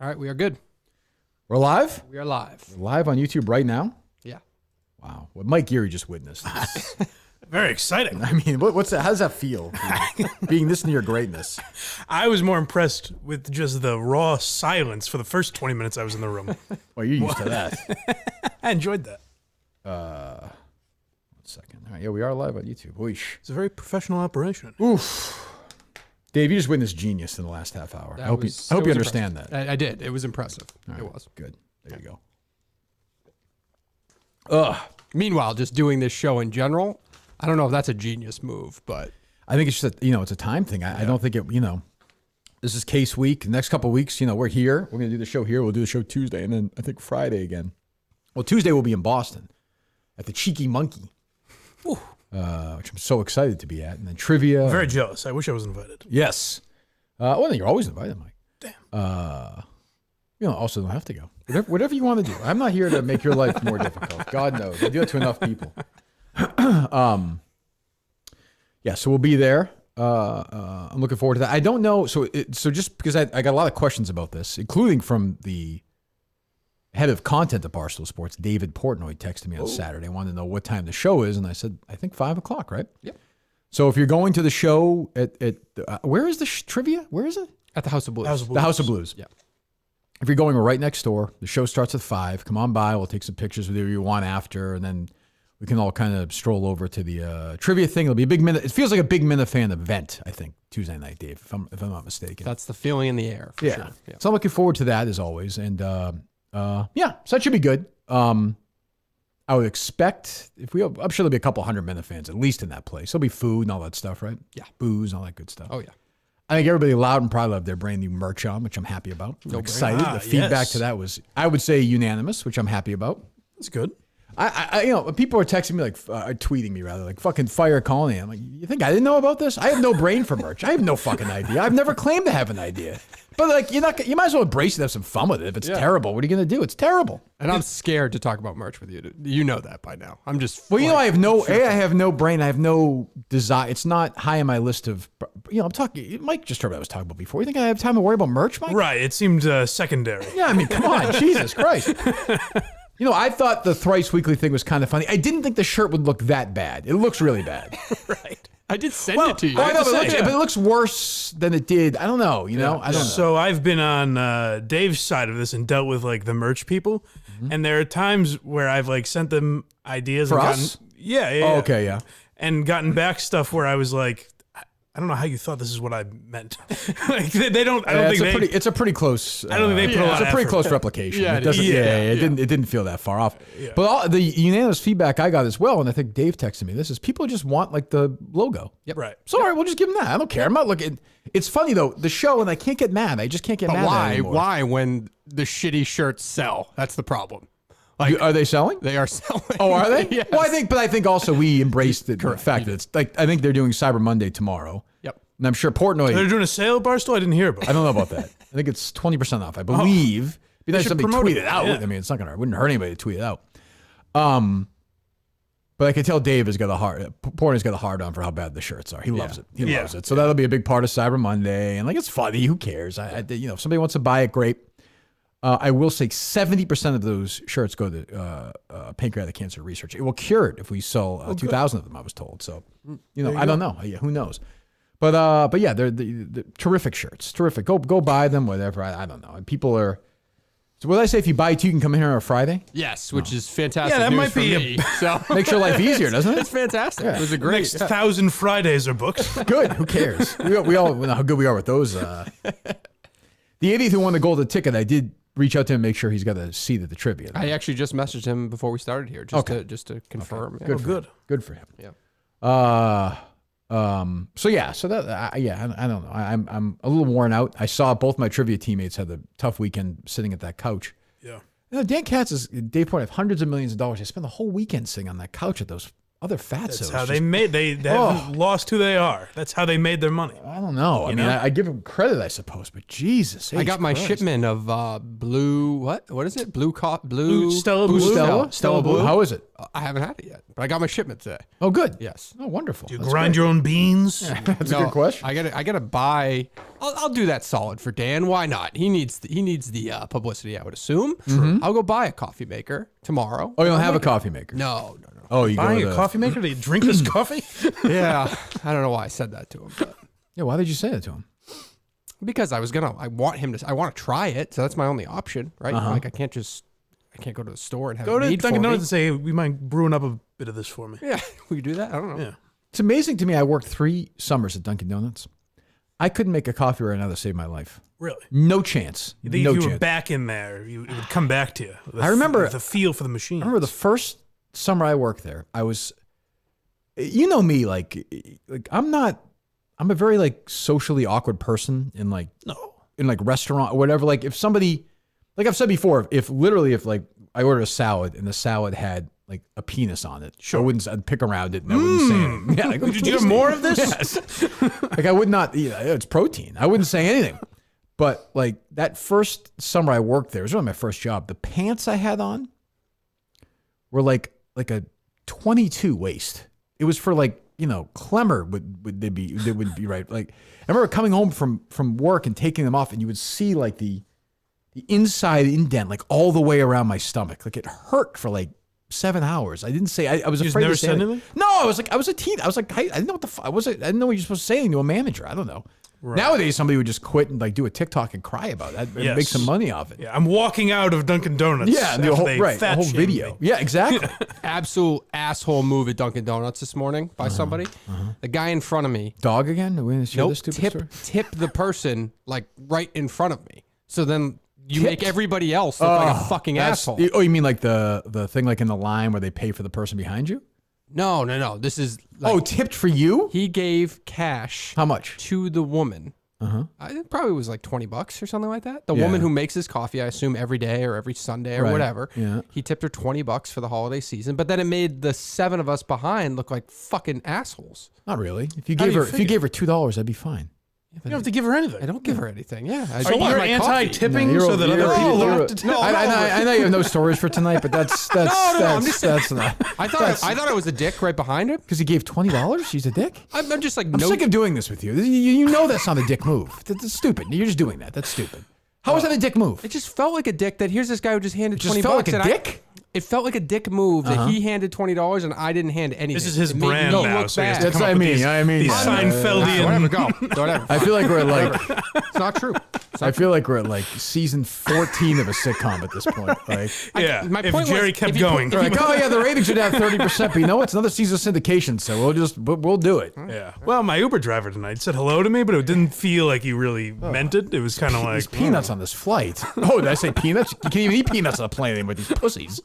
All right, we are good. We're live? We are live. We're live on YouTube right now? Yeah. Wow. What Mike Geary just witnessed. Very exciting. I mean, what's that? How does that feel? Being this near greatness. I was more impressed with just the raw silence for the first 20 minutes I was in the room. Well, you're used to that. I enjoyed that. 1 second. All right, yeah, we are live on YouTube. Whoosh. It's a very professional operation. Oof. Dave, you just witnessed genius in the last half hour. I hope you understand that. I did. It was impressive. All right, it was. Good. There you go. Ugh. Meanwhile, just doing this show in general, I don't know if that's a genius move, but I think it's just it's a time thing. I don't think this is case week. The next couple of weeks, we're here. We're going to do the show here. We'll do the show Tuesday, and then I think Friday again. Well, Tuesday we'll be in Boston at the Cheeky Monkey, which I'm so excited to be at. And then trivia. I'm very jealous. I wish I was invited. Yes. Well, then you're always invited, Mike. Damn. Also don't have to go. Whatever you want to do. I'm not here to make your life more difficult. God knows. I do it to enough people. Yeah, so we'll be there. I'm looking forward to that. I don't know. So just because I got a lot of questions about this, including from the head of content at Barstool Sports, David Portnoy, texted me on Saturday. I wanted to know what time the show is, and I said, I think 5 o'clock, right? Yep. So if you're going to the show at where is the trivia? Where is it? At the House of Blues. The House of Blues. Yeah. If you're going, we're right next door. The show starts at 5. Come on by. We'll take some pictures with you want after, and then we can all kind of stroll over to the trivia thing. It'll be a big It feels like a big Minifan event, I think, Tuesday night, Dave, if I'm not mistaken. That's the feeling in the air, for sure. Yeah. So I'm looking forward to that as always. And so that should be good. I would expect I'm sure there'll be a couple hundred Minifans at least in that place. There'll be food and all that stuff, right? Yeah. Booze and all that good stuff. Oh, yeah. I think everybody loud and proud will have their brand new merch on, which I'm happy about. I'm excited. The feedback to that was, I would say, unanimous, which I'm happy about. That's good. I people are texting me tweeting me rather, like fucking fire Colony. I'm like, you think I didn't know about this? I have no brain for merch. I have no fucking idea. I've never claimed to have an idea. But you might as well embrace it, have some fun with it. If it's terrible, what are you gonna do? It's terrible. And I'm scared to talk about merch with you. You know that by now. I'm just I have no brain. I have no desire. It's not high on my list of. I'm talking. Mike just heard what I was talking about before. You think I have time to worry about merch, Mike? Right. It seemed secondary. Yeah. I mean, come on, Jesus Christ. I thought the thrice weekly thing was kind of funny. I didn't think the shirt would look that bad. It looks really bad. Right. I did send it to you. I know, but it looks worse than it did. I don't know. I don't know. So I've been on Dave's side of this and dealt with the merch people, and there are times where I've sent them ideas for and us. Yeah. Oh, okay, yeah. And gotten back stuff where I was like, I don't know how you thought this is what I meant. They don't. I don't think it's a pretty close. I don't think they put a lot. It's a pretty close replication. Yeah, it doesn't. It didn't feel that far off. Yeah. But the unanimous feedback I got as well, and I think Dave texted me this, is people just want the logo. Yep. Right. So all right, we'll just give them that. I don't care. I'm not looking. It's funny though, the show, and I can't get mad. I just can't get mad. Why? anymore. Why when the shitty shirts sell? That's the problem. Are they selling? They are selling. Oh, are they? Yes. Well, I think also we embraced the fact that it's I think they're doing Cyber Monday tomorrow. Yep. And I'm sure Portnoy. They're doing a sale at Barstool? I didn't hear about it. I don't know about that. I think it's 20% off. I believe. It'd be nice if somebody tweet it out. Yeah. I mean, it wouldn't hurt anybody to tweet it out. But I can tell Dave has got Portnoy's got a hard on for how bad the shirts are. He loves it. He loves it. So that'll be a big part of Cyber Monday. And it's funny. Who cares? If somebody wants to buy it, great. I will say 70% of those shirts go to pancreatic cancer research. It will cure it if we sell 2,000 of them, I was told. So, I don't know. Yeah, who knows? But yeah, they're the terrific shirts. Terrific. Go buy them, whatever. I don't know. And people are. So what did I say? If you buy 2, you can come in here on a Friday? Yes, which is fantastic. Yeah, that news might be for me. So makes your life easier, doesn't it? It's fantastic. Yeah. It was a great. Next 1,000 Fridays are booked. Good. Who cares? We all know how good we are with those. The idiot who won the golden ticket, I did reach out to him and make sure he's got a seat at the trivia. I actually just messaged him before we started here, just to confirm. Okay. Yeah. Good for him. Yeah. So that I don't know. I'm a little worn out. I saw both my trivia teammates had a tough weekend sitting at that couch. Yeah. Dan Katz Dave Point have hundreds of millions of dollars. They spend the whole weekend sitting on that couch at those other fatsos. That's how they haven't lost who they are. That's how they made their money. I don't know. I mean, I give them credit, I suppose, but Jesus. I got my shipment of blue. What is it? Blue Stella Blue. Stella Blue. How is it? I haven't had it yet, but I got my shipment today. Oh, good. Yes. Oh, wonderful. Do you grind your own beans? That's a good question. I gotta buy I'll do that solid for Dan. Why not? He needs the publicity, I would assume. I'll go buy a coffee maker tomorrow. Oh, you don't have a coffee maker? No. Oh, you Buying go to a coffee maker to drink this coffee? Yeah, I don't know why I said that to him, but Yeah, why did you say that to him? because I want to try it, so that's my only option, right? Like I can't go to the store and have Go it to made Dunkin' for me. Donuts and say, hey, we mind brewing up a bit of this for me. Yeah, we could do that. I don't know. Yeah. It's amazing to me. I worked 3 summers at Dunkin' Donuts. I couldn't make a coffee right now to save my life. Really? No chance. You think no if you chance. were back in there, it would come back to you. I remember- the feel for the machine. I remember the first summer I worked there. I was, you know me, like I'm a very like socially awkward person in like restaurant or whatever. Like if somebody, like I've said before, if like I ordered a salad and the salad had like a penis on it, I'd pick around it and I wouldn't say anything. Yeah, like, Did you have more of this? Yes. Like I would not, it's protein. I wouldn't say anything. But like that first summer I worked there, it was really my first job. The pants I had on were like a 22 waist. It was for like, Clemmer would be right. Like I remember coming home from work and taking them off and you would see like the inside indent like all the way around my stomach. Like it hurt for like 7 hours. I didn't say, I was afraid never to say said anything. anything? No, I was a teen. I was like, I didn't know what the fuck. I didn't know what you're supposed to say anything to a manager. I don't know. Right. Nowadays, somebody would just quit and like do a TikTok and cry about it and make some money off it. Yeah, I'm walking out of Dunkin' Donuts. Yeah, the whole, the whole video. Yeah, exactly. Absolute asshole move at Dunkin' Donuts this morning by somebody. The guy in front of me. Dog again? Are we going to share this stupid story? Tip the person like right in front of me. So then you make everybody else look like a fucking asshole. Oh, you mean like the thing like in the line where they pay for the person behind you? No. This is like, tipped for you? he gave cash. How much? To the woman. It probably was like $20 or something like that. The woman who makes his coffee, I assume every day or every Sunday or whatever. Yeah. He tipped her $20 for the holiday season, but then it made the 7 of us behind look like fucking assholes. Not really. If you gave her $2, that'd be fine. You don't have to give her anything. I don't give her anything. Yeah. So you're anti-tipping so that other people don't have to tip? I know you have no stories for tonight, but that's I'm just saying. that's not. I thought I was a dick right behind him. Because he gave $20? He's a dick? I'm just like, I'm sick of doing this with you. You know that's not a dick move. That's stupid. You're just doing that. That's stupid. How is that a dick move? It just felt like a dick that here's this guy who just handed $20. Just felt like a dick? It felt like a dick move that he handed $20 and I didn't hand anything. This is his It made brand me now. look So he has bad. to That's come what up I with mean. these Seinfeldian. Whatever, go. Whatever. I feel like we're like It's not true. I feel like we're at like season 14 of a sitcom at this point. Like, Yeah. My If point Jerry was, kept if you put- going. if you like, oh yeah, the ratings are down 30%, but you know what? It's another season of syndication, so we'll do it. Yeah. Well, my Uber driver tonight said hello to me, but it didn't feel like he really meant it. It was kind of These like peanuts on this flight. Oh, did I say peanuts? You can't even eat peanuts on a plane anymore with these pussies.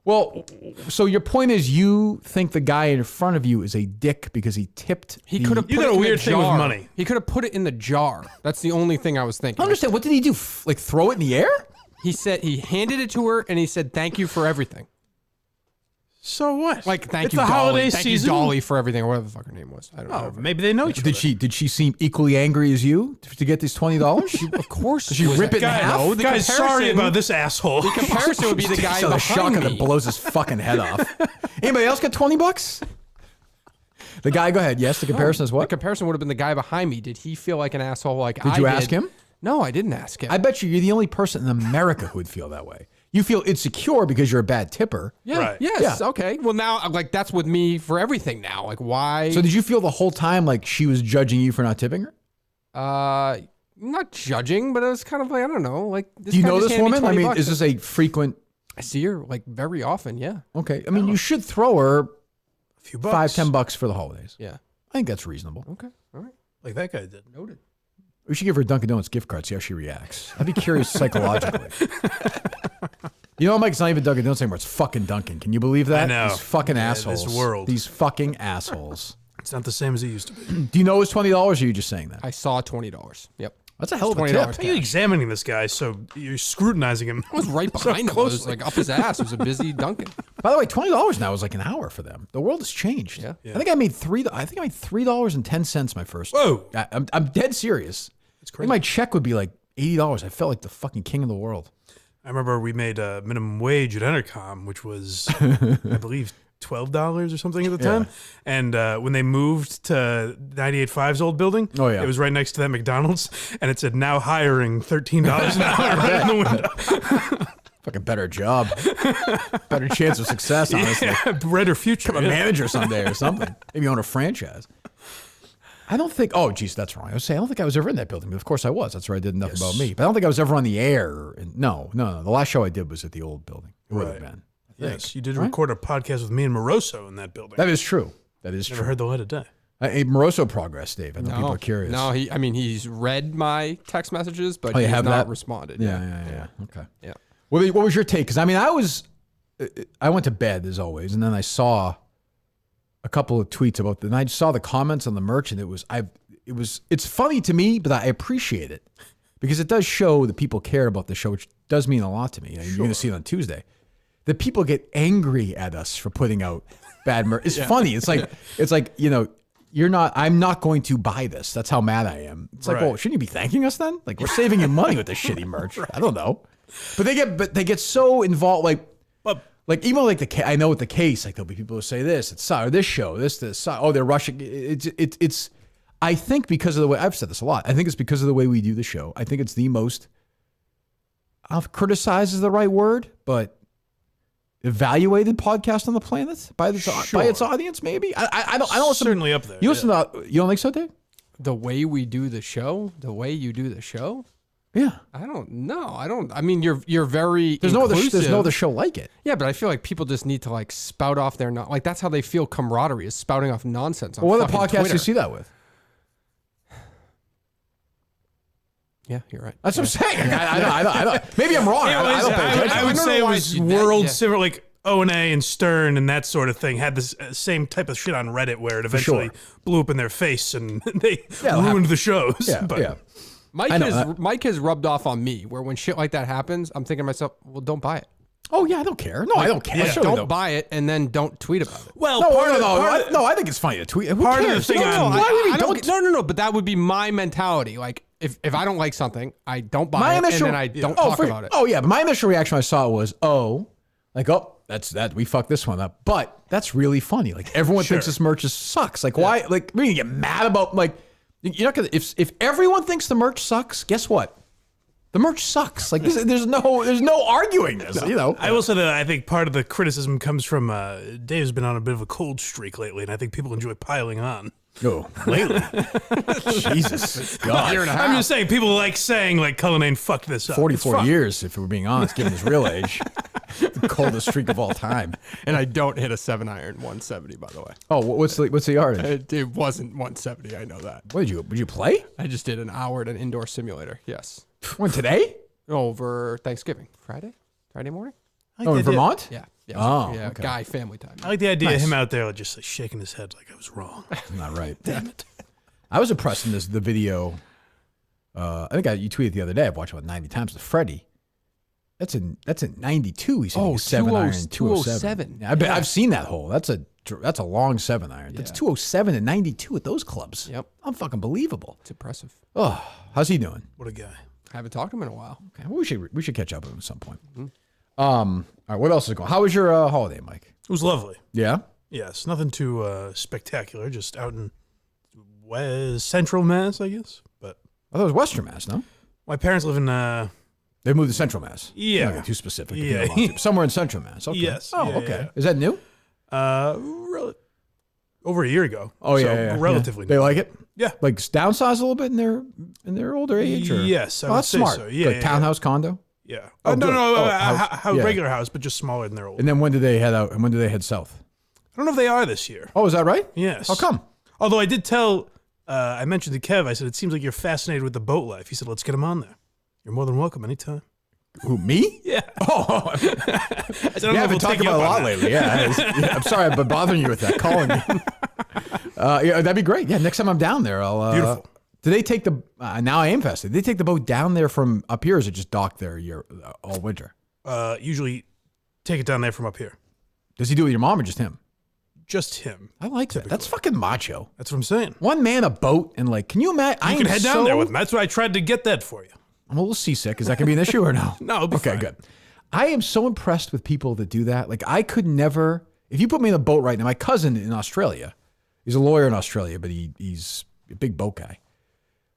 Well, so your point is you think the guy in front of you is a dick because he tipped. He could have put You got it a in weird the thing with jar. money. He could have put it in the jar. That's the only thing I was thinking. I understand. What did he do? Like throw it in the air? He said he handed it to her and he said, "Thank you for everything." So what? Like, thank It's you, the Dolly. holiday Thank season. you, Dolly, for everything, or whatever the fuck her name was. I don't Oh, know. maybe they know each other. Did she seem equally angry as you to get these $20? Of course, Did she rip it in half? No, the Guys, sorry comparison- about this asshole. The comparison would be the guy So the behind shotgun me. that blows his fucking head off. Anybody else got $20? The guy, go ahead. Yes, the comparison is The what? comparison would have been the guy behind me. Did he feel like an asshole like I did? Did you ask him? No, I didn't ask him. I bet you're the only person in America who would feel that way. You feel insecure because you're a bad tipper. yeah. Right. Yes. Yeah. Okay. Well, now, like, that's with me for everything now. Like, why? So did you feel the whole time like she was judging you for not tipping her? Not judging, but it was kind of like, I don't know. Like, this Do you guy know just this handed me woman? I 20 mean, bucks. is this a frequent? I see her like very often. Yeah. Okay. I mean, you should throw her A few bucks. $5-10 for the holidays. Yeah. I think that's reasonable. Okay. All right. Like that guy did. Noted. We should give her a Dunkin' Donuts gift card, see how she reacts. I'd be curious psychologically. You know, Mike, it's not even Dunkin' Donuts anymore. It's fucking Dunkin'. Can you believe that? I know. These fucking assholes. this world. These fucking assholes. It's not the same as it used to be. Do you know it was $20 or are you just saying that? I saw $20. Yep. That's a hell of a $20 tip. Why are you examining this guy so you're scrutinizing him? I was right behind him. I was like up his ass. It was a busy Dunkin'. By the way, $20 now is like an hour for them. The world has changed. Yeah. I think I made $3.10 my first. Whoa. I'm dead serious. It's I think crazy. my check would be like $80. I felt like the fucking king of the world. I remember we made a minimum wage at Entercom, which was, I believe, $12 or something at the time. And when they moved to 98.5's old building, it was right next to that McDonald's, and it said now hiring $13 an hour right in the window. Fucking better job. Better chance of success, honestly. Yeah, brighter future. Become a manager someday or something. Maybe own a franchise. I don't think, oh, geez, that's wrong. I was saying, I don't think I was ever in that building, but of course I was. That's where I did Enough About Me. But I don't think I was ever on the air. No. The last show I did was at the old building. It would have been. Yes, you did record a podcast with me and Moroso in that building. That is true. That is true. Never heard the light of day. Moroso progress, Dave. I know people are curious. No, he's read my text messages, but he has not responded. Yeah. Okay. Yeah. What was your take? Because I went to bed as always, and then I saw a couple of tweets about and I saw the comments on the merch, and it's funny to me, but I appreciate it because it does show that people care about the show, which does mean a lot to me. You're going to see it on Tuesday. That people get angry at us for putting out bad merch. It's funny. It's like I'm not going to buy this. That's how mad I am. It's like, well, shouldn't you be thanking us then? Like, we're saving you money with this shitty merch. I don't know. But they get so involved, like even like I know with the case, like there'll be people who say this, or this show, this, oh, they're rushing. It's I think because of the way I've said this a lot. I think it's because of the way we do the show. I think it's the most, criticized is the right word, but evaluated podcast on the planet by its audience. Maybe I don't listen. Certainly up there. You listen to, you don't think so, Dave? The way we do the show, the way you do the show. Yeah, I don't know. I mean, you're very. There's no other show like it. Yeah, but I feel like people just need to like spout off their like that's how they feel camaraderie is spouting off nonsense. On what other podcasts Twitter. do you see that with? Yeah, you're right. That's what I'm saying. I don't. Maybe I'm wrong. I would say it was world similar, like O&A and Stern and that sort of thing had this same type of shit on Reddit where it eventually blew up in their face and they ruined the shows. Yeah. Mike has rubbed off on me where when shit like that happens, I'm thinking to myself, well, don't buy it. Oh yeah, I don't care. No, I don't care. Yeah. Don't buy it and then don't tweet about it. Well, I think it's funny to tweet. Who part cares? of the thing No, but that would be my mentality. Like if I don't like something, I don't buy it and then I don't talk about it. Oh yeah, but my initial reaction when I saw it was, that's that we fucked this one up. But that's really funny. Like everyone thinks this merch sucks. Like why? Like we're gonna get mad about like you're not gonna if everyone thinks the merch sucks, guess what? The merch sucks. Like there's no arguing this. You know. I will say that I think part of the criticism comes from Dave's been on a bit of a cold streak lately, and I think people enjoy piling on. Oh, lately. Jesus God. I'm just saying, people like saying like Cullinane fucked this up. 44 years, if we're being honest, given his real age. The coldest streak of all time. And I don't hit a 7-iron 170, by the way. Oh, what's the yardage? It wasn't 170. I know that. What would you play? I just did an hour at an indoor simulator. Yes. When today? Over Thanksgiving. Friday morning? In Vermont? Yeah. Okay. Guy family time. I like the idea of him out there just like shaking his head like I was wrong. Not right. Damn it. I was impressed in the video. I think you tweeted the other day. I've watched it about 90 times. The Freddie. That's in 92. He's hitting a 7-iron, 207. Yeah, I've seen that hole. That's a long 7-iron. That's 207 and 92 at those clubs. Yep. Unfucking believable. It's impressive. Oh, how's he doing? What a guy. I haven't talked to him in a while. Okay, well, we should catch up with him at some point. Mm-hmm. All right, what else is going on? How was your holiday, Mike? It was lovely. Yeah? Yes, nothing too spectacular, just out in Central Mass, I guess. But I thought it was Western Mass, no? My parents live in... They moved to Central Mass. Yeah. Not get too specific. Yeah. Somewhere in Central Mass. Okay. Yes. Oh, okay. Is that new? Over a year ago. Oh, yeah. Relatively new. They like it? Yeah. Like downsize a little bit in their older age? Or? Yes, that's smart. So. Yeah. Like townhouse condo? Yeah. Oh, no, regular house, but just smaller than their old. And then when do they head out? And when do they head south? I don't know if they are this year. Oh, is that right? Yes. How come? Although I did tell, I mentioned to Kev, I said, it seems like you're fascinated with the boat life. He said, let's get him on there. You're more than welcome anytime. Who, me? Yeah. Oh. I said, I've been talking about it a lot lately. Yeah. I'm sorry I've been bothering you with that, calling me. Yeah, that'd be great. Yeah, next time I'm down there, I'll... Beautiful. Do they take the... now I am fascinated. Do they take the boat down there from up here, or is it just docked there all winter? Usually take it down there from up here. Does he do it with your mom or just him? Just him. I like that. That's fucking macho. That's what I'm saying. One man, a boat, and like, can you imagine? You can head down there with him. That's why I tried to get that for you. I'm a little seasick. Is that going to be an issue or no? No, it'll be okay, fine. Good. I am so impressed with people that do that. Like, I could never, If you put me in a boat right now, my cousin in Australia, he's a lawyer in Australia, but he's a big boat guy.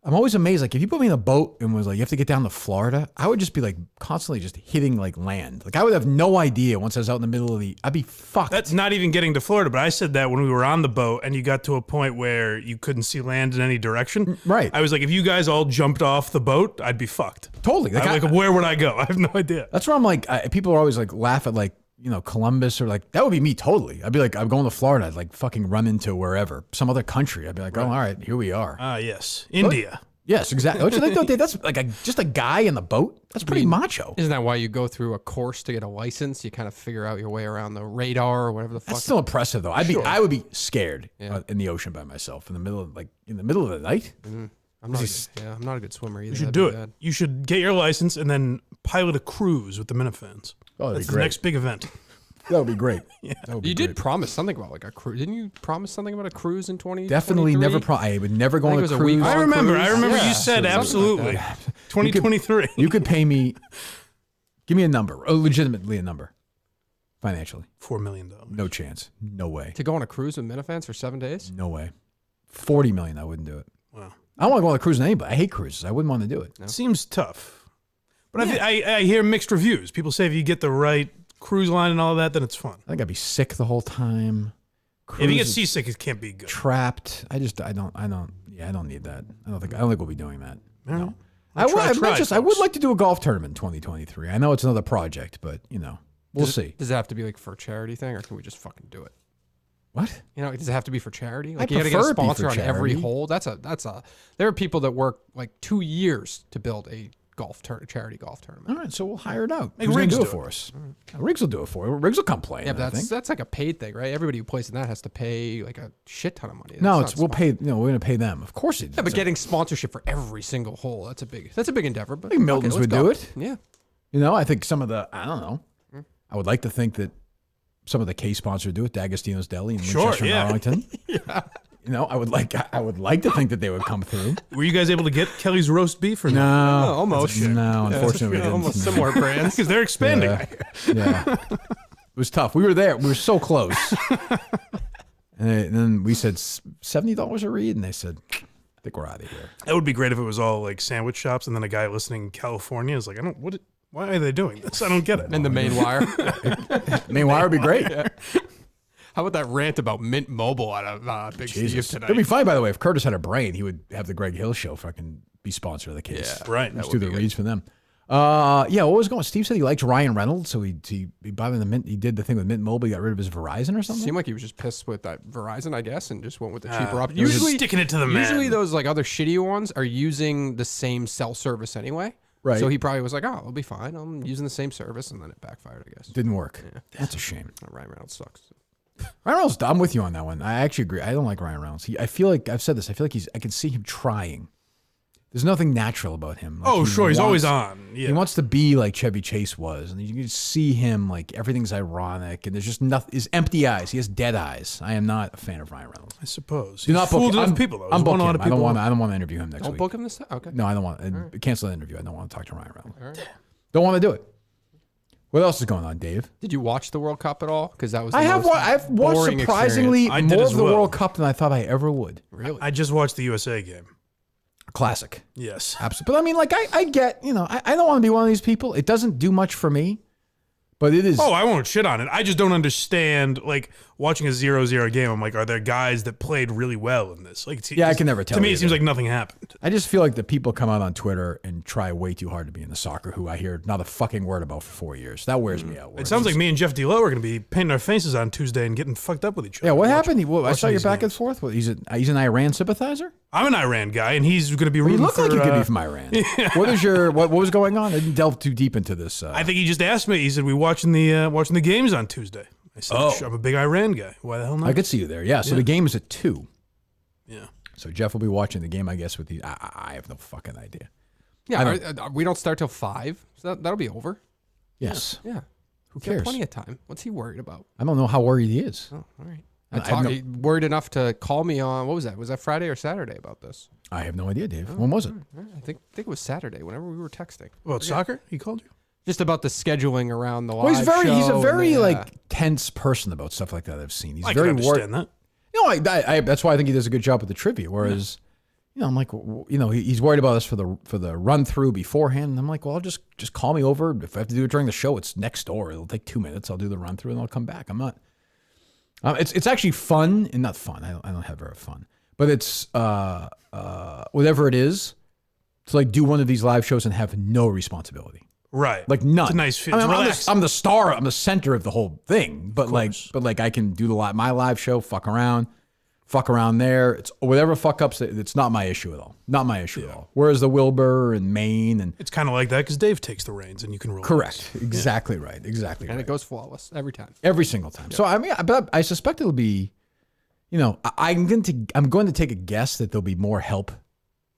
I'm always amazed. Like if you put me in a boat and was like, you have to get down to Florida, I would just be like constantly just hitting like land. Like I would have no idea once I was out in the middle of I'd be fucked. That's not even getting to Florida, but I said that when we were on the boat and you got to a point where you couldn't see land in any direction. Right. I was like, if you guys all jumped off the boat, I'd be fucked. Totally. Like where would I go? I have no idea. That's where I'm like, people are always like laugh at like, Columbus or like, that would be me totally. I'd be like, I'm going to Florida. I'd like fucking run into wherever, some other country. I'd be like, oh, all right, here we are. Yes. India. Yes, exactly. Don't you think, though, Dave, that's like just a guy in the boat? That's pretty macho. Isn't that why you go through a course to get a license? You kind of figure out your way around the radar or whatever the fuck. That's still impressive, though. I would be scared in the ocean by myself in the middle of the night. Mm-hmm. I'm not a good swimmer either. You should do it. Bad. You should get your license and then pilot a cruise with the Minifans. Oh, that's the next big event. That would be great. Yeah. You did promise something about like a cruise. Didn't you promise something about a cruise in 2023? Definitely never. I would never go on a cruise. I remember you said absolutely. 2023. You could pay me. Give me a number, legitimately a number, financially. $4 million. No chance. No way. To go on a cruise with Minifans for 7 days? No way. $40 million. I wouldn't do it. Wow. I don't want to go on a cruise with anybody. I hate cruises. I wouldn't want to do it. No. Seems tough. But I hear mixed reviews. People say if you get the right cruise line and all that, then it's fun. I think I'd be sick the whole time. If you get seasick, it can't be good. Trapped. I don't need that. I don't think we'll be doing that. No. I would like to do a golf tournament in 2023. I know it's another project, but we'll see. Does it have to be like for a charity thing, or can we just fucking do it? What? Does it have to be for charity? Like you got to get a sponsor on every hole. That's a. There are people that work like 2 years to build a charity golf tournament. All right, so we'll hire it out. Who's going to do it for us? Riggs will do it for us. Riggs will come play. Yeah, but that's like a paid thing, right? Everybody who plays in that has to pay like a shit ton of money. We'll pay. We're going to pay them. Of course, yeah. But getting sponsorship for every single hole, that's a big endeavor. But I think Milton's would do it. Yeah. I think some of the I don't know. I would like to think that some of the K sponsors would do it. D'Agostino's Deli in Winchester, Arlington. Yeah. I would like to think that they would come through. Were you guys able to get Kelly's Roast Beef or no? No, almost. No, unfortunately, we didn't. Almost similar brands because they're expanding. Yeah. It was tough. We were there. We were so close. And then we said $70 a read, and they said, "I think we're out of here." That would be great if it was all like sandwich shops, and then a guy listening in California is like, why are they doing this? I don't get it. And the main wire. Main wire would be great. Yeah. How about that rant about Mint Mobile out of Big Steve tonight? It'd be fine, by the way. If Curtis had a brain, he would have the Greg Hill show fucking be sponsor of the case. Yeah, right. Let's do the reads for them. What was going on? Steve said he liked Ryan Reynolds, so he bought him the Mint. He did the thing with Mint Mobile. He got rid of his Verizon or something. Seemed like he was just pissed with that Verizon, I guess, and just went with the cheaper option. Usually sticking it to the man. Usually those like other shittier ones are using the same cell service anyway. Right. So he probably was like, it'll be fine. I'm using the same service, and then it backfired, I guess. Didn't work. Yeah. That's a shame. Ryan Reynolds sucks. Ryan Reynolds, I'm with you on that one. I actually agree. I don't like Ryan Reynolds. I feel like I've said this. I feel like I can see him trying. There's nothing natural about him. Like he's always on. Yeah. He wants to be like Chevy Chase was, and you can see him like everything's ironic, and there's just nothing. His empty eyes. He has dead eyes. I am not a fan of Ryan Reynolds. I suppose. Do not book him. People though. I'm booking him. I don't want to interview him next week. Don't book him this time. Okay. No, I don't want. Right. Cancel the interview. I don't want to talk to Ryan Reynolds. Right. Don't want to do it. What else is going on, Dave? Did you watch the World Cup at all? Because that was I've watched surprisingly more of the World Cup than I thought I ever would. Really? I just watched the USA game. Classic. Yes. Absolutely. But I mean, like, I get, I don't want to be one of these people. It doesn't do much for me, but it is. Oh, I won't shit on it. I just don't understand, like, watching a 0-0 game. I'm like, are there guys that played really well in this? Like, I can never tell. To me, it seems like nothing happened. I just feel like the people come out on Twitter and try way too hard to be in the soccer who I hear not a fucking word about for 4 years. That wears me out. It sounds like me and Jeff D'Lo are going to be painting our faces on Tuesday and getting fucked up with each other. Yeah, what happened? I saw you back and forth. He's an Iran sympathizer? I'm an Iran guy, and he's going to be rooting for... You look like you could be from Iran. Yeah. What was going on? I didn't delve too deep into this. I think he just asked me. He said, we watching the games on Tuesday. I said, I'm a big Iran guy. Why the hell not? I could see you there. Yeah, so the game is at 2. Yeah. So Jeff will be watching the game, I guess, with the... I have no fucking idea. Yeah, we don't start till 5, so that'll be over. Yes. Yeah. Who cares? Plenty of time. What's he worried about? I don't know how worried he is. Oh, all right. He worried enough to call me on, what was that? Was that Friday or Saturday about this? I have no idea, Dave. When was it? I think it was Saturday, whenever we were texting. About soccer? He called you? Just about the scheduling around the live Well, he's a very show like tense person about stuff like that. I've seen. He's I very can understand that. You know, that's why I think he does a good job with the trivia. Whereas, you know, I'm like, you know, he's worried about us for the run through beforehand. And I'm like, well, just call me over. If I have to do it during the show, it's next door. It'll take 2 minutes. I'll do the run through and I'll come back. I'm not. It's actually fun and not fun. I don't have very fun, but it's whatever it is to like do one of these live shows and have no responsibility. Right. Like none. It's a nice fit. I mean, I'm the star. I'm the center of the whole thing. But like I can do my live show, fuck around there. It's whatever fuck ups. It's not my issue at all. Not my issue at all. Whereas the Wilbur and Maine and it's kind of like that because Dave takes the reins and you can relax. Correct. Exactly right. Exactly. And it goes flawless every time. Every single time. Yeah. So I mean, but I suspect it'll be, you know, I'm going to take a guess that there'll be more help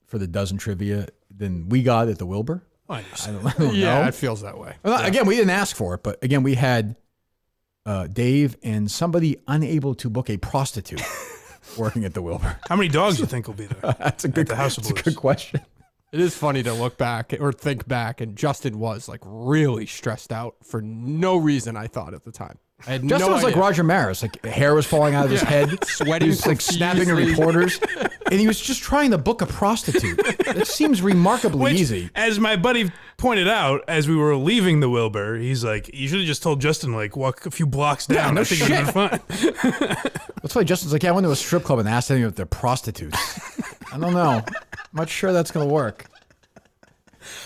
for the dozen trivia than we got at the Wilbur. I don't know. Yeah, it feels that way. Well, again, we didn't ask for it, but again, we had Dave and somebody unable to book a prostitute working at the Wilbur. How many dogs do you think will be there? That's a good question. It is funny to look back or think back, and Justin was like really stressed out for no reason, I thought at the time. I had Justin no was like idea. Roger Maris, like hair was falling out of his head, sweating, he was like snapping at reporters, and he was just trying to book a prostitute. It seems remarkably easy. As my buddy pointed out, as we were leaving the Wilbur, he's like, "You should have just told Justin like walk a few blocks down. No I think it would have been fine." That's why Justin's like, "Yeah, I went to a strip club and asked them if they're prostitutes." I don't know. I'm not sure that's gonna work.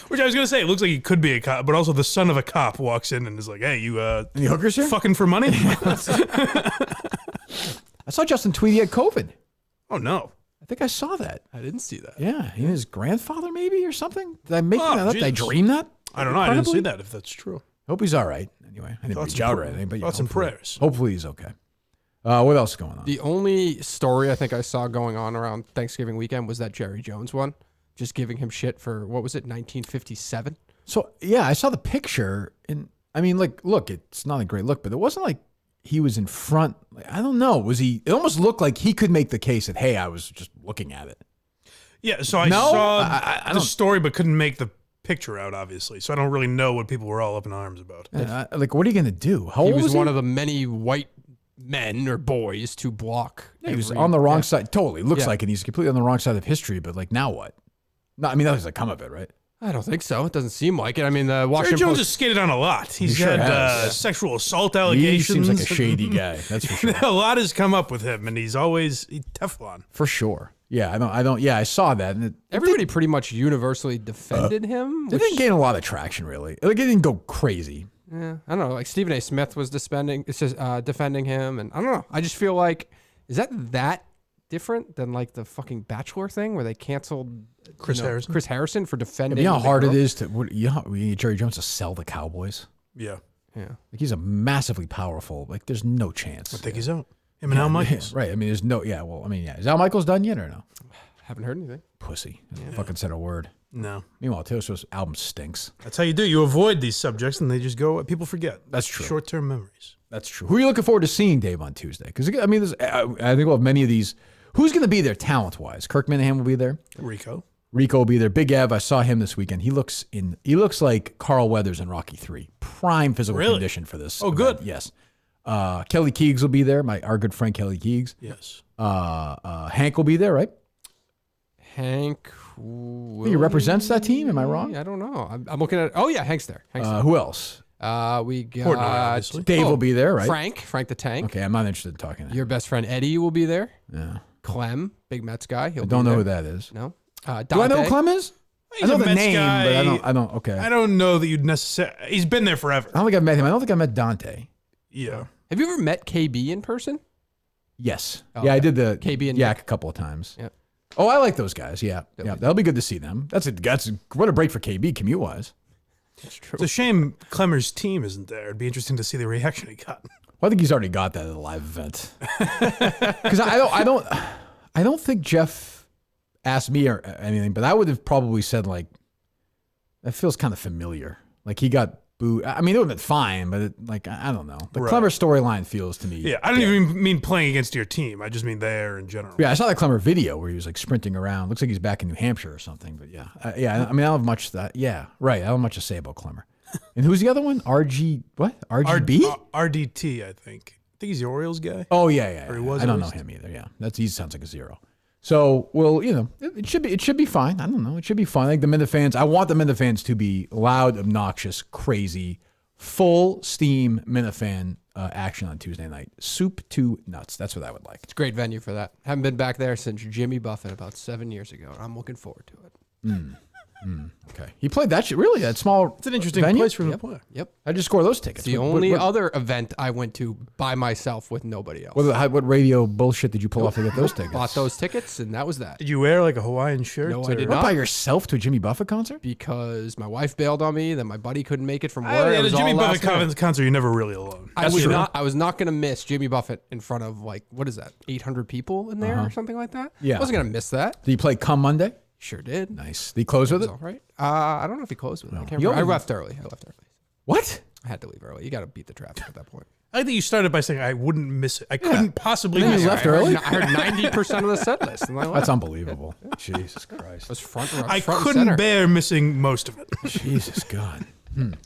Which I was gonna say, it looks like he could be a cop, but also the son of a cop walks in and is like, "Hey, you any hookers here? Fucking for money?" I saw Justin tweet he had COVID. Oh no. I think I saw that. I didn't see that. Yeah, his grandfather maybe or something. Did I make that up? Jesus. Did I dream that? I don't know. I didn't see that, if that's true. Hope he's all right. Anyway, I didn't reach out or anything, but yeah, Thoughts and prayers. Hopefully he's okay. What else is going on? The only story I think I saw going on around Thanksgiving weekend was that Jerry Jones one. Just giving him shit for, what was it, 1957? So, yeah, I saw the picture, and I mean, like, look, it's not a great look, but it wasn't like he was in front. Like, I don't know. Was he? It almost looked like he could make the case that, hey, I was just looking at it. Yeah, so I saw the story, but couldn't make the picture out, obviously. So I don't really know what people were all up in arms about. Like, what are you going to do? How old was he? He was one of the many white men or boys to block. Yeah, he was on the wrong side. Totally. Looks like, and he's completely on the wrong side of history, but like, now what? No, I mean, that was the come of it, right? I don't think so. It doesn't seem like it. I mean, the Washington Jerry Jones Post has skated on a lot. He's He sure had has. sexual assault allegations. He seems like a shady guy. That's for sure. A lot has come up with him, and he's always Teflon. For sure. Yeah, I don't. Yeah, I saw that. And everybody pretty much universally defended him. It didn't gain a lot of traction, really. Like, it didn't go crazy. Yeah, I don't know. Like Stephen A. Smith was defending him, and I don't know. I just feel like, is that different than like the fucking Bachelor thing where they canceled Chris Harrison for defending? You know how hard it is to Jerry Jones to sell the Cowboys. Yeah. Like, he's a massively powerful. Like, there's no chance. I think he's out. Him and Al Michaels. Right. I mean, there's no. Yeah. Well, I mean, yeah. Is Al Michaels done yet or no? Haven't heard anything. Pussy. Fucking said a word. No. Meanwhile, Taylor Swift's album stinks. That's how you do. You avoid these subjects, and they just go. People forget. That's true. Short-term memories. That's true. Who are you looking forward to seeing, Dave, on Tuesday? Because I mean, I think we'll have many of these. Who's going to be there talent-wise? Kirk Minahan will be there. Rico will be there. Big Ev, I saw him this weekend. He looks like Carl Weathers in Rocky III. Prime physical condition for this. Oh, good. Yes. Kelly Keegs will be there. Our good friend Kelly Keegs. Yes. Hank will be there, right? Hank. He represents that team. Am I wrong? I don't know. I'm looking at. Oh yeah, Hank's there. Who else? We got Dave will be there, right? Frank the Tank. Okay, I'm not interested in talking to him. Your best friend Eddie will be there. Yeah. Clem, big Mets guy. I don't know who that is. No. Do I know who Clem is? He's I know a the Mets name, guy. but I don't. Okay. I don't know that you'd necessarily. He's been there forever. I don't think I've met him. I don't think I met Dante. Yeah. Have you ever met KB in person? Yes. Oh, yeah, I did the KB and Yak Nick. a couple of times. Yeah. Oh, I like those guys. Yeah. That'll be good to see them. That's what a break for KB commute wise. That's true. It's a shame Clemmer's team isn't there. It'd be interesting to see the reaction he got. Well, I think he's already got that at a live event. Because I don't think Jeff asked me or anything, but I would have probably said like, that feels kind of familiar. Like he got booed. I mean, it would have been fine, but I don't know. The Clemmer storyline feels to me. Yeah, I don't even mean playing against your team. I just mean there in general. Yeah, I saw that Clemmer video where he was like sprinting around. Looks like he's back in New Hampshire or something. But yeah, I mean, I don't have much that. Yeah, right. I don't have much to say about Clemmer. And who's the other one? RGB? RDT, I think. I think he's the Orioles guy. Oh yeah. Or he was I don't know him either. Yeah, he sounds like a zero. So, well, it should be fine. I don't know. It should be fine. Like the Minifans, I want the Minifans to be loud, obnoxious, crazy, full steam Minifan action on Tuesday night. Soup to nuts. That's what I would like. It's a great venue for that. Haven't been back there since Jimmy Buffett about 7 years ago, and I'm looking forward to it. Okay. He played that shit. Really? That small. It's an interesting venue? place for him to play. Yep. How'd you score those tickets? It's the only other event I went to by myself with nobody else. What radio bullshit did you pull off to get those tickets? Bought those tickets, and that was that. Did you wear like a Hawaiian shirt? No, I did Not not. by yourself to a Jimmy Buffett concert? Because my wife bailed on me, then my buddy couldn't make it from work. At It a was Jimmy all Buffett last minute. concert, you're never really alone. I was not going to miss Jimmy Buffett in front of what is that, 800 people in there or something like that? Yeah. I wasn't going to miss that. Did he play Come Monday? Sure did. Nice. Did he close with it? All right. I don't know if he closed with it. I can't You remember. I always- left early. What? I had to leave early. You got to beat the traffic at that point. I think you started by saying I wouldn't miss it. I couldn't possibly And then miss you it. left early? I heard 90% of the set list, and I left. That's unbelievable. Jesus Christ. It was front I front and couldn't center. bear missing most of it. Jesus God.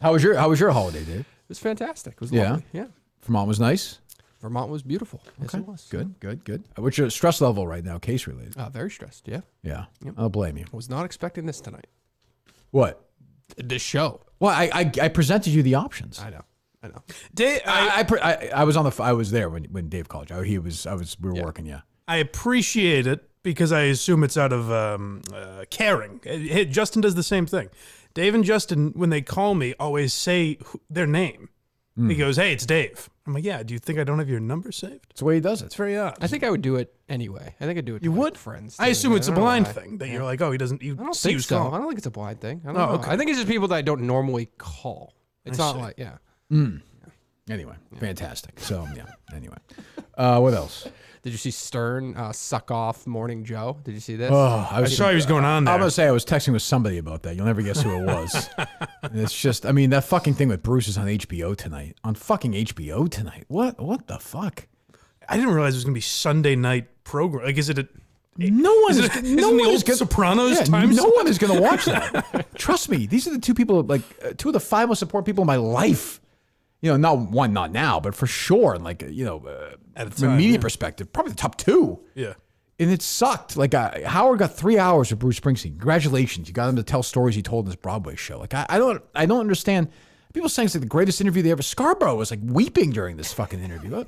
How was your holiday, Dave? It was fantastic. It was Yeah? lovely. Yeah. Vermont was nice? Vermont was beautiful. Yes, it was. Good. What's your stress level right now, case related? Very stressed. Yeah. Yeah. I'll blame you. I was not expecting this tonight. What? This show. Well, I presented you the options. I know. Dave, I was there when Dave called you. We were working, yeah. I appreciate it because I assume it's out of caring. Hey, Justin does the same thing. Dave and Justin, when they call me, always say their name. He goes, "Hey, it's Dave." I'm like, "Yeah, do you think I don't have your number saved?" It's the way he does it. It's very odd. I think I would do it anyway. I think I'd do it to You like would? friends. I assume it's a don't know blind why. thing that you're like, "Oh, he doesn't." You I don't see think who's so. calling. I don't think it's a blind thing. I don't Oh, know. okay. I think it's just people that I don't normally call. It's not see. like, yeah. Anyway, fantastic. So, yeah. Anyway. What else? Did you see Stern suck off Morning Joe? Did you see this? Oh, I saw he was going on there. I'm going to say I was texting with somebody about that. You'll never guess who it was. And it's just, I mean, that fucking thing with Bruce is on HBO tonight. On fucking HBO tonight. What the fuck? I didn't realize it was going to be Sunday night program. Like, is it a... No one is Isn't the old Sopranos times? No one is going to watch that. Trust me. These are the two people, two of the five most important people in my life. Not now, but for sure. And At a from a time, media perspective, probably the top two. Yeah. And it sucked. Howard got 3 hours with Bruce Springsteen. Congratulations. You got him to tell stories he told in his Broadway show. I don't understand. People saying it's like the greatest interview they ever. Scarborough was weeping during this fucking interview.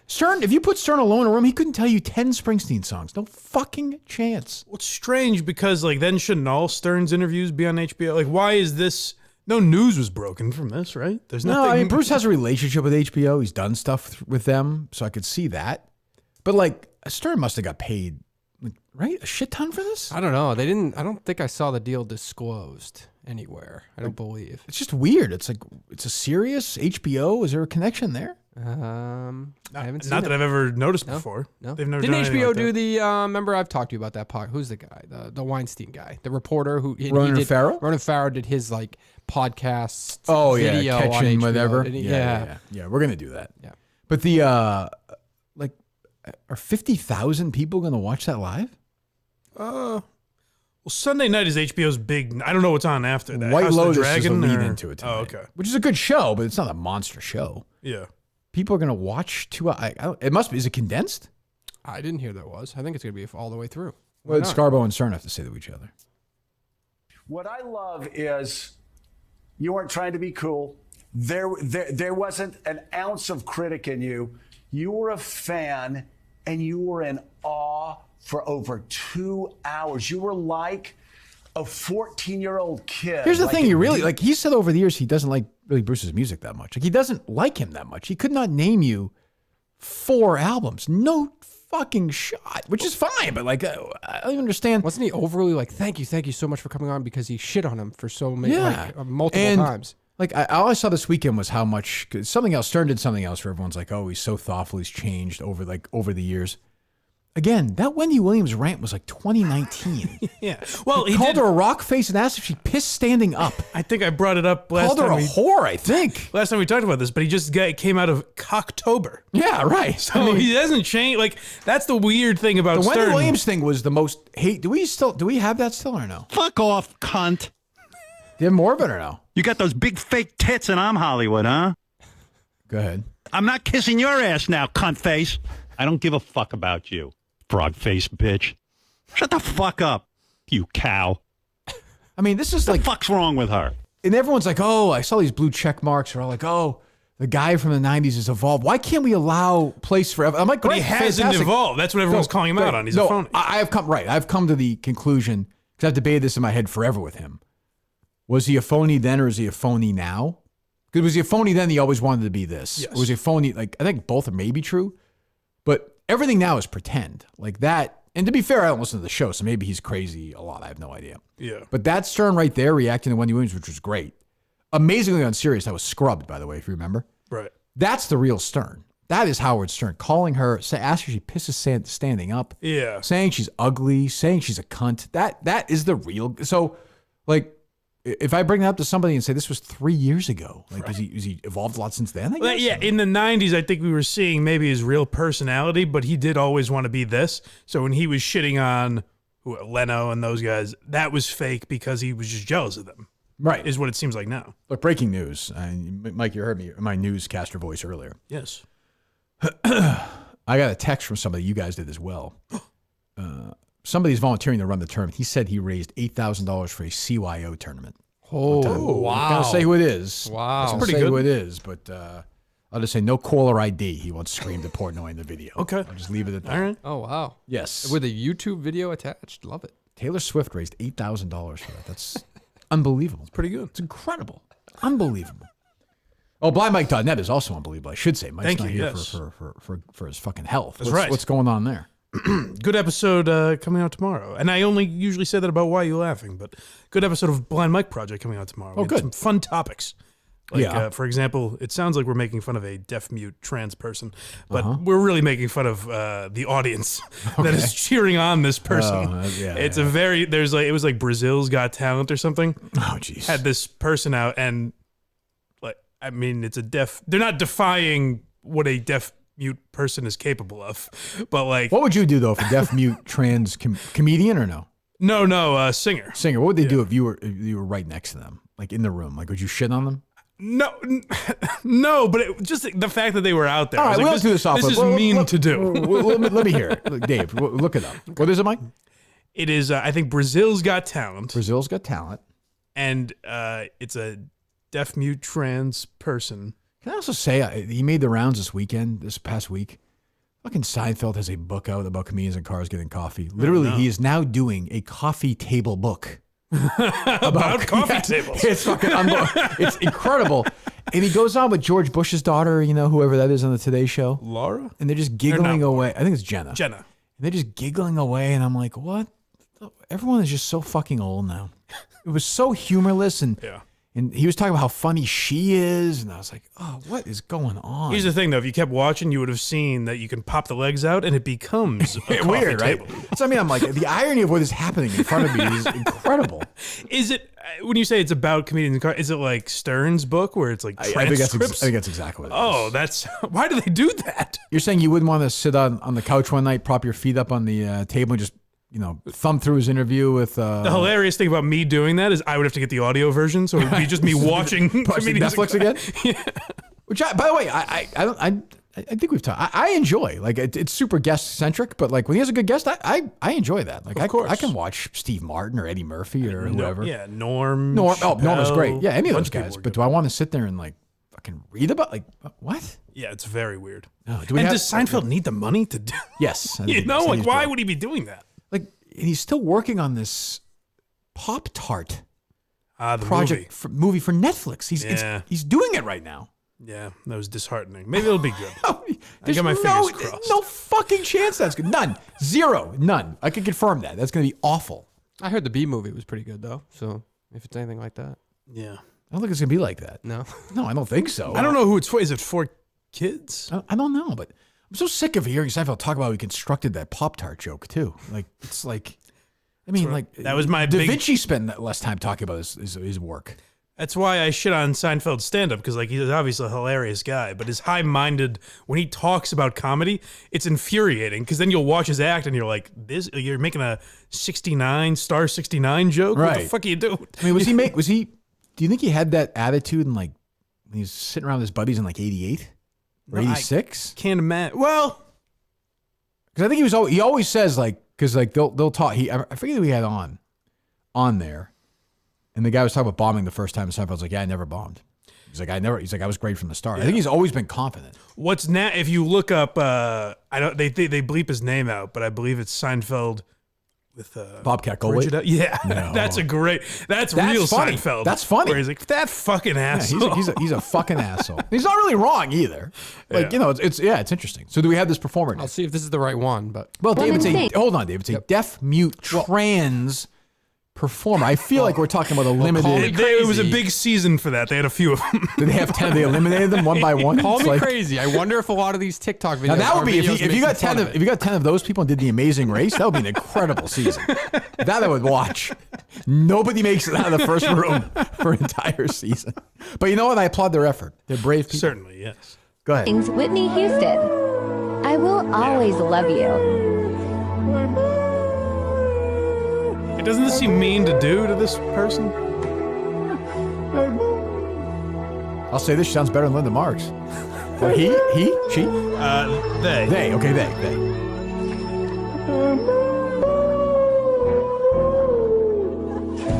Stern, if you put Stern alone in a room, he couldn't tell you 10 Springsteen songs. No fucking chance. Well, it's strange because then shouldn't all Stern's interviews be on HBO? Why is this? No news was broken from this, right? There's nothing. No, I mean, Bruce has a relationship with HBO. He's done stuff with them, so I could see that. But Stern must have got paid, right? A shit ton for this? I don't know. They didn't. I don't think I saw the deal disclosed anywhere. I don't believe. It's just weird. It's it's a serious HBO. Is there a connection there? I haven't seen Not it. that I've ever noticed before. No. They've never Didn't done anything HBO like do that. the? Remember, I've talked to you about that part. Who's the guy? The Weinstein guy, the reporter who Ronan Farrow? Ronan Farrow did his podcast. Oh yeah, video on catching HBO. whatever. And Yeah, we're gonna do that. Yeah. But the are 50,000 people gonna watch that live? Well, Sunday night is HBO's big. I don't know what's on after that. White House of the Lotus Dragon is the lead or- into it tonight. Oh, okay. Which is a good show, but it's not a monster show. Yeah. People are gonna watch 2 hours. It must be. Is it condensed? I didn't hear there was. I think it's gonna be all the way through. What did Scarborough and Stern have to say to each other? What I love is you weren't trying to be cool. There wasn't an ounce of critic in you. You were a fan, and you were in awe for over 2 hours. You were like a 14-year-old kid. Here's the thing, he said over the years he doesn't like really Bruce's music that much. He doesn't like him that much. He could not name you 4 albums. No fucking shot, which is fine, but I don't understand. Wasn't he overly thank you so much for coming on, because he shit on him for so many multiple And, times. All I saw this weekend was how much something else. Stern did something else where everyone's like, "Oh, he's so thoughtful. He's changed over the years." Again, that Wendy Williams rant was 2019. Yeah. Well, he called did. her a rock face and asked if she pissed standing up. I think I brought it up last Called her time. a whore, I think. Last time we talked about this, but he just came out of Cocktober. Yeah, right. So he hasn't changed. That's the weird thing about The Wendy Stern. Williams thing was the most hate. Do we have that still or no? Fuck off, cunt. Do you have more of it or no? You got those big fake tits and I'm Hollywood, huh? Go ahead. I'm not kissing your ass now, cunt face. I don't give a fuck about you, frog face bitch. Shut the fuck up, you cow. I mean, this is What like... the fuck's wrong with her? And everyone's like, oh, I saw these blue check marks. They're all like, oh, the guy from the 90s has evolved. Why can't we allow place forever? I'm like, But great, he hasn't fantastic. evolved. That's what everyone's calling him out on. He's a phony. I've come to the conclusion, because I've debated this in my head forever with him. Was he a phony then or is he a phony now? Because was he a phony then? He always wanted to be this. Yes. Or was he a phony? Like, I think both are maybe true, but everything now is pretend. Like that. And to be fair, I don't listen to the show, so maybe he's crazy a lot. I have no idea. Yeah. But that Stern right there reacting to Wendy Williams, which was great. Amazingly on Sirius, that was scrubbed, by the way, if you remember. Right. That's the real Stern. That is Howard Stern. Calling her, ask her she pisses standing up. Yeah. Saying she's ugly, saying she's a cunt. That is the real. So, like, if I bring that up to somebody and say this was 3 years ago, like, is he evolved a lot since then? I Well, guess? yeah, in the 90s, I think we were seeing maybe his real personality, but he did always want to be this. So when he was shitting on Leno and those guys, that was fake because he was just jealous of them. Right. Is what it seems like now. Look, breaking news. Mike, you heard me, my newscaster voice earlier. Yes. I got a text from somebody. You guys did as well. Somebody's volunteering to run the tournament. He said he raised $8,000 for a CYO tournament. Oh, I'm not gonna say who it is. Wow. That's pretty say good. who it is, but I'll just say no caller ID. He once screamed at Portnoy in the video. Okay. I'll just leave it at that. All right. Oh, wow. Yes. With a YouTube video attached. Love it. Taylor Swift raised $8,000 for that. That's unbelievable. Pretty good. It's incredible. Unbelievable. Oh, blindmike.net is also unbelievable. I should say. Mike's Thank not you, here yes. for his fucking health. That's right. What's going on there? Good episode coming out tomorrow. And I only usually say that about Why You Laughing, but good episode of Blind Mike Project coming out tomorrow. Oh, We had good. Some fun topics. Like, Yeah. for example, it sounds like we're making fun of a deaf-mute trans person, but we're really making fun of the audience that is cheering on this person. It's a very, it was like Brazil's Got Talent or something. Oh, jeez. Had this person out and, like, I mean, it's a they're not defying what a deaf-mute person is capable of, but like. What would you do, though, if a deaf-mute trans comedian or no? No, singer. Singer. What would they do if you were right next to them, like in the room? Like, would you shit on them? No, but just the fact that they were out there. All I right, was like, let's do this off. This is mean to do. Let me hear it. Look, Dave, look it up. What is it, Mike? It is, I think, Brazil's Got Talent, Brazil's Got Talent. and it's a deaf-mute trans person. Can I also say he made the rounds this past week? Fucking Seinfeld has a book out about comedians in cars getting coffee. Literally, he is now doing a coffee table book. About coffee tables. It's fucking unbelievable. It's incredible. And he goes on with George Bush's daughter, whoever that is on the Today Show. Laura? And they're just giggling away. I think it's Jenna. Jenna. And they're just giggling away. And I'm like, what? Everyone is just so fucking old now. It was so humorless. And Yeah. And he was talking about how funny she is, and I was like, "Oh, what is going on?" Here's the thing, though. If you kept watching, you would have seen that you can pop the legs out, and it becomes a coffee Weird, right? table. So I mean, I'm like, the irony of what is happening in front of me is incredible. Is it, when you say it's about comedians in cars, is it like Stern's book where it's like I transcripts? think that's exactly what it is. Oh, that's, why do they do that? You're saying you wouldn't want to sit on the couch one night, prop your feet up on the table, and just thumb through his interview with. The hilarious thing about me doing that is I would have to get the audio version, so it would be just me watching comedians Netflix again. Yeah. Which, by the way, I think we've talked. I enjoy, like, it's super guest centric, but like when he has a good guest, I enjoy that. Like, Of course. I can watch Steve Martin or Eddie Murphy or whoever. Yeah, Norm. Norm was great. Chappelle, Yeah, any of bunch those people guys. were But good. do I want to sit there and like fucking read about what? Yeah, it's very weird. No, do we And have- does Seinfeld need the money to do? Yes. I think You he know, does. I like, think he's why great. would he be doing that? Like, and he's still working on this Pop-Tart The project movie for Netflix. Yeah. He's doing it right now. movie. Yeah, that was disheartening. Maybe it'll be good. There's got my fingers crossed. No fucking chance that's good. None. Zero. None. I can confirm that. That's going to be awful. I heard the B movie was pretty good, though. So if it's anything like that. Yeah. I don't think it's going to be like that. No. No, I don't think so. I don't know who it's for. Is it for kids? I don't know, but I'm so sick of hearing Seinfeld talk about how he constructed that Pop-Tart joke, too. Like, it's like, I mean, like, that was my Da big- Vinci spent less time talking about his work. That's why I shit on Seinfeld's stand-up, because like he's obviously a hilarious guy, but his high-minded, when he talks about comedy, it's infuriating, because then you'll watch his act and you're like, you're making a 69 joke? What the Right. fuck are you doing? I mean, was he Do you think he had that attitude in like when he was sitting around with his buddies in like 88 or 86? Can't imagine. Well, because I think he always says like, because like they'll talk. I forget who he had on there, and the guy was talking about bombing the first time. And Seinfeld's like, yeah, I never bombed. He's like, I was great from the start. I think he's always been confident. What's now? If you look up, I don't. They bleep his name out, but I believe it's Seinfeld with Bobcat Goldthwait. Yeah, No. That's real funny. Seinfeld. That's funny. Where he's like, that fucking asshole. Yeah, he's a fucking asshole. He's not really wrong either. Like it's interesting. So do we have this performer now? I'll see if this is the right one. But David's hold on, David's a deaf, mute, trans performer. I feel like we're talking about a limited. It was a big season for that. They had a few of them. Did they have 10? They eliminated them one by one. Call me crazy. I wonder if a lot of these TikTok videos. Now that would be if you got 10 of if you got 10 of those people and did the Amazing Race. That would be an incredible season. That I would watch. Nobody makes it out of the first room for an entire season. But you know what? I applaud their effort. They're brave people. Certainly, yes. Go ahead. Whitney Houston. I will always love you. Doesn't this seem mean to do to this person? I'll say this. She sounds better than Linda Marks. Or he, she? They. They. Okay, they.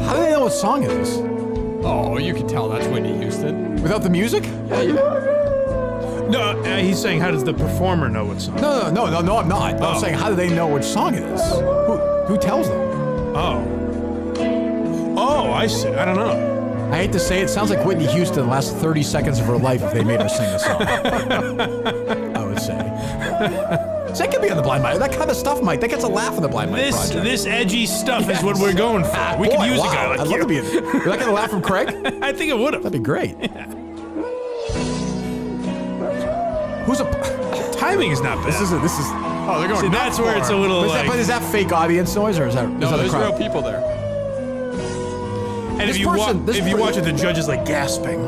How do they know what song it is? Oh, you can tell that's Whitney Houston. Without the music? No, he's saying, how does the performer know what song? No, I'm not. I'm saying, how do they know which song it is? Who tells them? Oh, I see. I don't know. I hate to say it, sounds like Whitney Houston the last 30 seconds of her life if they made her sing the song. I would say. So that could be on the Blind Mice. That kind of stuff, Mike. That gets a laugh on the Blind Mice project. This edgy stuff is what we're going for. We could use a guy like I'd you. love to be in it. Would that get a laugh from Craig? I think it would have. That'd be great. Timing is not bad. This is. Oh, they're going. See, that's where it's a little. But is that fake audience noise or is that? No, is that there's a crowd? real people there. And if you watch it, the judge is like gasping.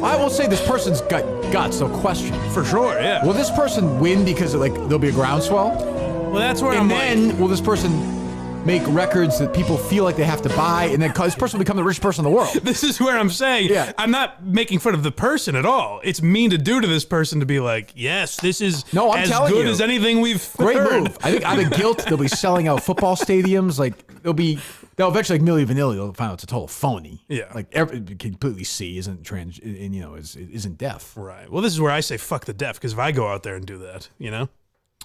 I will say this person's got guts, no question. For sure, yeah. Will this person win because like there'll be a groundswell? Well, that's where And then will this person make records that people feel like they have to buy, and then this person will become the richest person in the world? This is where I'm saying, I'm not making fun of the person at all. It's mean to do to this person to be like, yes, this is as good as anything we've Great heard. move. I think out of guilt, they'll be selling out football stadiums. Like they'll eventually, like Milli Vanilli, they'll find out it's a total phony. Yeah. Like completely see isn't trans, and isn't deaf. Right. Well, this is where I say fuck the deaf, because if I go out there and do that,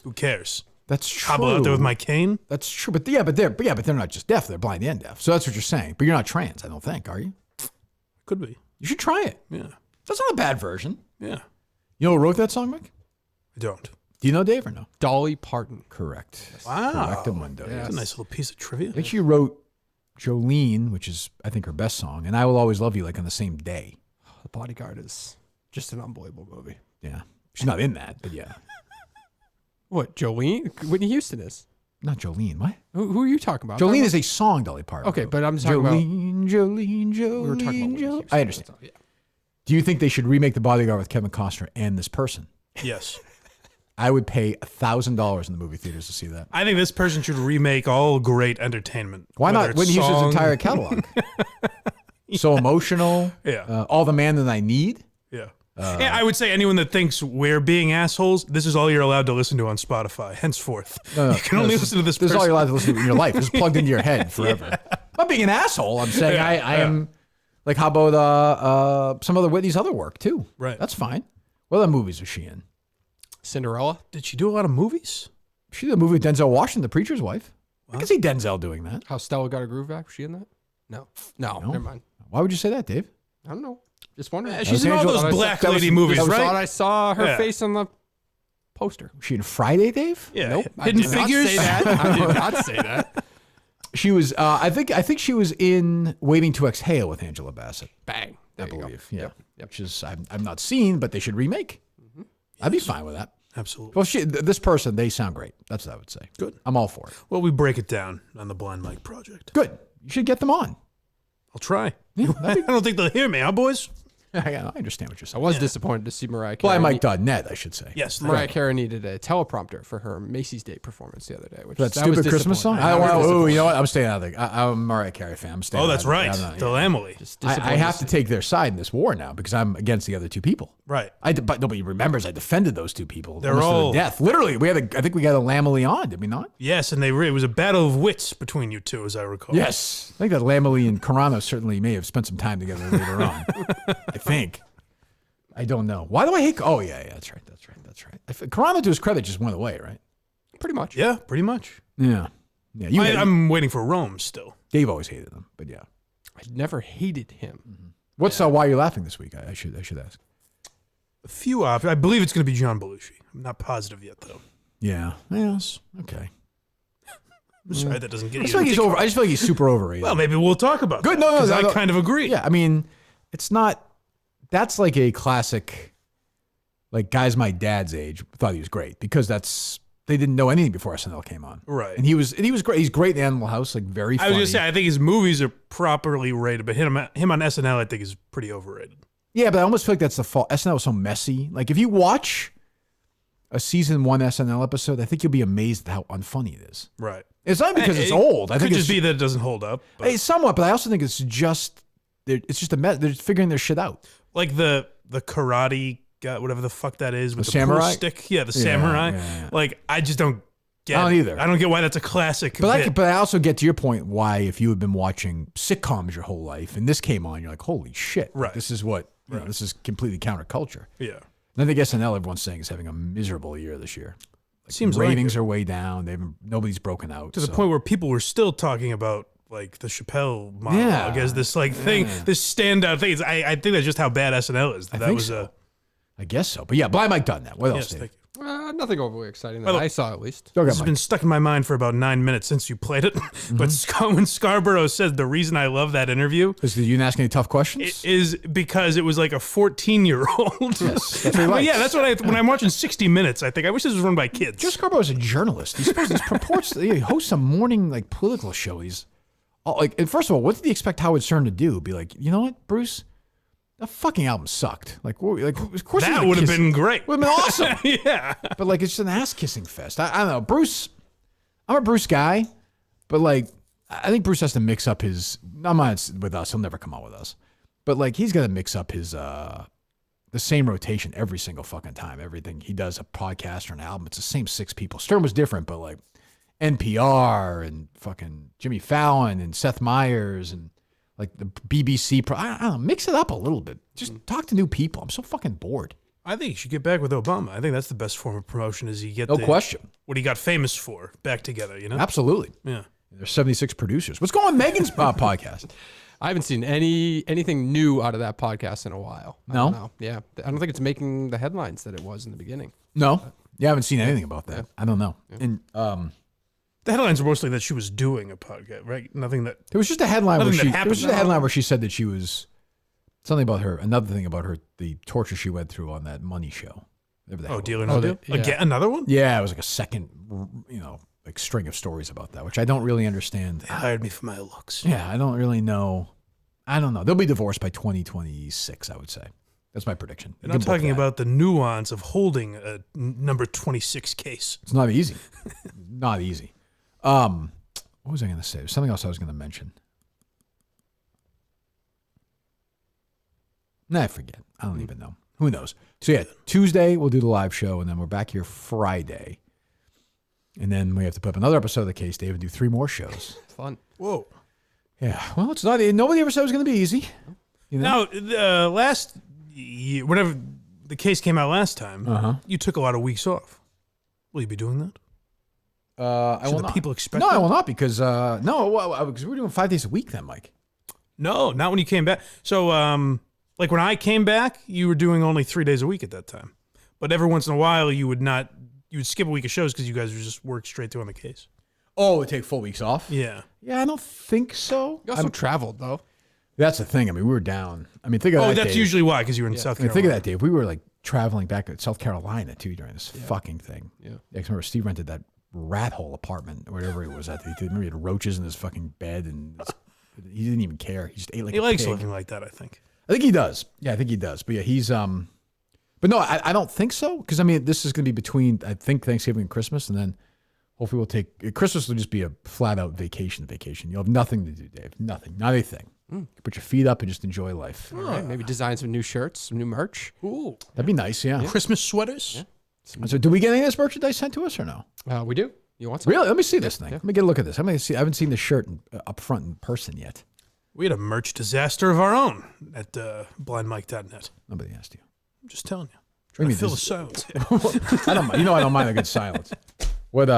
who cares? That's true. Hobble out there with my cane. That's true, but they're not just deaf; they're blind and deaf. So that's what you're saying. But you're not trans, I don't think, are you? Could be. You should try it. Yeah. That's not a bad version. Yeah. You know who wrote that song, Mike? I don't. Do you know Dave or no? Dolly Parton. Correct. Wow. Correctamundo. That's a nice little piece of trivia. I think she wrote Jolene, which is I think her best song, and I Will Always Love You, like on the same day. The Bodyguard is just an unbelievable movie. Yeah, she's not in that, but yeah. What, Jolene? Whitney Houston is. Not Jolene. What? Who are you talking about? Jolene is a song, Dolly Parton. Okay, but I'm talking about. Jolene. We were talking about Whitney Houston. I understand. So, yeah. Do you think they should remake The Bodyguard with Kevin Costner and this person? Yes. I would pay $1,000 in the movie theaters to see that. I think this person should remake all great entertainment. Why not Whitney Houston's entire catalog? So Emotional. Yeah. All the Man That I Need. Yeah. Yeah, I would say anyone that thinks we're being assholes, this is all you're allowed to listen to on Spotify. Henceforth, you can only listen to this This person. is all you're allowed to listen to in your life. It's plugged into your head forever. I'm not being an asshole. I'm saying I am. Like, how about some other Whitney's other work too? Right. That's fine. What other movies was she in? Cinderella. Did she do a lot of movies? She did a movie with Denzel Washington, The Preacher's Wife. I can see Denzel doing that. How Stella Got a Groove Back? Was she in that? No. Never mind. Why would you say that, Dave? I don't know. Just wondering. She's in all Angela- those black that was- lady movies, that was- right? I saw her Yeah. face on the poster. Was she in Friday, Dave? Yeah. Nope. Hidden I did Figures. Not say that. I did not say that. She was. I think she was in Waiting to Exhale with Angela Bassett. Bang. I There you go. believe. Yeah. Yep. Which is I've not seen, but they should remake. I'd be fine with that. Absolutely. Well, this person, they sound great. That's what I would say. Good. I'm all for it. Well, we break it down on the Blind Mike Project. Good. You should get them on. I'll try. Yeah, I don't think they'll hear me, huh, boys? I understand what you're I saying. was disappointed to see Mariah Carey. BlindMike.net, I should say. Yes. Mariah Carey needed a teleprompter for her Macy's Day performance the other day. Which That that was stupid Christmas song? disappointing. You know what? I'm staying out of it. I'm a Mariah Carey fan. I'm staying Oh, out that's of it. right. I'm not- The Lamely. Just I disappointed have to take their side in this war now because I'm against the other two people. Right. But nobody remembers I defended those two people. They're almost to all- the death. Literally, I think we got a Lamely on, did we not? Yes, and it was a battle of wits between you two, as I recall. Yes. I think that Lamely and Carano certainly may have spent some time together later on. I think. I don't know. Why do I hate? Oh, yeah, that's right. Carano, to his credit, just went away, right? pretty much. Yeah, pretty much. Yeah. I'm waiting for Rome still. Dave always hated him, but yeah. I never hated him. What's why you're laughing this week? I should ask. A few options. I believe it's going to be John Belushi. I'm not positive yet, though. Yeah. Yes. Okay. I'm sorry that doesn't get I just you. feel like he's over. I just feel like he's super overrated. Well, maybe we'll talk about Good. that. No. 'Cause I kind of agree. Yeah. I mean, it's not. That's like a classic. Like guys my dad's age thought he was great because they didn't know anything before SNL came on. Right. And he was great. He's great in Animal House. Like very. I was funny. going to say, I think his movies are properly rated, but him on SNL, I think, is pretty overrated. Yeah, but I almost feel like that's the fault. SNL was so messy. Like if you watch a season 1 SNL episode, I think you'll be amazed at how unfunny it is. Right. It's not because it's It old. I could think just it's be that it doesn't hold up. But Hey, somewhat, but I also think it's just a mess. They're just figuring their shit out. like the karate guy, whatever the fuck that is, with the samurai? pool stick. Yeah, the samurai. yeah. Like, I just don't get I don't it. either. I don't get why that's a classic. But I also get to your point why if you had been watching sitcoms your whole life and this came on, you're like, holy shit, Right. this is what you know, this is completely counterculture. Yeah. And then I guess SNL, everyone's saying is having a miserable year this year. Like, Seems like ratings it. are way down. Nobody's broken out To the point where people were still talking about like the Chappelle monologue as this like thing, this standout thing. I think that's just how bad SNL is. That think was so. I guess so. But yeah, Blind Mike done that. What else? yes, Dave? thank you. Nothing overly exciting that Well, I saw, at least. Go ahead, This has Mike. been stuck in my mind for about 9 minutes since you played it. But when Scarborough said the reason I love that interview Is you didn't ask any tough questions? is because it was like a 14-year-old. Yes, that's what he But likes. yeah, that's what when I'm watching 60 Minutes, I think I wish this was run by kids. Joe Scarborough is a journalist. He's supposed to purports he hosts a morning like political show. He's and first of all, what did he expect Howard Stern to do? Be like, you know what, Bruce? That fucking album sucked. Like of course that would have been great. would have been awesome. Yeah. But like it's just an ass kissing fest. I don't know. Bruce, I'm a Bruce guy, but like I think Bruce has to mix up his. I'm not with us. He'll never come on with us. But like he's got to mix up his the same rotation every single fucking time. Everything he does, a podcast or an album, it's the same 6 people. Stern was different, but like NPR and fucking Jimmy Fallon and Seth Meyers and like the BBC. I don't know. Mix it up a little bit. Just talk to new people. I'm so fucking bored. I think you should get back with Obama. I think that's the best form of promotion is you get No question. what he got famous for back together, you know? Absolutely. Yeah. There's 76 producers. What's going on with Megan's podcast? I haven't seen anything new out of that podcast in a while. I No? don't know. Yeah. I don't think it's making the headlines that it was in the beginning. No. You haven't seen anything about that. I don't know. And The headlines were mostly that she was doing a podcast, right? Nothing that there was just a headline where Nothing that happened. she said that she was something about her. Another thing about her, the torture she went through on that Money show. Whatever the hell it Deal or was. No Deal? yeah. Again, another one? Yeah, it was like a second, like string of stories about that, which I don't really understand. They hired me for my looks. Yeah, I don't really know. I don't know. They'll be divorced by 2026, I would say. That's my prediction. And I'm talking about the nuance of holding a number 26 case. It's not easy. Not easy. What was I going to say? There's something else I was going to mention. Nah, I forget. I don't even know. Who knows? So yeah, Tuesday we'll do the live show, and then we're back here Friday. And then we have to put up another episode of the case, Dave, and do 3 more shows. Fun. Whoa. Yeah. Well, it's not. Nobody ever said it was going to be easy. You know? Now, last year, whenever the case came out last time, you took a lot of weeks off. Will you be doing that? I Should will the not. people expect No, that? I will not because because we were doing 5 days a week then, Mike. No, not when you came back. So, like when I came back, you were doing only 3 days a week at that time. But every once in a while, you would skip a week of shows because you guys would just work straight through on the case. Oh, we take full weeks off. Yeah. Yeah, I don't think so. You also traveled, though. That's the thing. I mean, we were down. I mean, think of that. Oh, that's Dave. usually why, because you were in South I mean, Carolina. think of that, Dave. We were like traveling back to South Carolina too during this fucking thing. Yeah. I remember Steve rented that rat hole apartment or whatever it was at. Remember he had roaches in his fucking bed and he didn't even care. He just ate like He a likes pig. living like that, I think. I think he does. Yeah, I think he does. But yeah, he's but no, I don't think so. Because I mean, this is going to be between, I think, Thanksgiving and Christmas, and then hopefully we'll take Christmas will just be a flat out vacation. You'll have nothing to do, Dave. Nothing, not a thing. Put your feet up and just enjoy life. All right, maybe design some new shirts, some new merch. Ooh, that'd be nice. Yeah. Christmas sweaters. Yeah. So, do we get any of this merchandise sent to us or no? We do. You want some? Really? Let me see this thing. Let me get a look at this. I haven't seen the shirt up front in person yet. We had a merch disaster of our own at blindmike.net. Nobody asked you. I'm just telling you. Trying to fill the silence. I don't mind. I don't mind a good silence. What?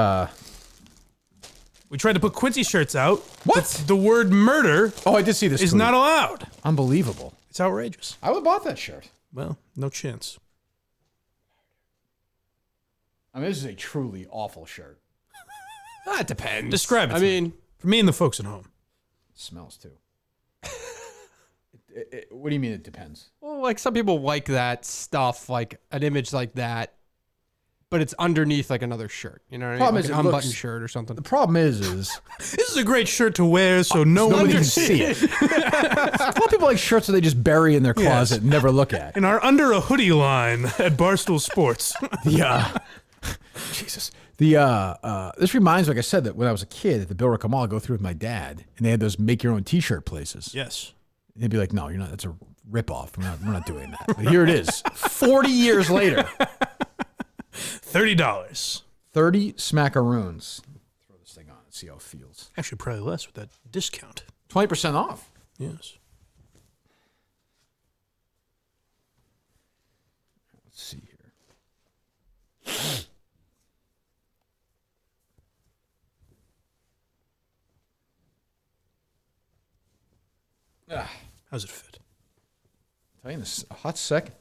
We tried to put Quincy shirts out. What? The word murder. Oh, I did see this. Is not allowed. Unbelievable. It's outrageous. I would have bought that shirt. Well, no chance. I mean, this is a truly awful shirt. That depends. Describe it. I mean, for me and the folks at home. It smells too. What do you mean it depends? well, like some people like that stuff, like an image like that, but it's underneath like another shirt. You know what I mean? Problem Like is an it unbuttoned looks- shirt or something. The problem is This is a great shirt to wear so no one nobody can can see it. A lot of people like shirts that they just bury in their closet and never look at. In our Under a Hoodie line at Barstool Sports. Yeah. Jesus. This reminds me, like I said, that when I was a kid at the Billerica Mall, I'd go through with my dad, and they had those make your own T-shirt places. Yes. And they'd be like, "No, you're not. That's a ripoff. We're not doing that." But here it is, 40 years later. $30. 30 smackaroons. Throw this thing on and see how it feels. Actually, probably less with that discount. 20% off. Yes. Let's see here. How's it fit? Tell you in a hot second.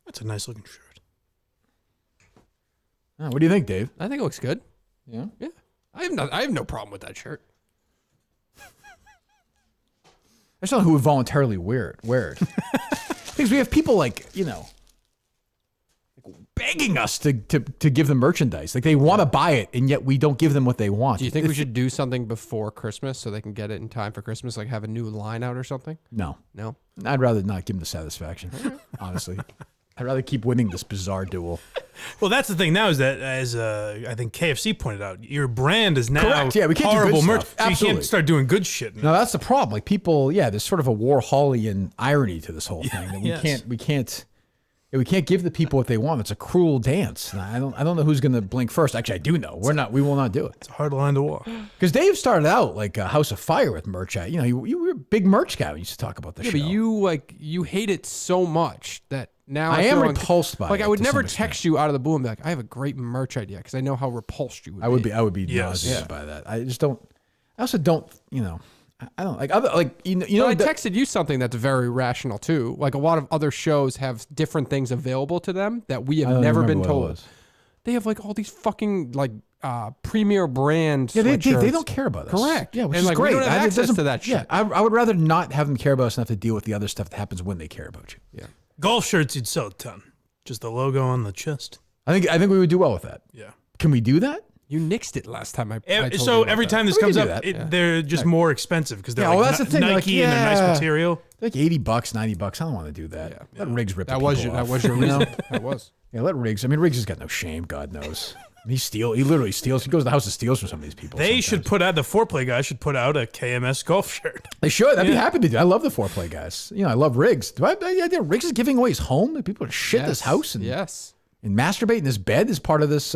That's a nice looking shirt. What do you think, Dave? I think it looks good. Yeah. Yeah. I have no problem with that shirt. There's not who would voluntarily wear it. Because we have people like, begging us to give them merchandise. Like they want to buy it, and yet we don't give them what they want. Do you think we should do something before Christmas so they can get it in time for Christmas? Like have a new line out or something? No. No. I'd rather not give them the satisfaction, honestly. I'd rather keep winning this bizarre duel. Well, that's the thing now is that, as I think KFC pointed out, your brand is now Correct. Yeah, we can't do horrible good merch. stuff. So you Absolutely. can't start doing good shit. No, that's the problem. Like people, there's sort of a Warholian irony to this whole thing. That we can't give the people what they want. It's a cruel dance. And I don't know who's going to blink first. Actually, I do know. We will not do it. It's a hard line to walk. Because Dave started out like a House of Fire with merch. You were a big merch guy. We used to talk about the show. But you hate it so much that now I am feel repulsed by it. Like I would to never some extent. text you out of the blue and be like, I have a great merch idea because I know how repulsed you would be. I would be Yes. nauseated by that. I just don't. I also don't. I don't like other like I texted you something that's very rational too. Like a lot of other shows have different things available to them that we have never been told. They have like all these fucking like premier brand. Yeah, they sweatshirts. don't care about us. Correct. Yeah, which and is like great. we don't have It access doesn't- to that shit. Yeah, I would rather not have them care about us and have to deal with the other stuff that happens when they care about you. Yeah. Golf shirts, you'd sell a ton. Just the logo on the chest. I think we would do well with that. Yeah. Can we do that? You nixed it last time. I told you So about every that. time this We can comes do up, that. they're just more expensive because they're Yeah, like well, that's the thing, like, Nike and they're nice yeah. material. Like $80, $90. I don't want to do that. Let Riggs rip that the was people your, off, that was your you know? reason. That was. Yeah, let Riggs. I mean, Riggs has got no shame. God knows. He literally steals. He goes to the house and steals from some of these people. They should put out, the foreplay guys should put out a KMS golf shirt. They should. I'd be happy to do. I love the foreplay guys. I love Riggs. Riggs is giving away his home. That people shit this house and masturbate in his bed as part of this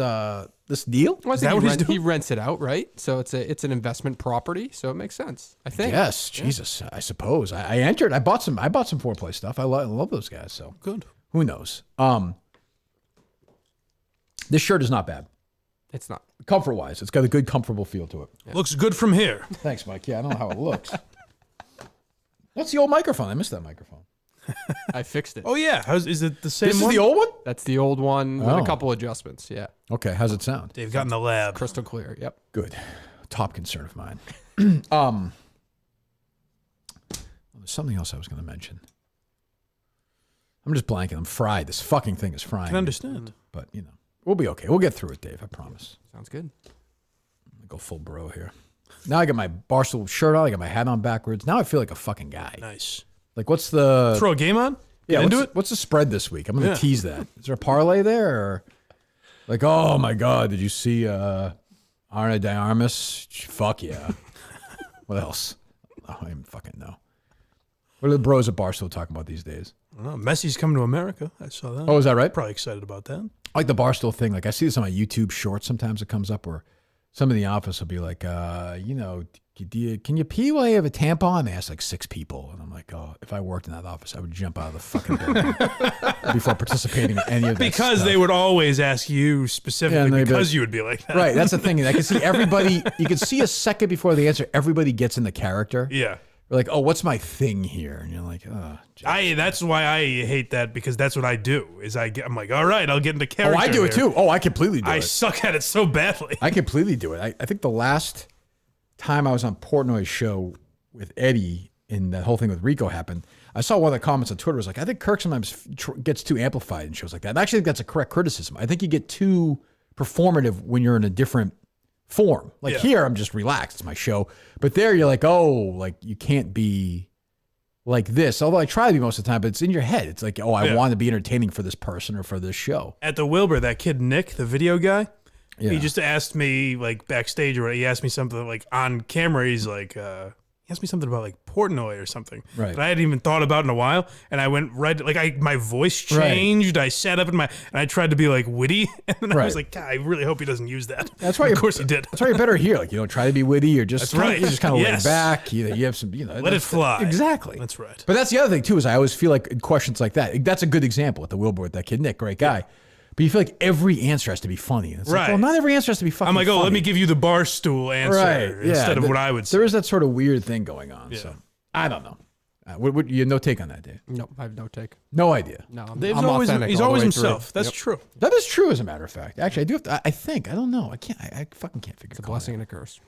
this deal. Well, I Is that think what he's doing? he rents it out, right? So it's an investment property, so it makes sense. I think. Yes, Jesus. I suppose I entered. I bought some foreplay stuff. I love those guys. So Good. who knows? This shirt is not bad. It's not. Comfort wise, it's got a good, comfortable feel to it. Looks good from here. Thanks, Mike. Yeah, I don't know how it looks. What's the old microphone? I missed that microphone. I fixed it. Oh yeah, is it the same This is one? the old one? That's the old one with Oh. a couple adjustments. Yeah. Okay, how's it sound? They've got in the lab. Crystal clear. Yep. Good. Top concern of mine. There's something else I was going to mention. I'm just blanking. I'm fried. This fucking thing is frying. I can understand. But, we'll be okay. We'll get through it, Dave. I promise. Sounds good. I'm gonna go full bro here. Now I got my Barstool shirt on. I got my hat on backwards. Now I feel like a fucking guy. Nice. Like, what's the... Throw a game on? Yeah, into it? What's the spread this week? I'm going to tease that. Is there a parlay there? Or like, oh my God, did you see Arna de Armas? Fuck yeah. What else? I don't even fucking know. What are the bros at Barstool talking about these days? I don't know. Messi's coming to America. I saw that. Oh, is that right? Probably excited about that. I like the Barstool thing. Like, I see this on my YouTube shorts sometimes. It comes up where some in the office will be like, you know, can you pee while you have a tampon? They ask like 6 people. And I'm like, oh, if I worked in that office, I would jump out of the fucking building before participating in any of that Because stuff. They would always ask you specifically because you would be like that. Right, that's the thing. I can see everybody, you can see a second before the answer, everybody gets in the character. Yeah. We're like, oh, what's my thing here? And you're like, oh, geez. That's why I hate that, because that's what I do. I'm like, all right, I'll get into character. Oh, I do it too. Oh, I completely do it. I suck at it so badly. I completely do it. I think the last time I was on Portnoy's show with Eddie and that whole thing with Rico happened, I saw one of the comments on Twitter was like, I think Kirk sometimes gets too amplified in shows like that. And I actually think that's a correct criticism. I think you get too performative when you're in a different form. Like here, I'm just relaxed. It's my show. But there, you're like, oh, like you can't be like this. Although I try to be most of the time, but it's in your head. It's like, oh, I want to be entertaining for this person or for this show. At the Wilbur, that kid Nick, the video guy, he just asked me like backstage, or he asked me something like on camera. He's like, he asked me something about like Portnoy or something that I hadn't even thought about in a while. And I went my voice changed. I sat up and I tried to be like witty. And then I was like, God, I really hope he doesn't use that. That's why, of course he did. That's why you're better here. Like, you don't try to be witty. You're just, That's right. You're just kind of laid back. You have some, let it fly. Exactly. That's right. But that's the other thing too, is I always feel like in questions like that, that's a good example at the Wilbur with that kid, Nick, great guy. But you feel like every answer has to be funny. It's like, well, not every answer has to be fucking funny. I'm like, let me give you the bar stool answer instead of what I would say. There is that sort of weird thing going on. So I don't know. You have no take on that, Dave? No, I have no take. No idea. No, Dave's I'm always authentic he's all the always way himself. through. That's true. That is true, as a matter of fact. Actually, I do have to. I think. I don't know. I can't. I fucking can't figure it out. It's a blessing and a curse.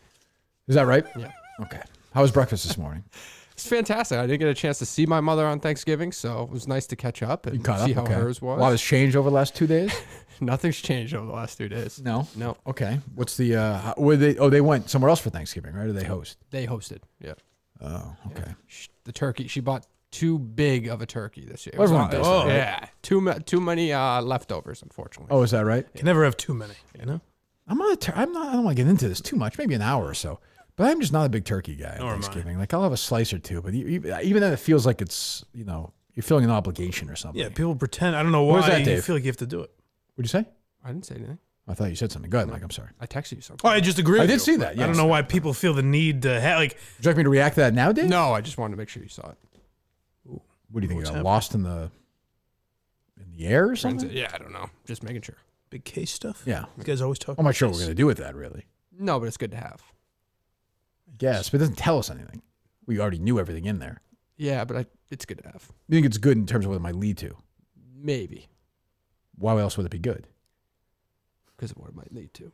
Is that right? Yeah. Okay. How was breakfast this morning? It's fantastic. I didn't get a chance to see my mother on Thanksgiving, so it was nice to catch up and see how hers was. A lot has changed over the last 2 days? Nothing's changed over the last 2 days. No? No. Okay. What's the, they went somewhere else for Thanksgiving, right? Or they host? They hosted, yeah. Oh, okay. Yeah. The turkey, she bought too big of a turkey this year. Everyone does that, right? Yeah. Too many leftovers, unfortunately. Oh, is that right? You can never have too many, you know? I don't want to get into this too much, maybe an hour or so. But I'm just not a big turkey guy on Thanksgiving. Like, I'll have a slice or two, but even then it feels like it's, you're feeling an obligation or something. Yeah, people pretend. I don't know why you feel like you have to do it. What'd you say? I didn't say anything. I thought you said something. Go ahead, Mike. I'm sorry. I texted you something. Oh, I just agree with you. I did see that, yes. I don't know why people feel the need to have, like... Would you like me to react to that now, Dave? No, I just wanted to make sure you saw it. What do you think? You got lost in the air or something? Yeah, I don't know. Just making sure. Big case stuff? Yeah. You guys always talk I'm not sure what we're going to do with that, really. No, but it's good to have. I guess, but it doesn't tell us anything. We already knew everything in there. Yeah, but it's good to have. You think it's good in terms of what it might lead to? Maybe. Why else would it be good? Because of what it might lead to.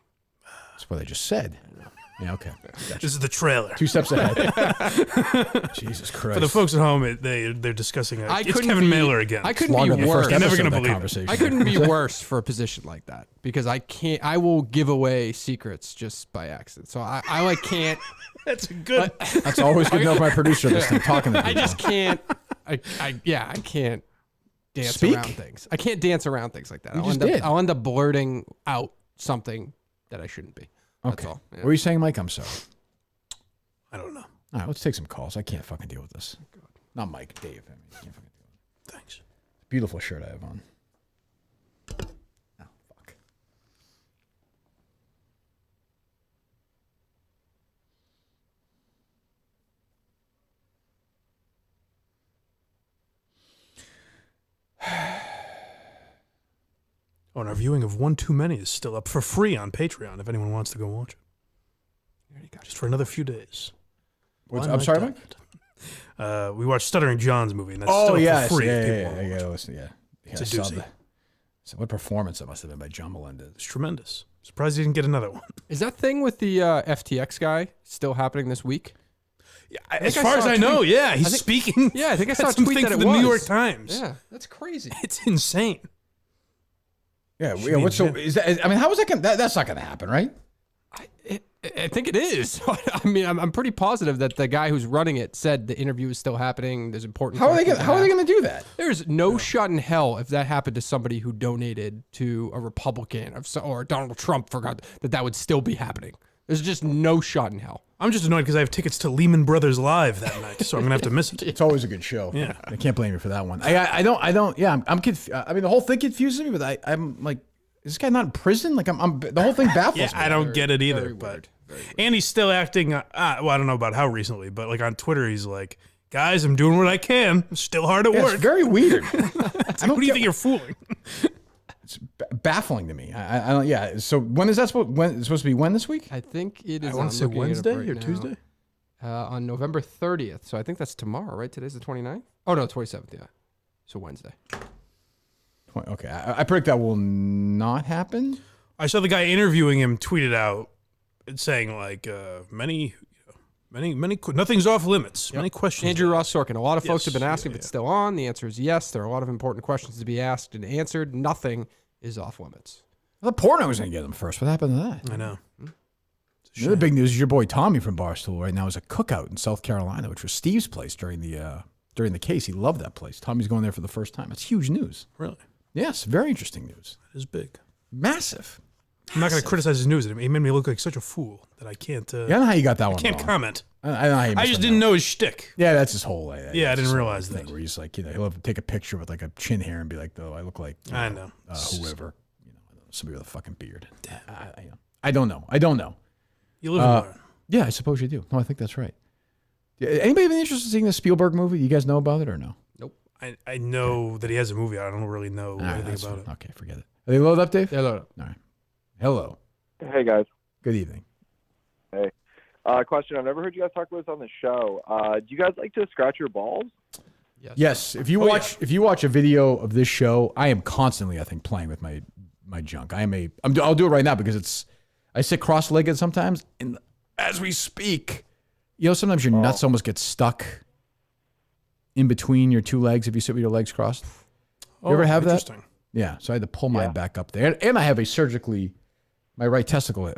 That's what I just said. Yeah, okay. This is the trailer. 2 steps ahead. Jesus Christ. For the folks at home, they're discussing it. It's Kevin Mailer again. I couldn't be worse. You're never going to believe it. I couldn't be worse for a position like that because I will give away secrets just by accident. So I can't. That's a good. That's always good to know if my producer is talking to people. I just can't. I can't dance around things. I can't dance around things like that. I'll end up blurting out something that I shouldn't be. Okay. That's all. Yeah. What were you saying, Mike? I'm sorry. I don't know. All right, let's take some calls. I can't fucking deal with this. Not Mike, Dave. I mean, I can't fucking deal with it. Thanks. Beautiful shirt I have on. Oh, fuck. Oh, and our viewing of One Too Many is still up for free on Patreon if anyone wants to go watch it. Just for another few days. I'm sorry, Mike? We watched Stuttering John's movie, and that's still up for free. Yeah. It's a doozy. So what performance it must have been by John Melendez. It's tremendous. Surprised he didn't get another one. Is that thing with the FTX guy still happening this week? Yeah, as far as I know, yeah. He's speaking. Yeah, I think I saw a something tweet that for it the was. New York Times. Yeah, that's crazy. It's insane. Yeah, what's so? Is that? I mean, how is that? That's not going to happen, right? I think it is. I mean, I'm pretty positive that the guy who's running it said the interview is still happening. There's important. How are they going to do that? There's no shot in hell if that happened to somebody who donated to a Republican or Donald Trump. Forgot that would still be happening. There's just no shot in hell. I'm just annoyed because I have tickets to Lehman Brothers Live that night, so I'm gonna have to miss it. It's always a good show. Yeah, I can't blame you for that one. I don't. Yeah, I'm confused. I mean, the whole thing confuses me, but I'm like, is this guy not in prison? Like, I'm the whole thing baffles me. I don't get it either. But and he's still acting. Well, I don't know about how recently, but like on Twitter, he's like, "Guys, I'm doing what I can. I'm still hard at work." It's very weird. What do you think you're fooling? It's baffling to me. I don't. Yeah. So when is that supposed? When it's supposed to be? When this week? I think it is. I want to say Wednesday or Tuesday. On November 30th. So I think that's tomorrow, right? Today's the 29th? Oh, no, 27th, yeah. So Wednesday. Okay. I predict that will not happen. I saw the guy interviewing him tweeted out saying, like, many, nothing's off limits. Yep. Many questions. Andrew Ross Sorkin. A lot of folks have been asking if it's still on. The answer is yes. There are a lot of important questions to be asked and answered. Nothing is off limits. I thought Portnoy was going to get them first. What happened to that? I know. The other big news is your boy Tommy from Barstool right now is a cookout in South Carolina, which was Steve's place during the case. He loved that place. Tommy's going there for the first time. It's huge news. Really? Yes, very interesting news. It is big. Massive. I'm not going to criticize his news. He made me look like such a fool that I can't. Yeah, I don't know how you got that one. I can't wrong. comment. I don't know how you I just didn't know his shtick. Yeah, that's his whole. I didn't realize that. Where he's like, he'll have to take a picture with like a chin hair and be like, "Oh, I look like I know whoever, somebody with a fucking beard." I don't know. You live and learn. Yeah, I suppose you do. No, I think that's right. Anybody been interested in seeing the Spielberg movie? You guys know about it or no? Nope. I know that he has a movie. I don't really know anything about it. Okay, forget it. Are they loaded up, Dave? Yeah, loaded up. All right. Hello. Hey, guys. Good evening. Hey. Question. I've never heard you guys talk about this on the show. Do you guys like to scratch your balls? Yes. If you watch a video of this show, I am constantly, I think, playing with my junk. I'll do it right now because I sit cross-legged sometimes, and as we speak, sometimes your nuts almost get stuck in between your two legs if you sit with your legs crossed. You ever have that? Yeah. So I had to pull mine back up there, and I have my right testicle.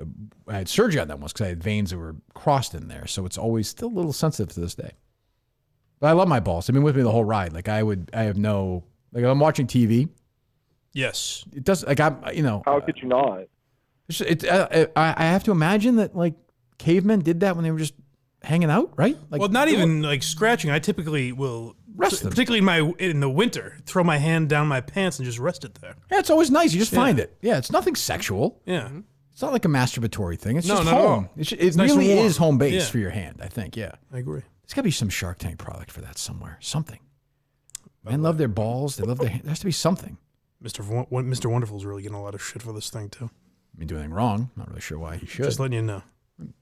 I had surgery on that once because I had veins that were crossed in there, so it's always still a little sensitive to this day. But I love my balls. They've been with me the whole ride. Like I'm watching TV. Yes. It does. Like How could you not? I have to imagine that like cavemen did that when they were just hanging out, right? Like, well, not even like scratching. I typically will rest them. Particularly in the winter, throw my hand down my pants and just rest it there. Yeah, it's always nice. You just find it. Yeah, it's nothing sexual. Yeah. It's not like a masturbatory thing. It's just not home. It nice really is home base for your hand, I think. Yeah. I agree. There's got to be some Shark Tank product for that somewhere. Something. Men love their balls. They love their hand. There has to be something. Mr. Wonderful's really getting a lot of shit for this thing, too. I mean, doing anything wrong. Not really sure why he should. Just letting you know.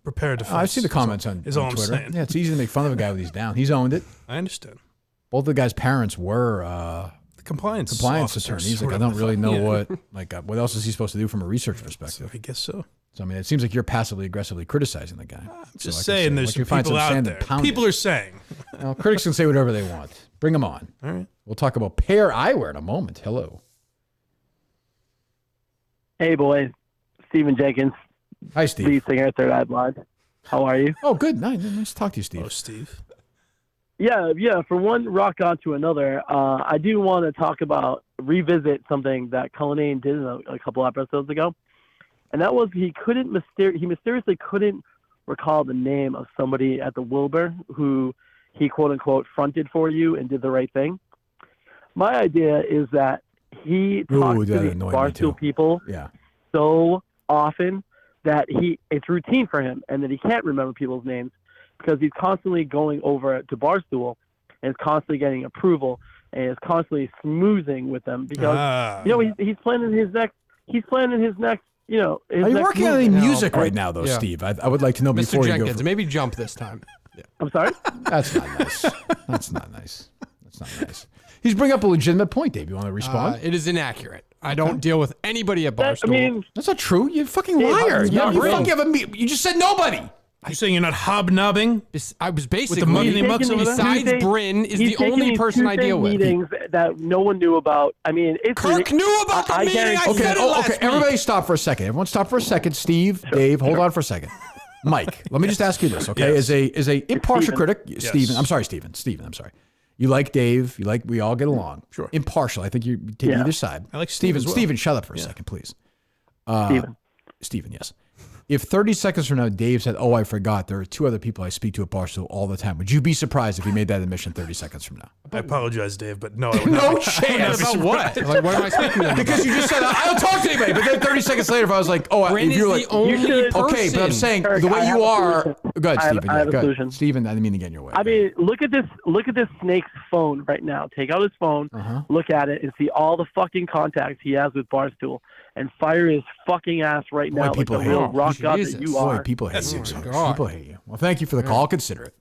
Prepared to I've seen the comments on all I'm Twitter. saying. Yeah, it's easy to make fun of a guy when he's down. He's owned it. I understand. Both the guy's parents were the compliance attorneys. Like, I don't really know what else is he supposed to do from a research perspective. So I guess so. So I mean, it seems like you're passively aggressively criticizing the guy. I'm just saying, there's some people out there. People are saying. Well, critics can say whatever they want. Bring them on. All right. We'll talk about Pair Eyewear in a moment. Hello. Hey, boys. Stephen Jenkins. Hi, Steve. Lead singer at Third Eye Blind. How are you? Oh, good. Nice to talk to you, Steve. Oh, Steve. Yeah. From one rock on to another, I do want to revisit something that Cullinane did a couple episodes ago. And that was he mysteriously couldn't recall the name of somebody at the Wilbur who he, quote unquote, fronted for you and did the right thing. My idea is that he talks to these Barstool people so often that it's routine for him and that he can't remember people's names because he's constantly going over to Barstool and is constantly getting approval and is constantly smoozing with them because he's planning his next are you working on any music right now though, Steve? I would like to know Mr. before Jenkins, you go maybe jump this time. Yeah. I'm sorry? That's not nice. That's not nice. He's bringing up a legitimate point, Dave. You want to respond? It is inaccurate. I don't deal with anybody at Barstool. That's not true. You fucking liar. You just said nobody. You're saying you're not hobnobbing? I was basically with the money mucks over there? besides Bryn is the only person I deal with. Meetings that no one knew about. I mean, Kirk knew about the meeting. I said it last week. Everybody stop for a second. Everyone stop for a second. Steve, Dave, hold on for a second. Mike, let me just ask you this, okay? Yes. As a impartial Steven. critic, Yes. Steven, I'm sorry, Steven, I'm sorry. You like Dave, we all get along. Sure. Impartial, I think you take Yeah. either side. I like Steve Steven. as well. Steven, shut up for a second, please. Steven. Steven, yes. If 30 seconds from now Dave said, "Oh, I forgot, there are 2 other people I speak to at Barstool all the time," would you be surprised if he made that admission 30 seconds from now? I apologize, Dave, but no, I would No not. chance. About what? Like, what am I speaking to them Because you just said, "I don't talk to anybody," but then 30 seconds later, if I was like, "Oh, if Brandon's you're the like, only person. okay," but I'm saying Eric, the way I have you a are. solution. Go ahead, I have- Steven. I have a Go ahead. solution. Steven, I didn't mean to get in your way. I mean, look at this snake's phone right now. Take out his phone, look at it, and see all the fucking contacts he has with Barstool, and fire his fucking ass right Boy, now, like people the hate real you. rock god Jesus. that you Boy, are. people hate you. God. People hate you. Well, thank you for the call. I'll consider it.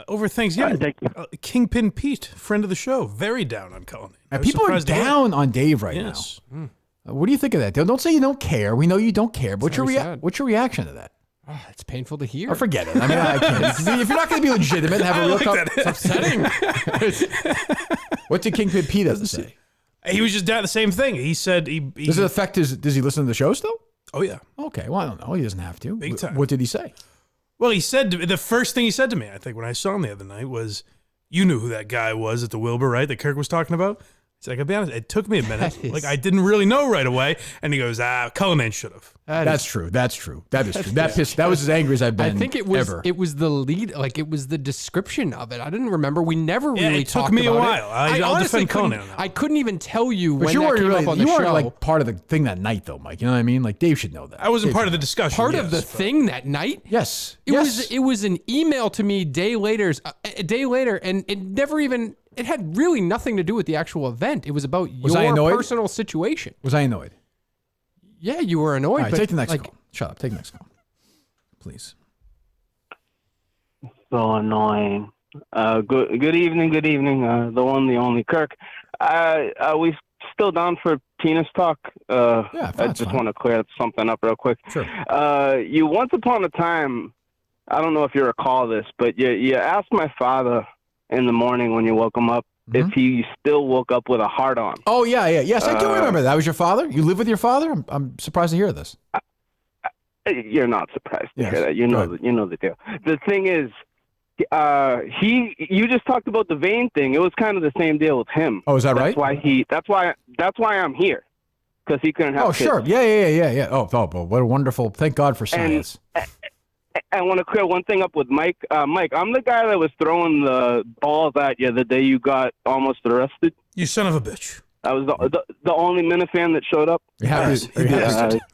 Over Thanksgiving, Thank you. Kingpin Pete, friend of the show, very down on Cullen. Now, people are down on Dave right Yes. now. What do you think of that? Don't say you don't care. We know you don't care. But very sad. what's your reaction to that? Oh, it's painful to hear. Or forget it. I mean, I can't. If you're not going to be legitimate and have a real It's upsetting. what did Kingpin Pete have to say? He was just down the same thing. He said he Does it affect his? Does he listen to the show still? Oh yeah. Okay. Well, I don't know. He doesn't have to. Big time. What did he say? Well, he said the first thing he said to me, I think, when I saw him the other night was, "You knew who that guy was at the Wilbur, right? That Kirk was talking about." He's like, "I'll be honest, it took me a minute. is- Like I didn't really know right away." And he goes, Cullen should have." That's true. That's true. That is true. That was as angry as I've I been. think it was ever. it was the lead, like it was the description of it. I didn't remember. We never Yeah, really it took talked me a about while. it. I'll honestly defend Conan couldn't- on that. I couldn't even tell you But when you that weren't came really. up on You the weren't show. like part of the thing that night, though, Mike. You know what I mean? Like Dave should know that. I wasn't Dave part should of the know. discussion. Part yes, of the but- thing that night. Yes. It was an email to me a day later, and it never even. It had really nothing to do with the actual event. It was about Was I your annoyed? personal situation. Was I annoyed? Yeah, you were annoyed. All right, but take the next like, call. Shut up. Take the next call, please. So annoying. Good evening. The one, the only Kirk. We still down for penis talk? Yeah, I that's just fine. want to clear something up real quick. Sure. You once upon a time, I don't know if you recall this, but you asked my father in the morning when you woke him up if he still woke up with a heart on. Oh yeah. Yes, I do remember that. Was your father? You live with your father? I'm surprised to hear this. You're not surprised to Yes. hear that. You Go know, ahead. you know the deal. The thing is, you just talked about the vein thing. It was kind of the same deal with him. Oh, is that right? That's why I'm here, because he couldn't have Oh, kids. sure. Yeah. Oh, what a wonderful. Thank God for science. I want to clear one thing up with Mike. Mike, I'm the guy that was throwing the balls at you the day you got almost arrested. You son of a bitch. I was the only Minifan that showed up. Are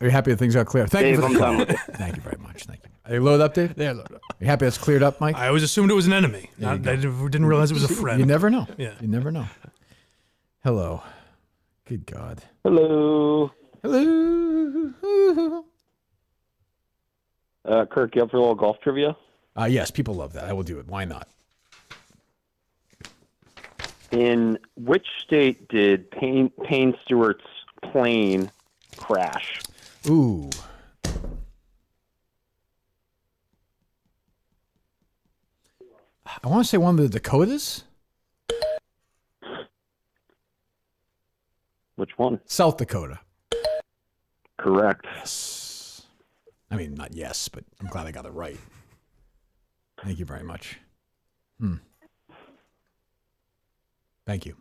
you happy that things got clear? Thank Dave, you for I'm the done call. with it. Thank you very much. Thank you. Are you loaded up, Dave? yeah, look, Are you happy that's cleared up, Mike? I always assumed it was an enemy. I didn't realize it was a friend. You never know. Yeah. You never know. Hello. Good God. Hello. Hello. Kirk, you up for a little golf trivia? Yes, people love that. I will do it. Why not? In which state did Payne Stewart's plane crash? Ooh. I want to say one of the Dakotas. Which one? South Dakota. Correct. Yes. I mean, not yes, but I'm glad I got it right. Thank you very much. Thank you.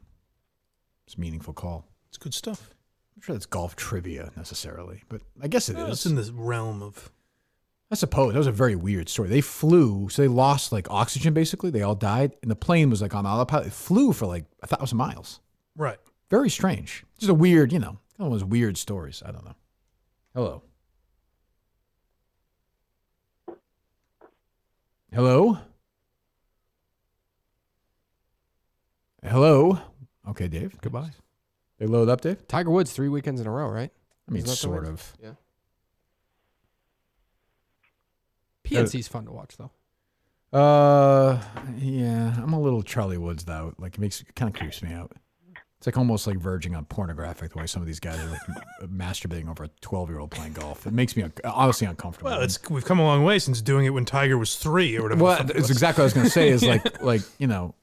It's a meaningful call. It's good stuff. I'm sure that's golf trivia necessarily, but I guess it It's is. in this realm of. I suppose that was a very weird story. They flew, so they lost like oxygen basically. They all died, and the plane was like on autopilot. It flew for like 1,000 miles. Right. Very strange. Just a weird, one of those weird stories. I don't know. Hello. Hello? Hello? Okay, Dave. Goodbye. They load up, Dave? Tiger Woods 3 weekends in a row, right? I mean, Is that the sort way? of. Yeah. PNC's fun to watch though. Yeah. I'm a little Charlie Woods though. Like it kind of creeps me out. It's like almost like verging on pornographic the way some of these guys are like masturbating over a 12-year-old playing golf. It makes me honestly uncomfortable. Well, we've come a long way since doing it when Tiger was 3 or whatever. Well, the fuck it it's was. exactly what I was going to say is like,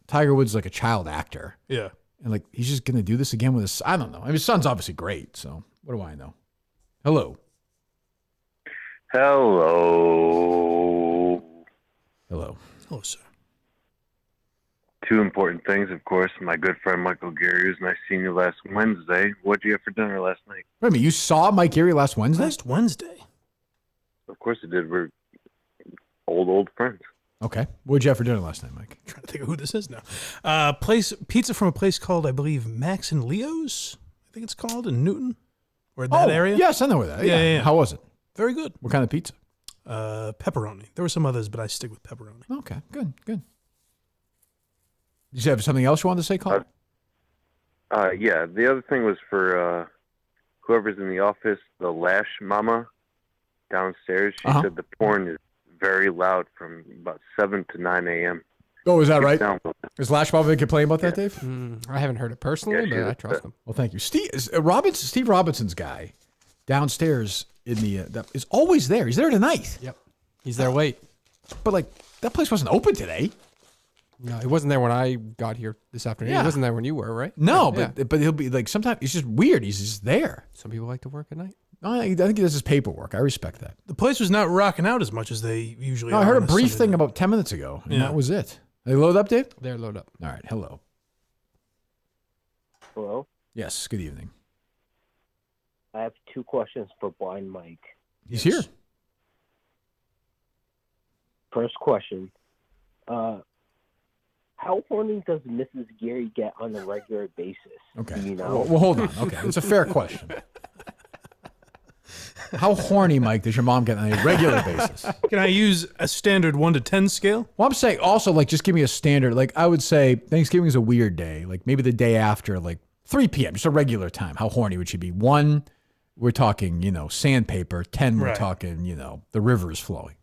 Tiger Woods is like a child actor. Yeah. And like, he's just going to do this again with his, I don't know. I mean, his son's obviously great. So what do I know? Hello. Hello. Hello. Hello, sir. Two important things, of course. My good friend Michael Geary was nice seeing you last Wednesday. What'd you have for dinner last night? Wait a minute, you saw Mike Geary last Wednesday? Last Wednesday? Of course I did. We're old friends. Okay. What'd you have for dinner last night, Mike? I'm trying to think of who this is now. Pizza from a place called, I believe, Max and Leo's. I think it's called in Newton, or that area. Yes, I know where that is. Yeah. How was it? Very good. What kind of pizza? Pepperoni. There were some others, but I stick with pepperoni. Okay, good. Did you have something else you wanted to say, Carl? Yeah. The other thing was for whoever's in the office, the Lash Mama downstairs. She said the porn is very loud from about 7 to 9 a.m. Oh, is that right? Down. Is Lash Mama complain about that, Dave? I haven't heard it personally, but I trust him. Well, thank you. Steve Robinson's guy downstairs in the is always there. He's there tonight. Yep. He's there late. But like that place wasn't open today. No, he wasn't there when I got here this afternoon. Yeah. He wasn't there when you were, right? No, Yeah. but he'll be like sometimes it's just weird. He's just there. Some people like to work at night. I think he does his paperwork. I respect that. The place was not rocking out as much as they usually No, are. I heard a on brief Sunday thing night. about 10 minutes ago, and Yeah. that was it. Are they load up, Dave? They're load up. All right. Hello. Hello? Yes. Good evening. I have two questions for Blind Mike. He's here. First question. How horny does Mrs. Geary get on a regular basis? Okay. Do you know? Well, hold on. Okay. It's a fair question. How horny, Mike, does your mom get on a regular basis? Can I use a standard 1 to 10 scale? Well, I'm saying also, like, just give me a standard. Like, I would say Thanksgiving is a weird day. Like, maybe the day after, like 3 p.m., just a regular time. How horny would she be? 1, we're talking, sandpaper. 10, we're Right. talking, the river is flowing.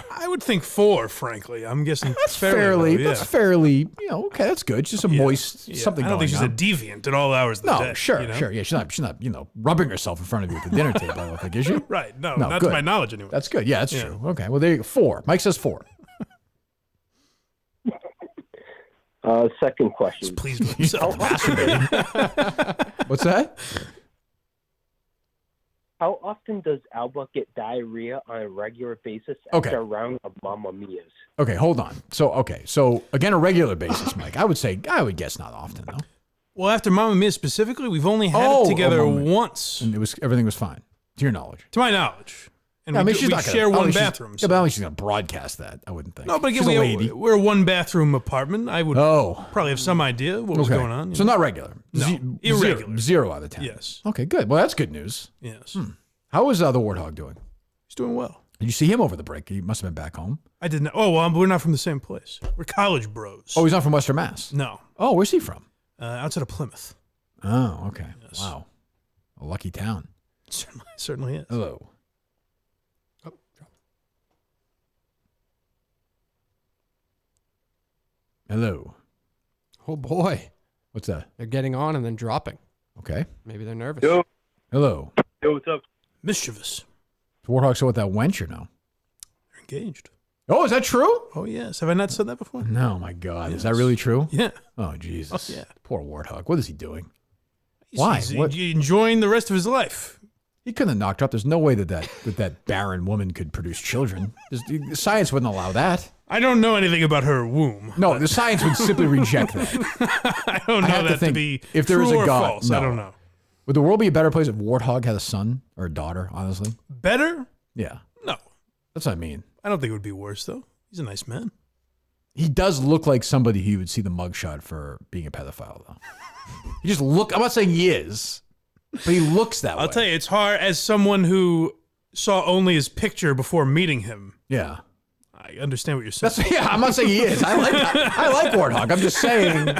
I would think 4, frankly. I'm guessing That's fairly, low, that's fairly, okay, that's good. Just a moist, something I don't going think she's on. a deviant at all hours of the day. No, sure. Yeah, she's not, rubbing herself in front of you at the dinner table, I don't think, is she? Right. No, not good. to my knowledge anyway. That's good. Yeah, that's true. Okay, well, there you go. 4. Mike says 4. Second question. Please with himself. What's that? How often does Alba get diarrhea on a regular basis Okay. after a round of Mamma Mia's? Okay, hold on. So again, a regular basis, Mike. I would guess not often, though. Well, after Mamma Mia specifically, we've only had it together Mamma Mia. once, And everything was fine, to your knowledge. to my knowledge. And Yeah, I we, mean, do- she's we not share gonna, one bathroom. Yeah, but I don't think she's gonna broadcast that. I wouldn't think. No, but again, She's a lady. we're a 1-bathroom apartment. I would probably have some idea what was Okay. going on. So not regular. No, irregular. 0 out of 10. Yes. Okay, good. Well, that's good news. Yes. How is the Warthog doing? He's doing well. Did you see him over the break? He must have been back home. I didn't. Oh, well, we're not from the same place. We're college bros. Oh, he's not from Western Mass. No. Oh, where's he from? Outside of Plymouth. Oh, okay. Yes. Wow. A lucky town. Certainly is. Hello. Hello. Oh boy, What's that? they're getting on and then dropping. Okay. Maybe they're nervous. Yo. Hello. Yo, what's up? Mischievous. Is Warthog still with that wench or no? They're engaged. Oh, is that true? Oh, yes. Have I not said that before? No, my God. Is that really true? Yeah. Oh, Jesus. Oh, yeah. Poor Warthog. What is he doing? Why? He's What? enjoying the rest of his life. He couldn't have knocked her up. There's no way that barren woman could produce children. The science wouldn't allow that. I don't know anything about her womb. No, the science would simply reject that. I don't know have to that to think, be if there true is a or God, false. I no. don't know. Would the world be a better place if Warthog had a son or a daughter, honestly? Better? Yeah. No. That's what I mean. I don't think it would be worse, though. He's a nice man. He does look like somebody who you would see the mugshot for being a pedophile, though. He just look. I'm not saying he is, but he looks that way. I'll tell you, it's hard as someone who saw only his picture before meeting him. Yeah. I understand what you're saying. Yeah, I'm not saying he is. I like Warthog. I'm just saying,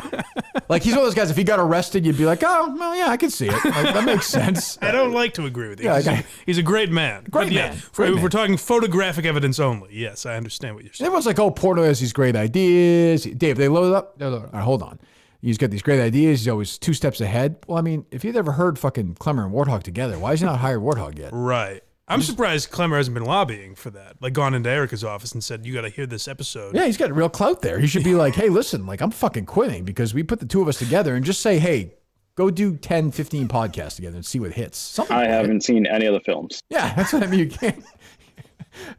like, he's one of those guys, if he got arrested, you'd be like, oh, well, yeah, I can see it. Like, that makes sense. I don't like to agree with you. Yeah, he's a great man. Great But yeah, man. if Great we're man. talking photographic evidence only, yes, I understand what you're saying. Everyone's like, oh, Porto has these great ideas. Dave, they loaded up? They're loaded up. All right, hold on. He's got these great ideas. He's always 2 steps ahead. Well, I mean, if you'd ever heard fucking Clemmer and Warthog together, why has he not hired Warthog yet? Right. I'm surprised Clemmer hasn't been lobbying for that. Like gone into Erica's office and said, you got to hear this episode. Yeah, he's got real clout there. He should be like, hey, listen, like, I'm fucking quitting because we put the 2 of us together and just say, hey, go do 10, 15 podcasts together and see what hits. Something I like haven't seen any of the films. Yeah, that's what I mean. You can't.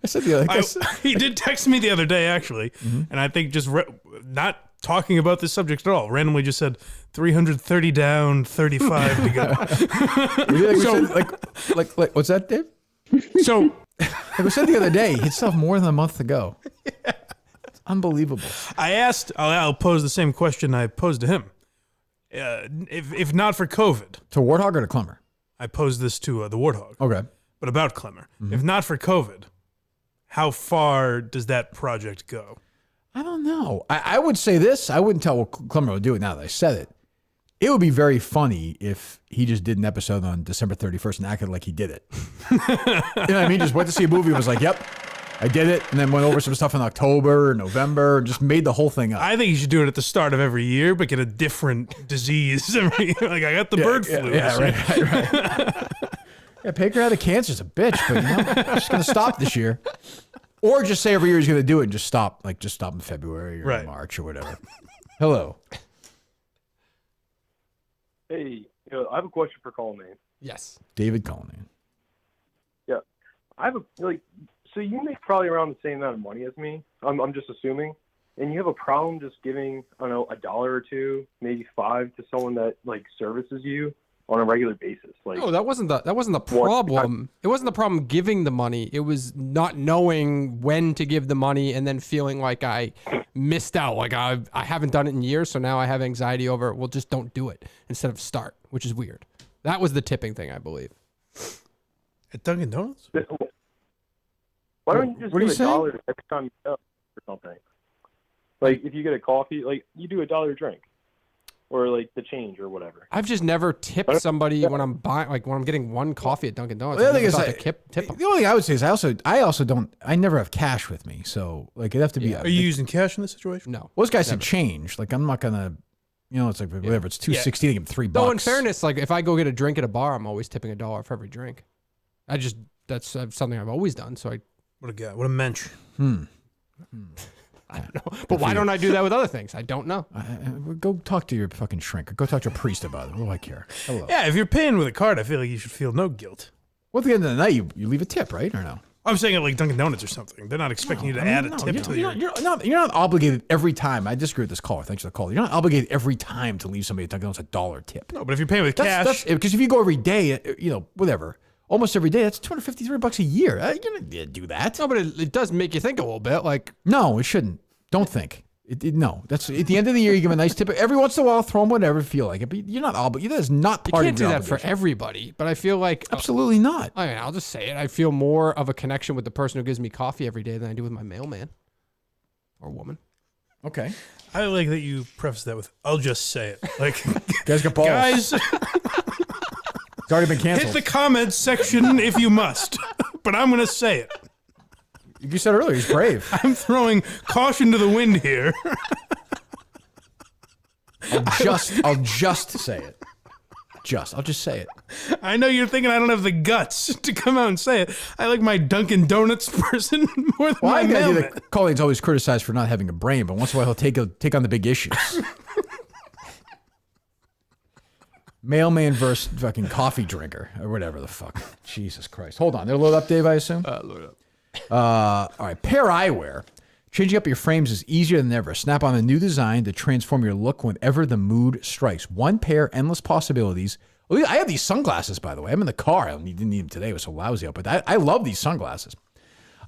I said the other he did text me the other day, actually, and I think just not talking about this subject at all. Randomly just said 330 down, 35 to go. like what's that, Dave? So, like we said the other day, he'd still have more than a month to go. Yeah. It's unbelievable. I asked, I'll pose the same question I posed to him. If not for COVID. To Warthog or to Clemmer? I posed this to the Warthog. Okay. But about Clemmer. If not for COVID, how far does that project go? I don't know. I would say this. I wouldn't tell what Clemmer would do it now that I said it. It would be very funny if he just did an episode on December 31st and acted like he did it. You know what I mean? Just went to see a movie and was like, yep, I did it. And then went over some stuff in October or November and just made the whole thing up. I think you should do it at the start of every year, but get a different disease every year. Like, I got the bird flu. Yeah, right. Yeah, Baker had a cancer. It's a bitch, but I'm just going to stop this year. Or just say every year he's going to do it and just stop in February or March or whatever. Hello. Hey, I have a question for Colleen. Yes. David Colleen. Yeah. I have so you make probably around the same amount of money as me. I'm just assuming. And you have a problem just giving, I don't know, $1 or $2, maybe $5 to someone that services you on a regular basis. No, that wasn't the problem. It wasn't the problem giving the money. It was not knowing when to give the money and then feeling like I missed out. Like I haven't done it in years, so now I have anxiety over it. Well, just don't do it instead of start, which is weird. That was the tipping thing, I believe. At Dunkin' Donuts? Why don't you just give $1 every time you go or something? Like if you get a coffee, you do $1 a drink. Or the change or whatever. I've just never tipped somebody when I'm buying, when I'm getting one coffee at Dunkin' Donuts. Well, the only thing I would say is I never have cash with me, so it'd have to be. Are you using cash in this situation? No. Well, this guy said change. I'm not gonna, it's whatever. It's $2.60. Give him $3. Though in fairness, if I go get a drink at a bar, I'm always tipping $1 for every drink. That's something I've always done. So what a guy, what a mensch. I don't know. But why don't I do that with other things? I don't know. Go talk to your fucking shrink. Or go talk to a priest about it. What do I care? Hello. Yeah, if you're paying with a card, I feel like you should feel no guilt. Well, at the end of the night, you leave a tip, right? Or no? I'm saying at Dunkin' Donuts or something. They're not expecting you to add a tip to your... You're not obligated every time. I disagree with this caller. Thanks for the call. You're not obligated every time to leave somebody at Dunkin' Donuts $1 tip. No, but if you're paying with cash... Because if you go every day, whatever... Almost every day, that's $253 a year. You're gonna do that. No, but it does make you think a little bit. No, it shouldn't. Don't think. No, that's at the end of the year. You give a nice tip every once in a while. Throw them whatever, feel like it. But you're not obligated. That is not part of your You can't do that for everybody. But I feel like absolutely not. I'll just say it. I feel more of a connection with the person who gives me coffee every day than I do with my mailman or woman. Okay. I like that you preface that with "I'll just say it." Guys got balls. Guys. It's already been canceled. Hit the comments section if you must, but I'm going to say it. You said earlier, he's brave. I'm throwing caution to the wind here. I'll just say it. I'll just say it. I know you're thinking I don't have the guts to come out and say it. I like my Dunkin' Donuts person more than my mailman. Colleen's always criticized for not having a brain, but once in a while he'll take on the big issues. Mailman versus fucking coffee drinker or whatever the fuck. Jesus Christ. Hold on. They'll load up, Dave, I assume? Load up. All right. Pair Eyewear. Changing up your frames is easier than ever. Snap on a new design to transform your look whenever the mood strikes. One pair, endless possibilities. I have these sunglasses, by the way. I'm in the car. I didn't need them today. It was so lousy out. But I love these sunglasses.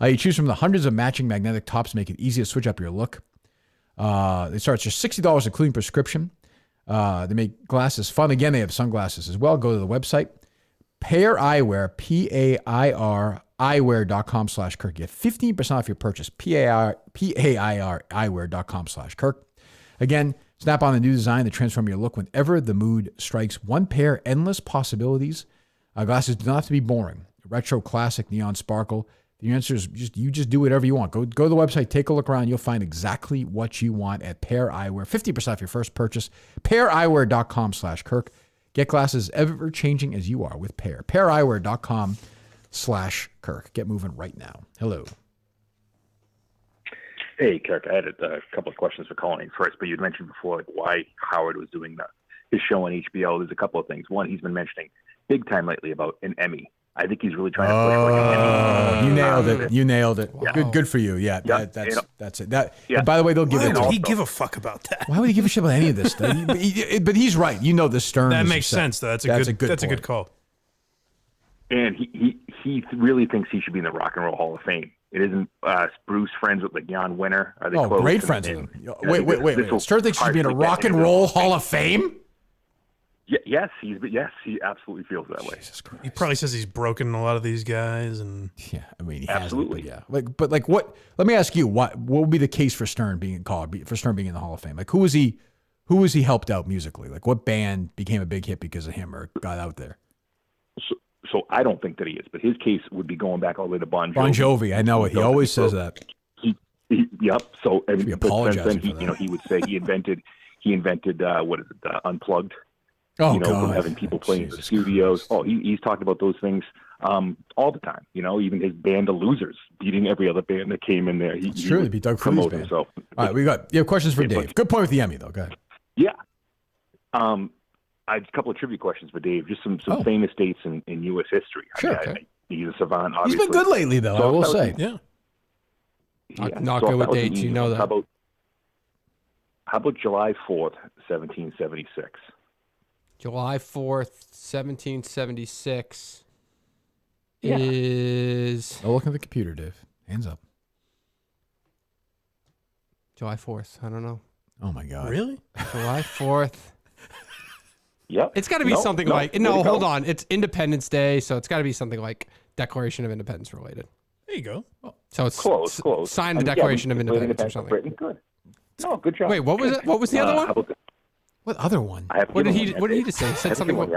You choose from the hundreds of matching magnetic tops to make it easy to switch up your look. They start at just $60 including prescription. They make glasses fun. Again, they have sunglasses as well. Go to the website. Pair Eyewear, P-A-I-R, eyewear.com/Kirk. Get 15% off your purchase. P-A-I-R, eyewear.com/Kirk. Again, snap on the new design to transform your look whenever the mood strikes. One pair, endless possibilities. Glasses do not have to be boring. Retro, classic, neon, sparkle. The answer is you just do whatever you want. Go to the website, take a look around. You'll find exactly what you want at Pair Eyewear. 50% off your first purchase. PairEyewear.com/Kirk. Get glasses ever changing as you are with Pair. PairEyewear.com/Kirk. Get moving right now. Hello. Hey, Kirk. I had a couple of questions for Colleen first, but you'd mentioned before why Howard was doing his show on HBO. There's a couple of things. One, he's been mentioning big time lately about an Emmy I think he's really trying to push for like an Emmy. You nailed it. You nailed it. Wow. Good for you. Yeah, Yeah, that's it. That. Yeah. And by the way, they'll give Why it to would him. he give a fuck about that? Why would he give a shit about any of this stuff? But he's right. You know the Stern. That is makes upset. sense, though. That's a good point. call. And he really thinks he should be in the Rock and Roll Hall of Fame. It isn't Bruce friends with like Jan Winter? Are they close? Great friends with him. Wait. Stern thinks he should be in a probably Rock and Roll Hall of Fame? Yes, he absolutely feels that way. Jesus Christ. He probably says he's broken a lot of these guys, and yeah, I mean, he absolutely, hasn't, but yeah. What? Let me ask you, what would be the case for Stern being in the Hall of Fame? Like, who was he helped out musically? Like, what band became a big hit because of him or got out there? So I don't think that he is, but his case would be going back all the way to Bon Jovi. Bon Jovi, I know it. He always says that. Yep. So and be but apologizing then for that. he would say he invented what is it? Unplugged. Oh, from God. having people playing in the studios. Oh, he's talked about those things all the time. Even his band, The Losers, beating every other band that came in there. It's true. He beat Doug Free's band. Himself. All right, you have questions for Dave. Good point with the Emmy, though. Go ahead. Yeah. I had a couple of trivia questions for Dave. Just some famous dates in U.S. history. Sure. He's a savant, He's obviously. been good lately, though, I will say. Yeah. Not good with dates, you know that. How about July 4th, 1776? July 4th, 1776 Yeah. is... Oh, look at the computer, Dave. Hands up. July 4th. I don't know. Oh, my God. Really? July 4th. Yep. It's got to be something like... No, hold on. It's Independence Day, so it's got to be something like Declaration of Independence related. There you go. So it's Close. Sign the Declaration of Independence or something. Britain. Good. No, good job. Wait, what was it? What was the other one? How about What other one? What did he just say? He said something like...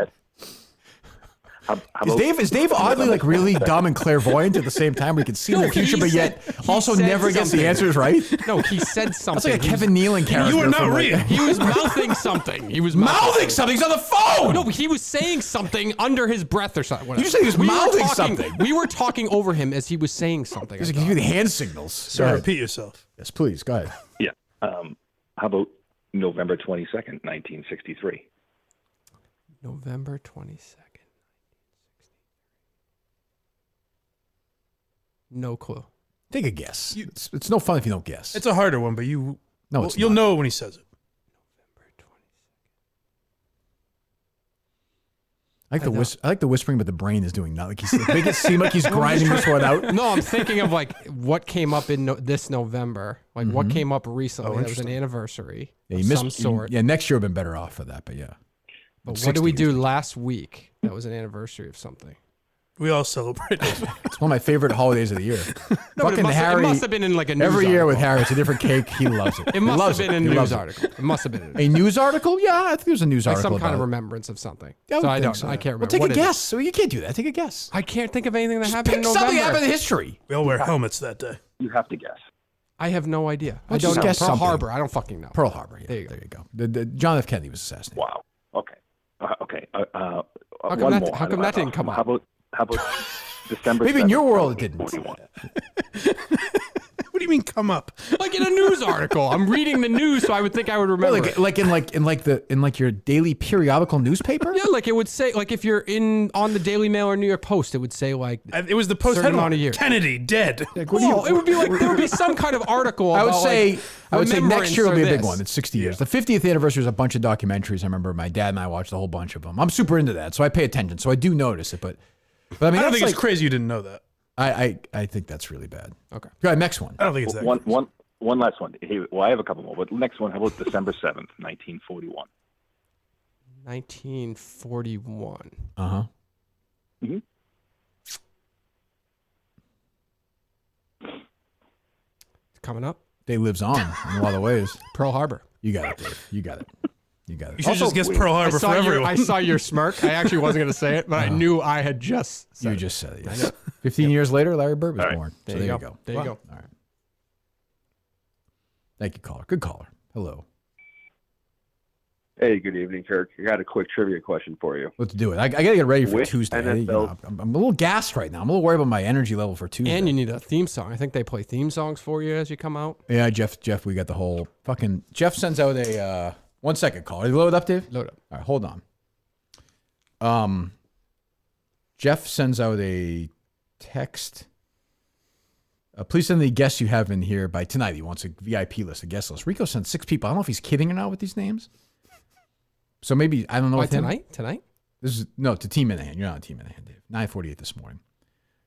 Is Dave oddly like really dumb and clairvoyant at the same time? We can see the future, but yet also never gets the answers right. No, he said something. That's like a Kevin Nealon character. You are not real. He was mouthing something. He was mouthing something. He's on the phone. No, but he was saying something under his breath or something. Whatever. You said he was mouthing something. We were talking over him as he was saying something. He's like giving you the hand signals. So repeat yourself. Yes, please. Go ahead. Yeah. How about November 22nd, 1963? November 22nd. No clue. Take a guess. It's no fun if you don't guess. It's a harder one, but you'll not. know it when he says it. I like the whispering, but the brain is doing nothing. Like make it seem like he's grinding this one out. No, I'm thinking of like what came up in this November. Like what came up recently. That was an anniversary of some sort. Yeah, next year would have been better off for that, but yeah. But what did we do last week? That was an anniversary of something. We all celebrate. It's one of my favorite holidays of the year. No, Fucking Harry. It must have been in like a news every article. year with Harry. It's a different cake. He loves it. It must have been a He news loves it. article. It must have been a news article. Yeah, I think there's a news like article. some kind of about it. remembrance of something. Yeah, so I think don't. so. I can't remember. Well, take What a is it? guess. So you can't do that. Take a guess. I can't think of anything that happened Pick in November. something that happened in history. We all wear helmets that day. You have to guess. I have no idea. Well, I don't just know. guess Pearl something. Harbor. I don't fucking know. Pearl Harbor. Yeah, There you go. The John F. Kennedy was assassinated. Wow. Okay. Okay. How come one that- more. how come that didn't come up? How about December? Maybe in 7th, your world it didn't. 1941. What do you mean come up? Like in a news article. I'm reading the news, so I would think I would remember. Like your daily periodical newspaper. Yeah, like it would say, like if you're on the Daily Mail or New York Post, it would say like It was the post certain headline. amount of years. Kennedy dead. Like, Well, it would be like there would be some kind of article. I would about, say like, next year will be a big remembrance or one. this. It's 60 years. The 50th anniversary is a bunch of documentaries. I remember my dad and I watched a whole bunch of them. I'm super into that, so I pay attention. So I do notice it, but I mean, I don't that's think it's crazy you didn't know that. I think that's really bad. Okay. Go ahead, next one. I don't think it's that. One last one. Hey, well, I have a couple more, but the next one. How about December 7th, 1941? 1941. Uh-huh. Mm-hmm. It's coming up. Day lives on in a lot of ways. Pearl Harbor. You got it, Dave. You got it. You got it. You should just guess Pearl Harbor for everyone. I saw your smirk. I actually wasn't going to say it, but I knew I had just said You it. just said it. Yes. 15 years later, Larry Bird was born. So there you go. There you go. All right. Thank you, caller. Good caller. Hello. Hey, good evening, Kirk. I got a quick trivia question for you. Let's do it. I got to get ready for Which Tuesday. NFL I'm a little gassed right now. I'm a little worried about my energy level for Tuesday. And you need a theme song. I think they play theme songs for you as you come out. Yeah, Jeff, we got the whole fucking... Jeff sends out a... 1 second, caller. You load up, Dave? Load up. All right, hold on. Jeff sends out a text. Please send the guests you have in here by tonight. He wants a VIP list, a guest list. Rico sent 6 people. I don't know if he's kidding or not with these names. So maybe, I don't know. Why, tonight? Tonight? This is, no, to Team Minahan. You're not on Team Minahan, Dave. 9:48 this morning.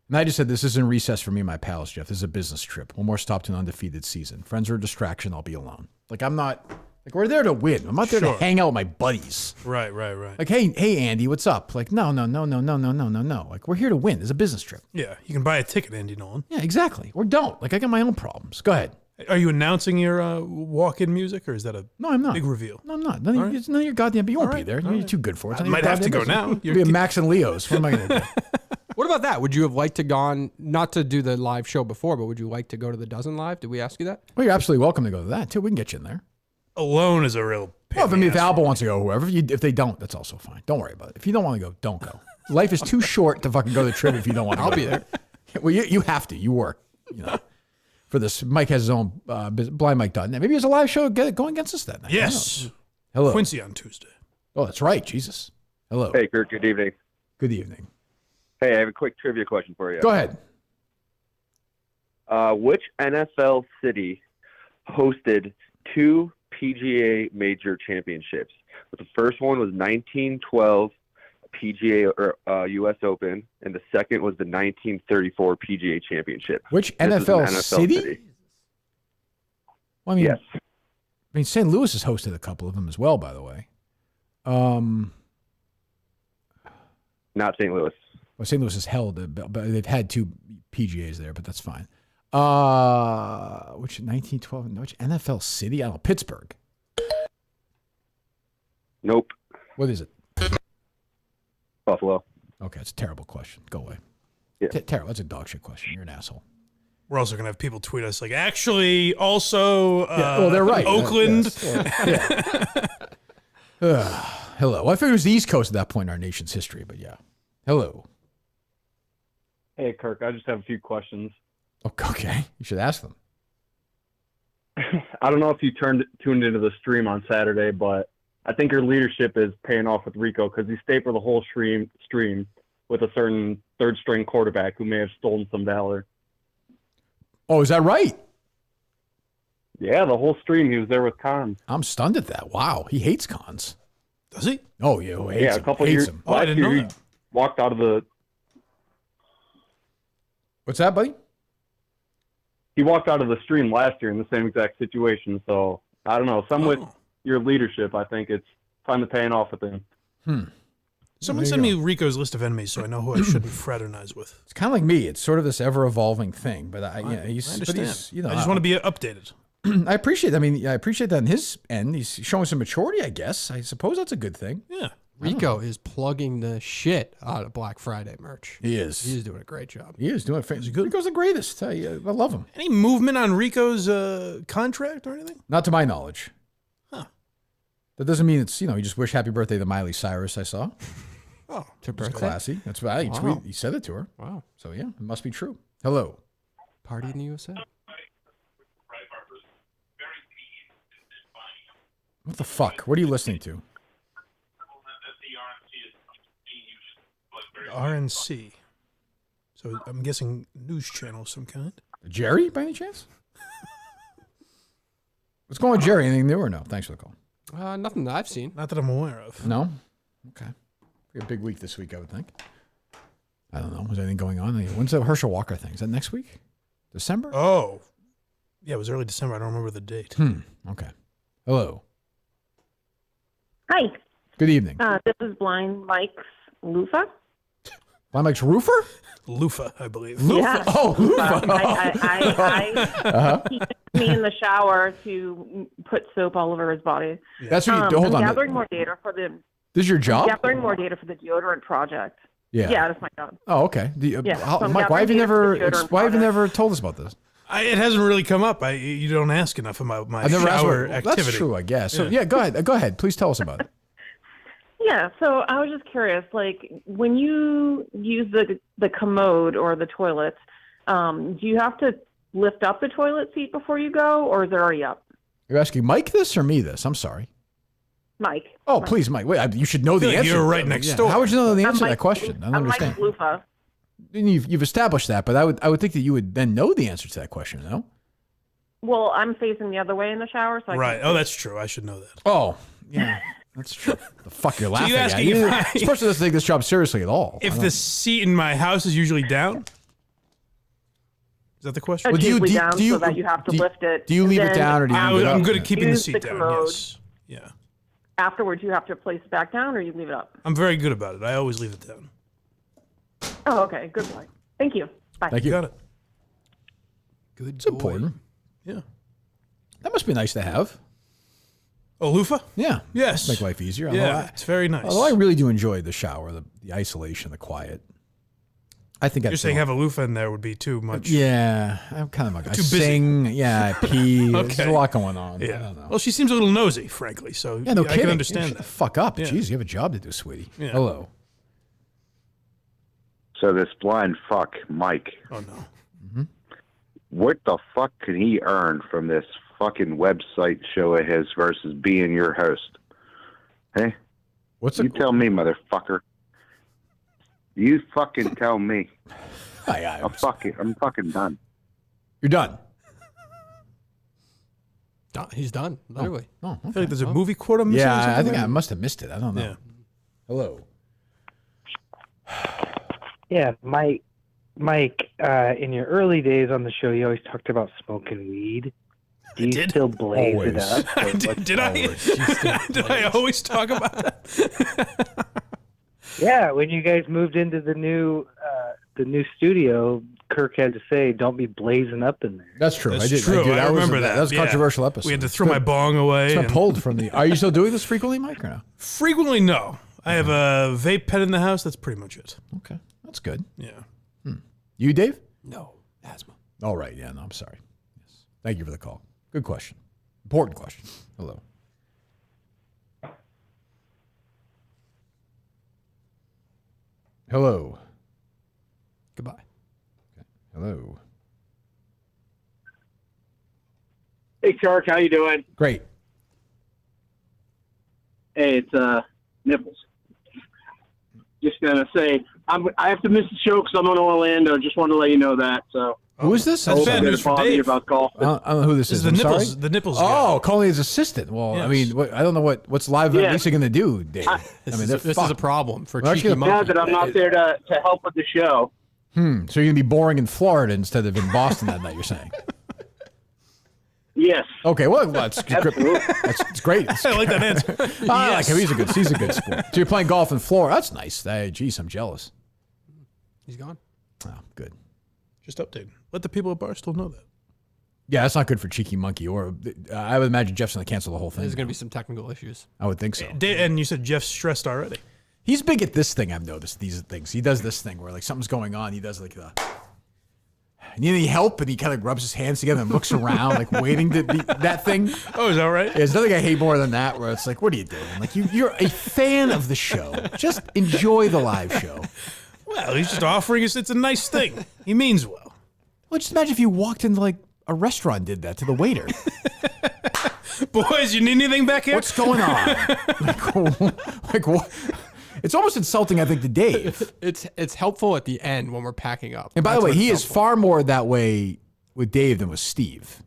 And I just said, this isn't recess for me and my pals, Jeff. This is a business trip. One more stop to an undefeated season. Friends are a distraction. I'll be alone. Like, I'm not, like, we're there to win. I'm not there to hang out with my buddies. Right. Like, hey, Andy, what's up? Like, no. Like, we're here to win. It's a business trip. Yeah, you can buy a ticket, Andy Nolan. Yeah, exactly. Or don't. Like, I got my own problems. Go ahead. Are you announcing your walk-in music, or is that a I'm not. big reveal? No, I'm not. None of your goddamn, you won't be there. You're too good for it. I might have to go now. You'll be a Max and Leo's. What am I going to do? What about that? Would you have liked to gone, not to do the live show before, but would you like to go to the Dozen Live? Did we ask you that? Well, you're absolutely welcome to go to that, too. We can get you in there. Alone is a real pain. Well, if Alba wants to go, whoever. If they don't, that's also fine. Don't worry about it. If you don't want to go, don't go. Life is too short to fucking go to the trip if you don't want to go. I'll be there. Well, you have to. You work, for this. Mike has his own blindmike.net. Maybe there's a live show going against us that night. Yes. Hello. Quincy on Tuesday. Oh, that's right. Jesus. Hello. Hey, Kurt. Good evening. Good evening. Hey, I have a quick trivia question for you. Go ahead. Which NFL city hosted 2 PGA Major Championships? The first one was 1912 PGA or U.S. Open, and the second was the 1934 PGA Championship. Which NFL city? Well, I mean, yes. I mean, St. Louis has hosted a couple of them as well, by the way. Not St. Louis. Well, St. Louis has held, but they've had 2 PGAs there, but that's fine. Which 1912? Which NFL city? I don't know. Pittsburgh. Nope. What is it? Buffalo. Okay, it's a terrible question. Go away. Yeah. Terrible. That's a dog shit question. You're an asshole. We're also gonna have people tweet us like, actually, also, well, they're right. Oakland. Hello. Well, I figured it was the East Coast at that point in our nation's history, but yeah. Hello. Hey, Kirk. I just have a few questions. Okay. You should ask them. I don't know if you tuned into the stream on Saturday, but I think your leadership is paying off with Rico because he stayed for the whole stream with a certain third-string quarterback who may have stolen some valor. Oh, is that right? Yeah, the whole stream he was there with Cons. I'm stunned at that. Wow, he hates Cons. Does he? Oh, yeah. A couple years. Him. I didn't know he that. walked out of the. What's that, buddy? He walked out of the stream last year in the same exact situation. So I don't know. With your leadership, I think it's time to paying off with him. Someone send me Rico's list of enemies so I know who I shouldn't fraternize with. It's kind of like me. It's sort of this ever-evolving thing, but I understand. He's, I just want to be updated. I appreciate. I mean, I appreciate that on his end. He's showing some maturity, I guess. I suppose that's a good thing. Yeah. Rico is plugging the shit out of Black Friday merch. He is. He's doing a great job. He is doing it. He's good. Rico's the greatest. I love him. Any movement on Rico's contract or anything? Not to my knowledge. Huh. That doesn't mean it's, you just wish happy birthday to Miley Cyrus, I saw. Oh, to It's birthday. classy. That's why he tweeted. He said it to her. Wow. So yeah, it must be true. Hello. Party in the USA. What the fuck? What are you listening to? RNC. So I'm guessing news channel of some kind. Jerry, by any chance? What's going on with Jerry? Anything new or no? Thanks for the call. Nothing that I've seen. Not that I'm aware of. No? Okay. We have a big week this week, I would think. I don't know. Was anything going on? When's the Herschel Walker thing? Is that next week? December? Oh. Yeah, it was early December. I don't remember the date. Okay. Hello. Hi. Good evening. This is Blind Mike's Lufa. Blind Mike's roofer? Lufa, I believe. Yeah. Oh, Lufa. He took me in the shower to put soap all over his body. That's what you hold I'm on. gathering more data for the. This is your job? Gathering more data for the deodorant project. Yeah. Yeah, that's my job. Oh, okay. Yeah, so I'm Mike, why have you gathering data for the deodorant never told us about this? It hasn't really come up. You don't ask enough about my I've never asked shower what- activity. That's true, I guess. So yeah, go ahead. Go ahead. Please tell us about it. Yeah, so I was just curious, like when you use the commode or the toilets, do you have to lift up the toilet seat before you go, or is it already up? You're asking Mike this or me this? I'm sorry. Mike. Oh, please, Mike. Wait, you should know the answer. You're right next door. How would you know the answer to Mike- that question? I don't I'm understand. Mike Lufa. You've established that, but I would think that you would then know the answer to that question, no? Well, I'm facing the other way in the shower, so I Right. can't Oh, that's true. I should know that. Oh, yeah. That's true. The fuck you're laughing you at. asking if This person doesn't take this job seriously at all. If the seat in my house is usually down? Is that the question? It's usually down so that you have to lift it. Do you leave it Then down or do you leave it up? I'm good at keeping the use seat down. commode. Yes. Yeah. Afterwards, you have to place it back down, or you leave it up. I'm very good about it. I always leave it down. Oh, okay. Good point. Thank you. Bye. Thank you. Got it. Good. It's important. Yeah. That must be nice to have. Oh, loofah? Yeah. Yes. Make life easier. Yeah, it's very nice. Although I really do enjoy the shower, the isolation, the quiet. I think You're saying have a loofah in there would be too much. Yeah, I'm kind of like I Too busy. sing. Yeah, I pee. There's Okay. a lot going on. I Yeah. don't know. Well, she seems a little nosy, frankly. So Yeah, no I kidding. can understand Shut that. the fuck up. Yeah. Jeez, you have a job to do, sweetie. Yeah. Hello. So this blind fuck, Mike. Oh no. What the fuck can he earn from this fucking website show of his versus being your host? Hey, you tell me, motherfucker. You fucking tell me. I'm fucking done. You're done. He's done. Literally. Oh, I feel like there's a movie quote I'm missing. or Yeah, I something. think I must have missed it. I don't know. Yeah. Hello. Yeah, Mike, in your early days on the show, you always talked about smoking weed. Do you still blaze it up? Or Did I? Did I always talk about that? Yeah, when you guys moved into the new studio, Kirk had to say, "Don't be blazing up in there." That's true. That's I did. true. I I remember was, that. That was a Yeah. controversial episode. We had to throw my bong away. It's been and- pulled from the. Are you still doing this frequently, Mike, or no? Frequently, no. I have a vape pen in the house. That's pretty much it. Okay, that's good. Yeah. You, Dave? No. Asthma. All right. Yeah. No, I'm sorry. Yes. Thank you for the call. Good question. Important question. Hello. Hello. Goodbye. Okay. Hello. Hey, Kirk, how you doing? Great. Hey, it's Nipples. Just gonna say I have to miss the show because I'm in Orlando. Just wanted to let you know that. So Who is this? That's bad news for Dave. About golf. I don't know who this is. the I'm nipples. sorry? The nipples. Oh, calling his assistant. Well, I Yes. mean, I don't know what's live Yeah. Lisa going to do, Dave. This they're is a fucked. problem for Well, cheeky actually, Now monkey. that I'm not there to help with the show. So you're going to be boring in Florida instead of in Boston that night, you're saying? Yes. Okay, well, that's Absolutely. it's great. I like that answer. I like him. He's a good sport. So you're playing golf in Florida. That's nice. Hey, geez, I'm jealous. He's gone. Oh, good. Just update. Let the people at Barstool know that. Yeah, that's not good for Cheeky Monkey. Or I would imagine Jeff's going to cancel the whole thing. There's going to be some technical issues. I would think so. And you said Jeff's stressed already. He's big at this thing. I've noticed these things. He does this thing where like something's going on. He does like the. Need any help? And he kind of rubs his hands together and looks around, like waiting to be that thing. Oh, is that right? Yeah, there's nothing I hate more than that. Where it's like, what are you doing? Like you're a fan of the show. Just enjoy the live show. Well, he's just offering us. It's a nice thing. He means well. Well, just imagine if you walked into like a restaurant and did that to the waiter. Boys, you need anything back here? What's going on? like what? It's almost insulting, I think, to Dave. It's helpful at the end when we're packing up. And by the That's way, when he it's is far more that way with Dave than with Steve.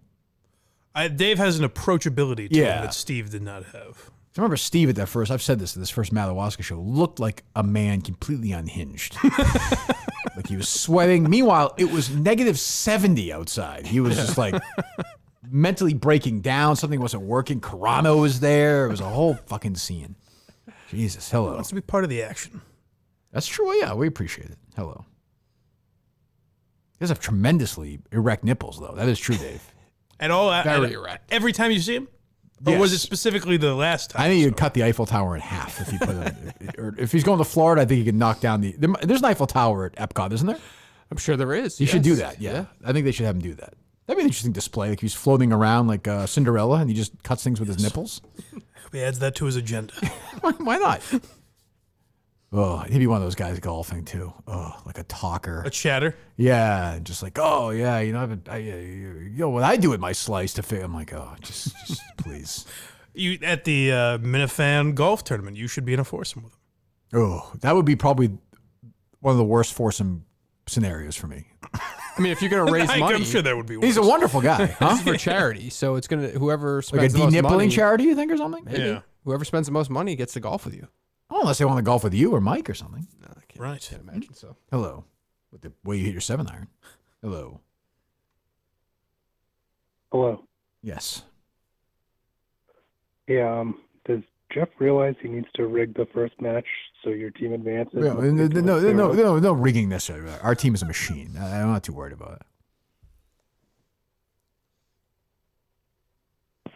Dave has an approachability to Yeah. him that Steve did not have. I remember Steve at that first, I've said this at this first Madawaska show, looked like a man completely unhinged. Like he was sweating. Meanwhile, it was -70 outside. He was just like mentally breaking down. Something wasn't working. Carano was there. It was a whole fucking scene. Jesus, hello. Wants to be part of the action. That's true. Yeah, we appreciate it. Hello. He does have tremendously erect nipples, though. That is true, Dave. At all? Very erect. Every time you see him? Or was it specifically the last time? I think you could cut the Eiffel Tower in half if you put it. Or if he's going to Florida, I think he could knock down the. There's an Eiffel Tower at Epcot, isn't there? I'm sure there is. He should do yes. that. Yeah. I think they should have him do that. That'd be an interesting display. Like he's floating around like Cinderella, and he just cuts things with his nipples. He adds that to his agenda. Why not? Oh, he'd be one of those guys golfing too. Oh, like a talker, A chatter. Yeah, just like, oh yeah, you know what I do with my slice to fit. I'm like, oh, just please. You at the Minifan golf tournament, you should be in a foursome with him. Oh, that would be probably one of the worst foursome scenarios for me. I mean, if you're gonna raise money, I'm sure there would be worse. He's a wonderful guy, huh? This is for charity, so it's gonna whoever spends Like a the most de-nippling money. charity, you think, or something? Maybe. Yeah. Whoever spends the most money gets to golf with you. Oh, unless they want to golf with you or Mike or something. No, I can't, Right. Can't imagine so. Hello. With the way you hit your 7-iron. Hello. Hello. Yes. Yeah, does Jeff realize he needs to rig the first match so your team advances? No rigging this. Our team is a machine. I'm not too worried about it.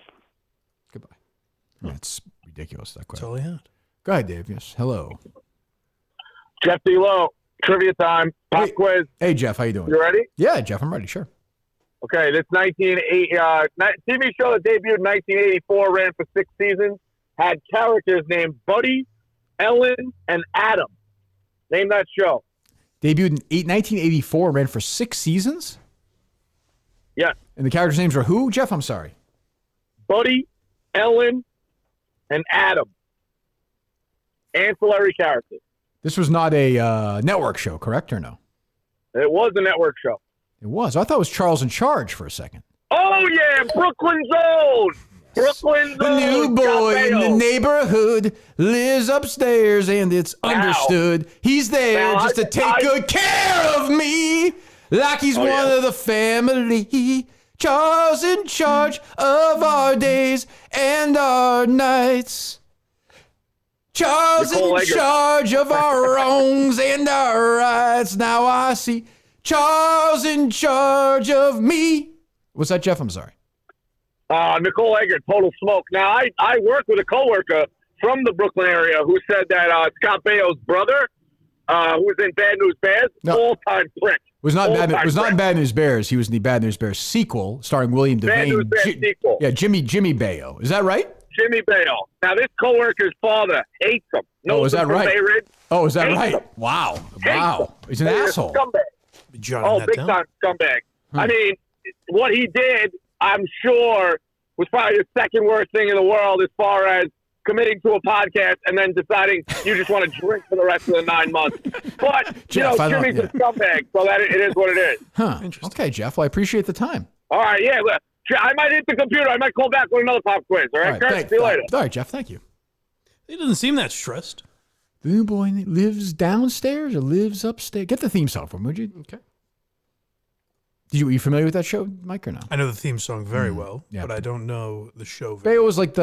Goodbye. That's ridiculous. That That's question. all I had. Go ahead, Dave. Yes. Hello. Jeff D-Lo, trivia time, pop quiz. Hey, Jeff. How you doing? You ready? Yeah, Jeff. I'm ready. Sure. Okay, this TV show that debuted in 1984, ran for 6 seasons, had characters named Buddy, Ellen, and Adam. Name that show. Debuted in 1984, ran for 6 seasons? Yes. And the characters' names are who, Jeff? I'm sorry. Buddy, Ellen, and Adam. Ancillary characters. This was not a network show, correct, or no? It was a network show. It was. I thought it was Charles in Charge for a second. Oh, yeah, Brooklyn's Own. Brooklyn's The new Own. boy in the Scott Baio. neighborhood lives upstairs, and it's understood he's there just to take good care of me, like he's one of the family. Charles in charge of our days and our nights. Charles Nicole in Eggert. charge of our wrongs and our rights. Now I see Charles in charge of me. What's that, Jeff? I'm sorry. Nicole Eggert, Total Smoke. Now, I worked with a coworker from the Brooklyn area who said that Scott Baio's brother, who was in Bad News Bears, all-time prick. Was not All-time bad. Was not prick. in Bad News Bears. He was in the Bad News Bears sequel, starring William Bad Devane. News Bears sequel. Yeah, Jimmy Baio. Is that right? Jimmy Baio. Now, this coworker's father hates him. Oh, is that right? Bay Ridge. Oh, is that Hates right? him. Wow. Hates Wow. him. He's an He's a asshole. Scumbag. Jotting Oh, that big down. time scumbag. I mean, what he did, I'm sure, was probably the second worst thing in the world as far as committing to a podcast and then deciding you just want to drink for the rest of the 9 months. But, Jeff, I don't- Jimmy's a scumbag, so that it is what it is. Huh. Okay, Jeff. Well, I appreciate the time. All right, yeah. Look, I might hit the computer. I might call back with another pop quiz. All right, Kurt? thank- See you later. All right, Jeff. Thank you. He doesn't seem that stressed. The new boy lives downstairs or lives upstairs. Get the theme song for him, would you? Okay. Were you familiar with that show, Mike, or no? I know the theme song very well, Yeah. but I don't know the show very Baio was like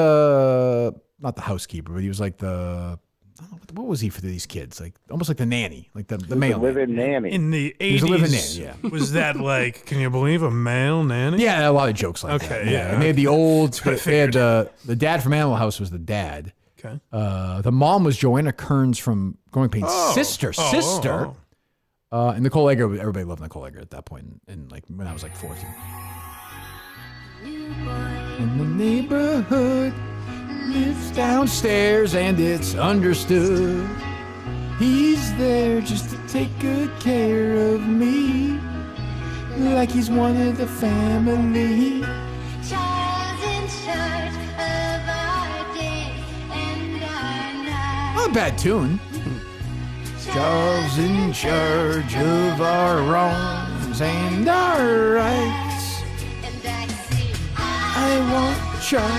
not the housekeeper, but he was like I don't know, what was he for these kids? Like almost like the nanny, like the male live-in nanny. In the 80s, He was a live-in nanny, yeah. was that like, can you believe a male nanny? Yeah, a lot of jokes like that. Okay, yeah. And they had the old. what I They had the dad from Animal House was the dad. Okay. The mom was Joanna Kearns from Growing Pains' sister. And Nicole Eggert. Everybody loved Nicole Eggert at that point. And like when I was like 14. In the neighborhood lives downstairs, and it's understood he's there just to take good care of me, like he's one of the family. Not a bad tune. Charles in charge of our wrongs and our rights. I want Charles.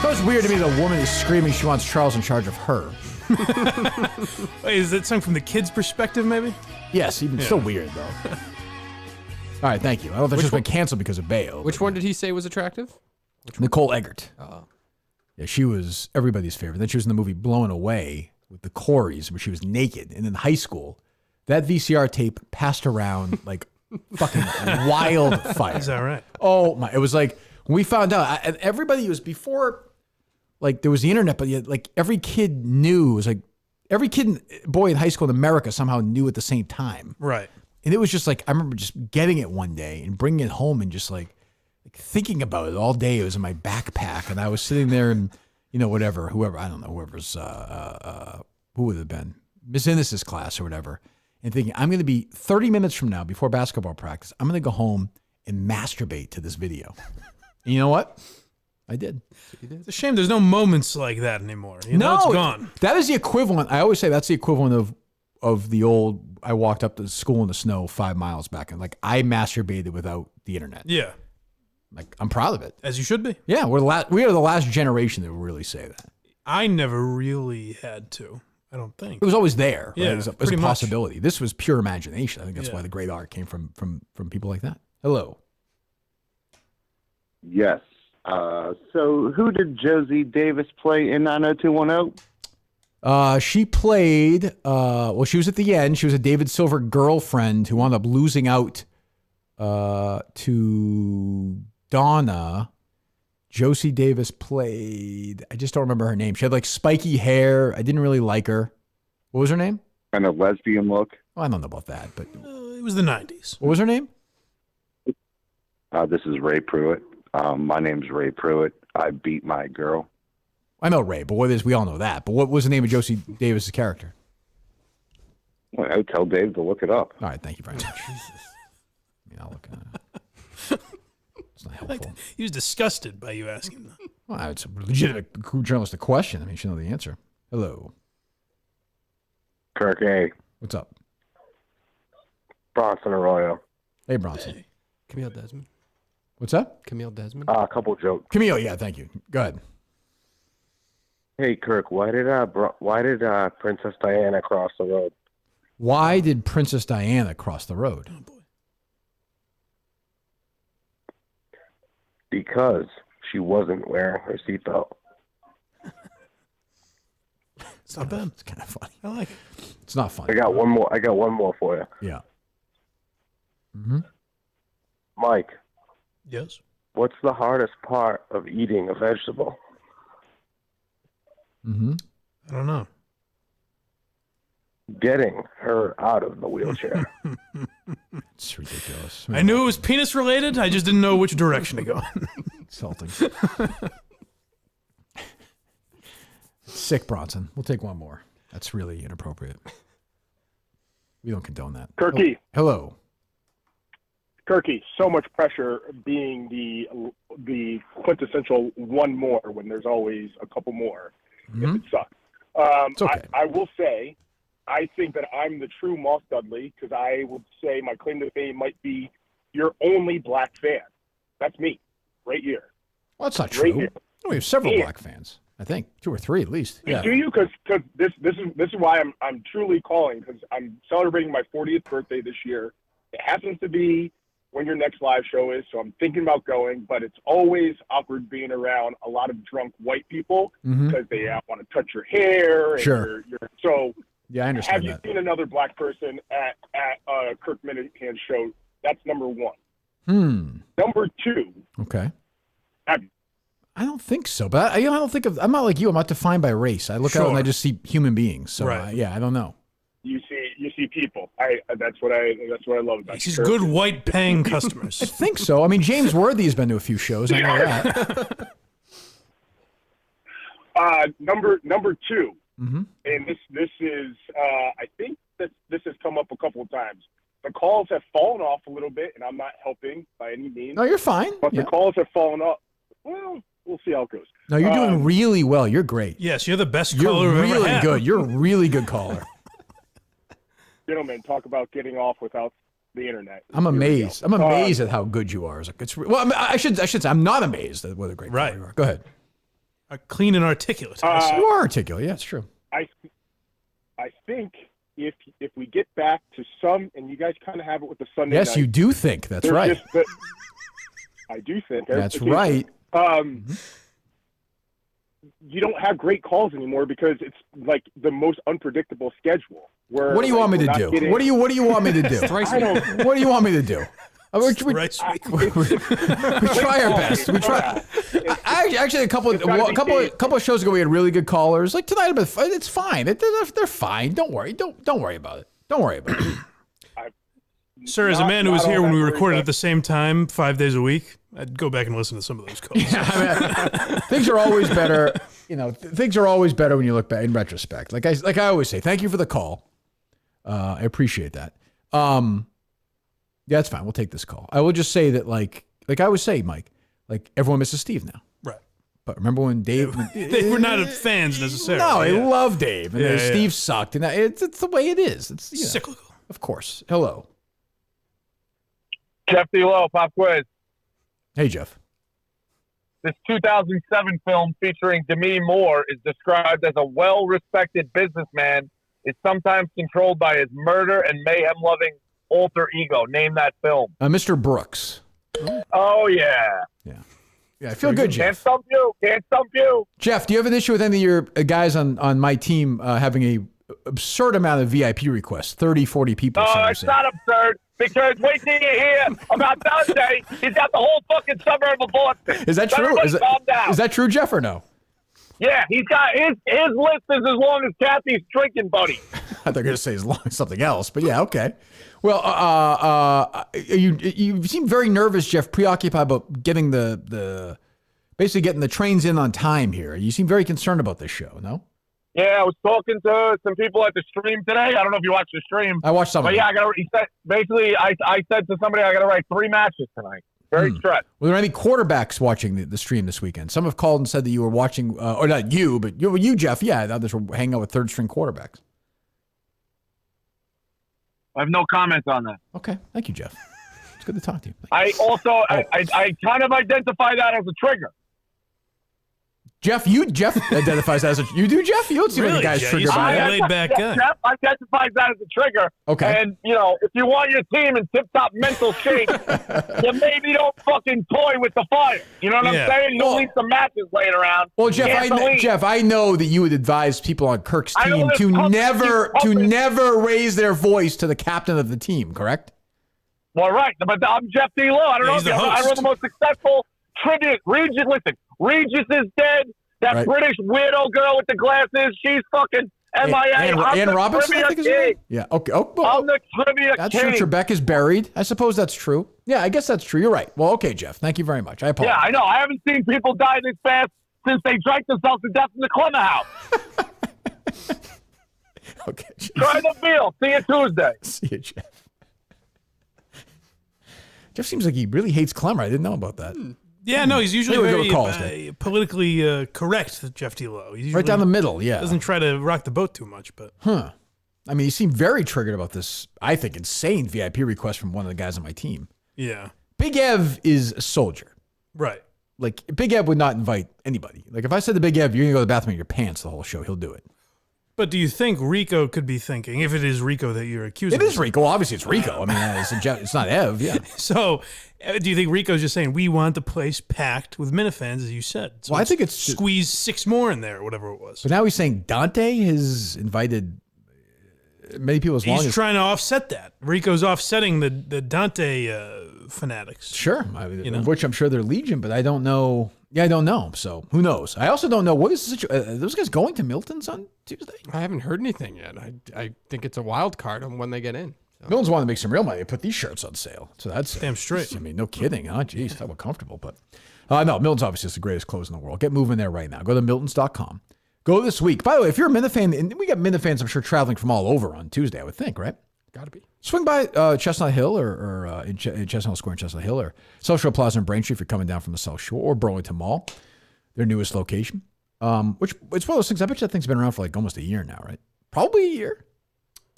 That was weird to me. The woman is screaming she wants Charles in charge of her. Wait, is that song from the kid's perspective, maybe? Yes, even still weird though. All right, thank you. I don't know if that's just been canceled because of Baio. Which one did he say was attractive? Nicole Eggert. Oh. Yeah, she was everybody's favorite. Then she was in the movie Blown Away with the Coreys, where she was naked. And in high school, that VCR tape passed around like fucking wildfire. Is that right? Oh my! It was like when we found out, and everybody was before, like there was the internet, but yet, like every kid knew. It was like every boy in high school in America somehow knew at the same time. Right. And it was just like I remember just getting it one day and bringing it home and just like thinking about it all day. It was in my backpack, and I was sitting there and whoever I don't know whoever's who would it have been Miss Innes's class or whatever, and thinking I'm going to be 30 minutes from now before basketball practice. I'm going to go home and masturbate to this video. And you know what? I did. It's a shame there's no moments like that anymore. You know, it's gone. That is the equivalent. I always say that's the equivalent of the old. I walked up to school in the snow 5 miles back, and like I masturbated without the internet. Yeah, like I'm proud of it, as you should be. Yeah, we are the last generation that will really say that. I never really had to. I don't think It was always there. Right? Yeah, it was a pretty much. possibility. This was pure imagination. I think that's why the great art came from people like that. Hello. Yes. So who did Josie Davis play in 90210? She played, she was at the end. She was a David Silver girlfriend who wound up losing out to Donna. Josie Davis played, I just don't remember her name. She had like spiky hair. I didn't really like her. What was her name? And a lesbian look. Well, I don't know about that, but it was the 90s. What was her name? This is Ray Pruitt. My name's Ray Pruitt. I beat my girl. I know Ray, but we all know that. But what was the name of Josie Davis's character? Well, I would tell Dave to look it up. All right, thank you very much. I'll look at it. It's not helpful. He was disgusted by you asking that. Well, it's a legitimate journalistic question. I mean, you should know the answer. Hello. Kirk A. What's up? Bronson Arroyo. Hey, Bronson. Camille Desmond. What's up? Camille Desmond. A couple jokes. Camille, yeah, thank you. Go ahead. Hey, Kirk, why did Princess Diana cross the road? Why did Princess Diana cross the road? Oh, boy. Because she wasn't wearing her seatbelt. It's not bad. It's kind of funny. I like it. It's not funny. I got one more for you. Yeah. Mm-hmm. Mike. Yes. What's the hardest part of eating a vegetable? Mm-hmm. I don't know. Getting her out of the wheelchair. It's ridiculous. I knew it was penis related. I just didn't know which direction to go. Insulting. Sick, Bronson. We'll take one more. That's really inappropriate. We don't condone that. Kirky. Oh, hello. Kirky, so much pressure being the quintessential one more when there's always a couple more. If it sucks. It's okay. I will say, I think that I'm the true Moss Dudley because I would say my claim to fame might be your only black fan. That's me, right here. Well, that's not Right true. here. No, we have several black fans. I think 2 or 3 at least. Yeah. Do you? Because this is why I'm truly calling because I'm celebrating my 40th birthday this year. It happens to be when your next live show is, so I'm thinking about going. But it's always awkward being around a lot of drunk white people because they want to touch your hair. And Sure. So yeah, I understand have you that. seen another black person at Kirk Minahan's show? That's number one. Number two. Okay. Have you? I don't think so, but I don't think I'm not like you. I'm not defined by race. I look out and I just see human beings. So Right. I don't know. You see people. That's what I love about He's Kirk. good white paying customers. I think so. I mean, James Worthy has been to a few shows. I know that. Number two, Mm-hmm. and this is I think that this has come up a couple of times. The calls have fallen off a little bit, and I'm not helping by any means. No, you're fine. But Yeah. the calls have fallen off. Well, we'll see how it goes. No, you're doing really well. You're great. Yes, you're the best You're caller we've ever really had. good. You're a really good caller. Gentlemen, talk about getting off without the internet. I'm amazed. I'm amazed at how good you are. Well, I mean, I should say I'm not amazed at what a great caller you are. Go ahead. Clean and articulate. you are articulate. Yeah, it's true. I think if we get back to some, and you guys kind of have it with the Sunday Yes, night, you do think. That's there's right. just I do think. That's right. You don't have great calls anymore because it's like the most unpridictable schedule. Where What do you want me to do? What do you want me to do? I don't- What do you want me to do? We try our best. We try. Actually, a couple of shows ago, we had really good callers. Like tonight, it's fine. They're fine. Don't worry. Don't worry about it. Don't worry about it. Sir, as a man who was here when we recorded at the same time 5 days a week, I'd go back and listen to some of those calls. Things are always better. Things are always better when you look back in retrospect. Like I always say, thank you for the call. I appreciate that. Yeah, it's fine. We'll take this call. I will just say that, like I always say, Mike, like everyone misses Steve now. Right. But remember when Dave? They were not fans necessarily. No, I love Dave, and Yeah, Steve sucked, and it's the way it is. It's cyclical, of course. Hello, Jeff D'Lo, pop quiz. Hey, Jeff. This 2007 film featuring Demi Moore is described as a well-respected businessman, is sometimes controlled by his murder and mayhem-loving alter ego. Name that film. Mr. Brooks. Oh, yeah. Yeah, I feel good, Jeff. Can't stump you. Can't stump you. Jeff, do you have an issue with any of your guys on my team having a absurd amount of VIP requests? 30, 40 people. No, it's not absurd, because wait till you hear about Dante. He's got the whole fucking suburb of Boston. Is that true? Everybody calm down. Is that true, Jeff, or no? Yeah, he's got his list is as long as Kathy's drinking buddy. I thought you were going to say as long as something else, but yeah, okay. Well, you seem very nervous, Jeff, preoccupied about getting basically getting the trains in on time here. You seem very concerned about this show, no? Yeah, I was talking to some people at the stream today. I don't know if you watched the stream. I watched some of But it. yeah, I said to somebody I got to write 3 matches tonight. Very stressed. Were there any quarterbacks watching the stream this weekend? Some have called and said that you were watching, or not you, but you, Jeff. Yeah, others were hanging out with third string quarterbacks. I have no comments on that. Okay, thank you, Jeff. It's good to talk to you. I also I kind of identify that as a trigger. Jeff identifies that as you do, Jeff? You don't seem like a guy's triggered by that. Jeff identifies that as a trigger. Okay. And, if you want your team in tip-top mental shape, then maybe don't fucking toy with the fire. You know what I'm saying? You don't leave some matches laying around. Well, Jeff, I know that you would advise people on Kirk's team to never raise their voice to the captain of the team, correct? Well, right. But I'm Jeff D'Lo. I don't know if I run the most successful tribute. Regis is dead. That British weirdo girl with the glasses, she's fucking MIA. Ann Robinson, I think is her name? Yeah, okay. Oh, well, I'm the trivia that's king. true. Trebek is buried. I suppose that's true. Yeah, I guess that's true. You're right. Well, okay, Jeff. Thank you very much. I apologize. Yeah, I know. I haven't seen people die this fast since they drank themselves to death in the Clemmer house. Okay. Try the meal. See you Tuesday. See you, Jeff. Jeff seems like he really hates Clemmer. I didn't know about that. Yeah, no, he's usually very calls, politically correct, Jeff D'Lo. He's right down the middle, yeah. Doesn't try to rock the boat too much, but. I mean, you seem very triggered about this, I think, insane VIP request from one of the guys on my team. Yeah. Big Ev is a soldier. Right. Like, Big Ev would not invite anybody. Like, if I said to Big Ev, you're going to go to the bathroom in your pants the whole show, he'll do it. But do you think Rico could be thinking, if it is Rico that you're accusing? It is Rico. Well, obviously, it's Rico. I mean, it's not Ev, yeah. So, do you think Rico's just saying, we want the place packed with Minifans, as you said? So well, I think it's squeeze 6 more in there, or whatever it was. But now he's saying Dante has invited many people as long as... He's trying to offset that. Rico's offsetting the Dante fanatics. Sure. Of which I'm sure they're legion, but I don't know... Yeah, I don't know. So who knows? I also don't know what is the situation. Are those guys going to Milton's on Tuesday? I haven't heard anything yet. I think it's a wild card on when they get in. So. Milton's wanting to make some real money. They put these shirts on sale. So that's damn straight. I mean, no kidding. Huh? Jeez, that was comfortable. But no, Milton's obviously the greatest clothes in the world. Get moving there right now. Go to miltons.com. Go this week. By the way, if you're a Minifan, and we got Minifans, I'm sure, traveling from all over on Tuesday, I would think, right? Gotta be. Swing by Chestnut Hill or in Chestnut Hill Square in Chestnut Hill or South Shore Plaza in Braintree if you're coming down from the South Shore or Burlington Mall, their newest location. Which it's one of those things. I bet you that thing's been around for like almost a year now, right? Probably a year.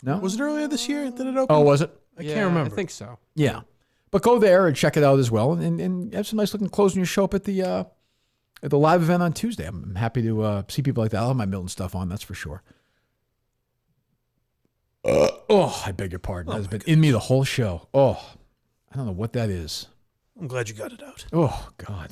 No? Was it earlier this year that it opened? Oh, was it? I can't remember. I think so. Yeah. But go there and check it out as well and have some nice looking clothes when you show up at the live event on Tuesday. I'm happy to see people like that. I'll have my Milton stuff on, that's for sure. I beg your pardon. That's been in me the whole show. I don't know what that is. I'm glad you got it out. Oh, God.